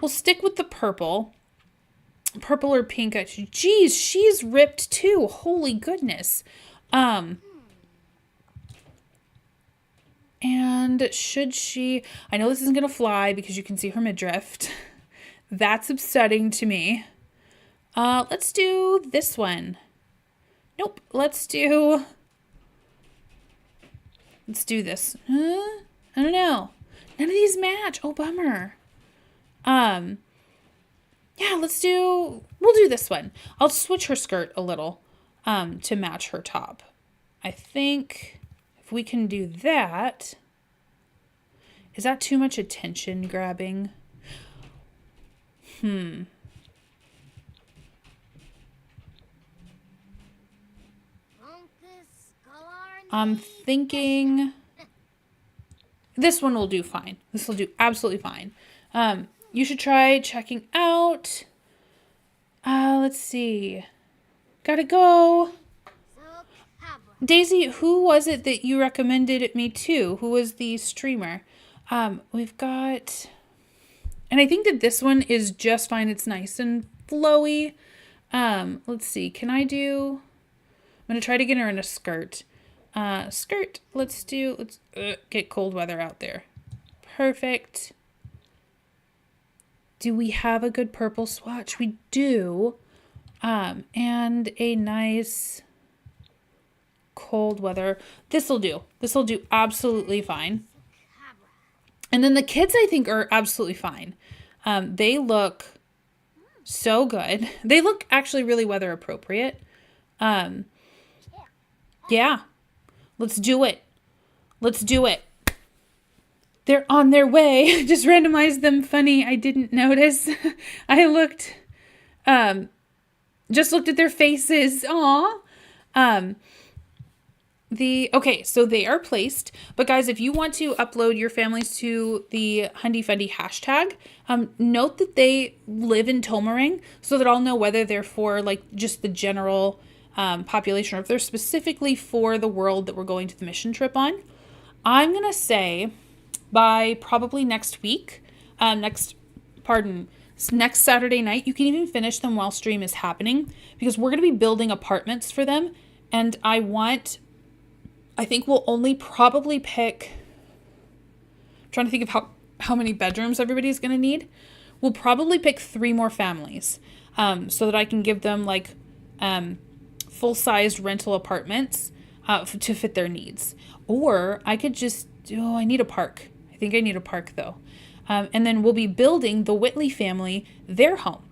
We'll stick with the purple. Purple or pink. Geez, she's ripped too. Holy goodness. And should she... I know this isn't going to fly because you can see her midriff. That's upsetting to me. Let's do this one. Nope. Let's do this. I don't know. None of these match. Oh, bummer. Yeah, we'll do this one. I'll switch her skirt a little, to match her top. I think if we can do that, is that too much attention grabbing? I'm thinking this one will do fine. This will do absolutely fine. You should try checking out. Let's see. Gotta go. Daisy, who was it that you recommended me to? Who was the streamer? We've got... And I think that this one is just fine. It's nice and flowy. Let's see. I'm going to try to get her in a skirt. Skirt. Let's get cold weather out there. Perfect. Do we have a good purple swatch? We do. And a nice cold weather. This'll do. This'll do absolutely fine. And then the kids, I think, are absolutely fine. They look so good. They look actually really weather appropriate. Yeah. Let's do it. Let's do it. They're on their way. Just randomized them funny. I didn't notice. I just looked at their faces. Aw. Okay, so they are placed. But guys, if you want to upload your families to the 100die Fundie hashtag, note that they live in Tomarang so that I'll know whether they're for like just the general population or if they're specifically for the world that we're going to the mission trip on. I'm going to say by probably next week, next Saturday night, you can even finish them while stream is happening because we're going to be building apartments for them. And I think we'll only probably pick, I'm trying to think of how many bedrooms everybody's going to need. We'll probably pick 3 more families so that I can give them like full-sized rental apartments to fit their needs. Or I could just, I need a park. I think I need a park though. And then we'll be building the Whitley family their home.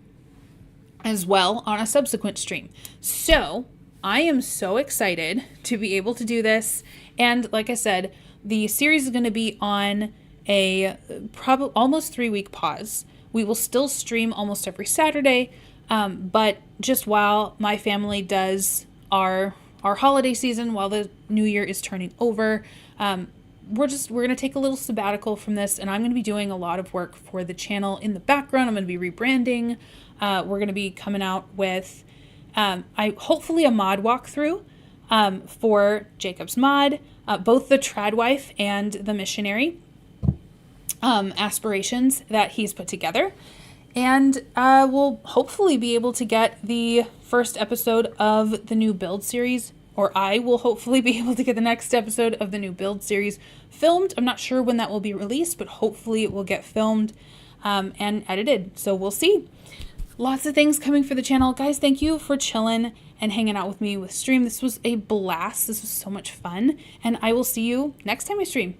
as well on a subsequent stream. So I am so excited to be able to do this. And like I said, the series is going to be on a probably almost 3-week pause. We will still stream almost every Saturday, but just while my family does our holiday season, while the new year is turning over, we're going to take a little sabbatical from this, and I'm going to be doing a lot of work for the channel in the background. I'm going to be rebranding. We're going to be coming out with hopefully a mod walkthrough for Jacob's mod, both the Tradwife and the missionary aspirations that he's put together. And we'll hopefully be able to get the first episode of the new build series, or I will hopefully be able to get the next episode of the new build series filmed. I'm not sure when that will be released, but hopefully it will get filmed and edited. So we'll see. Lots of things coming for the channel. Guys, thank you for chilling and hanging out with me with stream. This was a blast. This was so much fun. And I will see you next time I stream.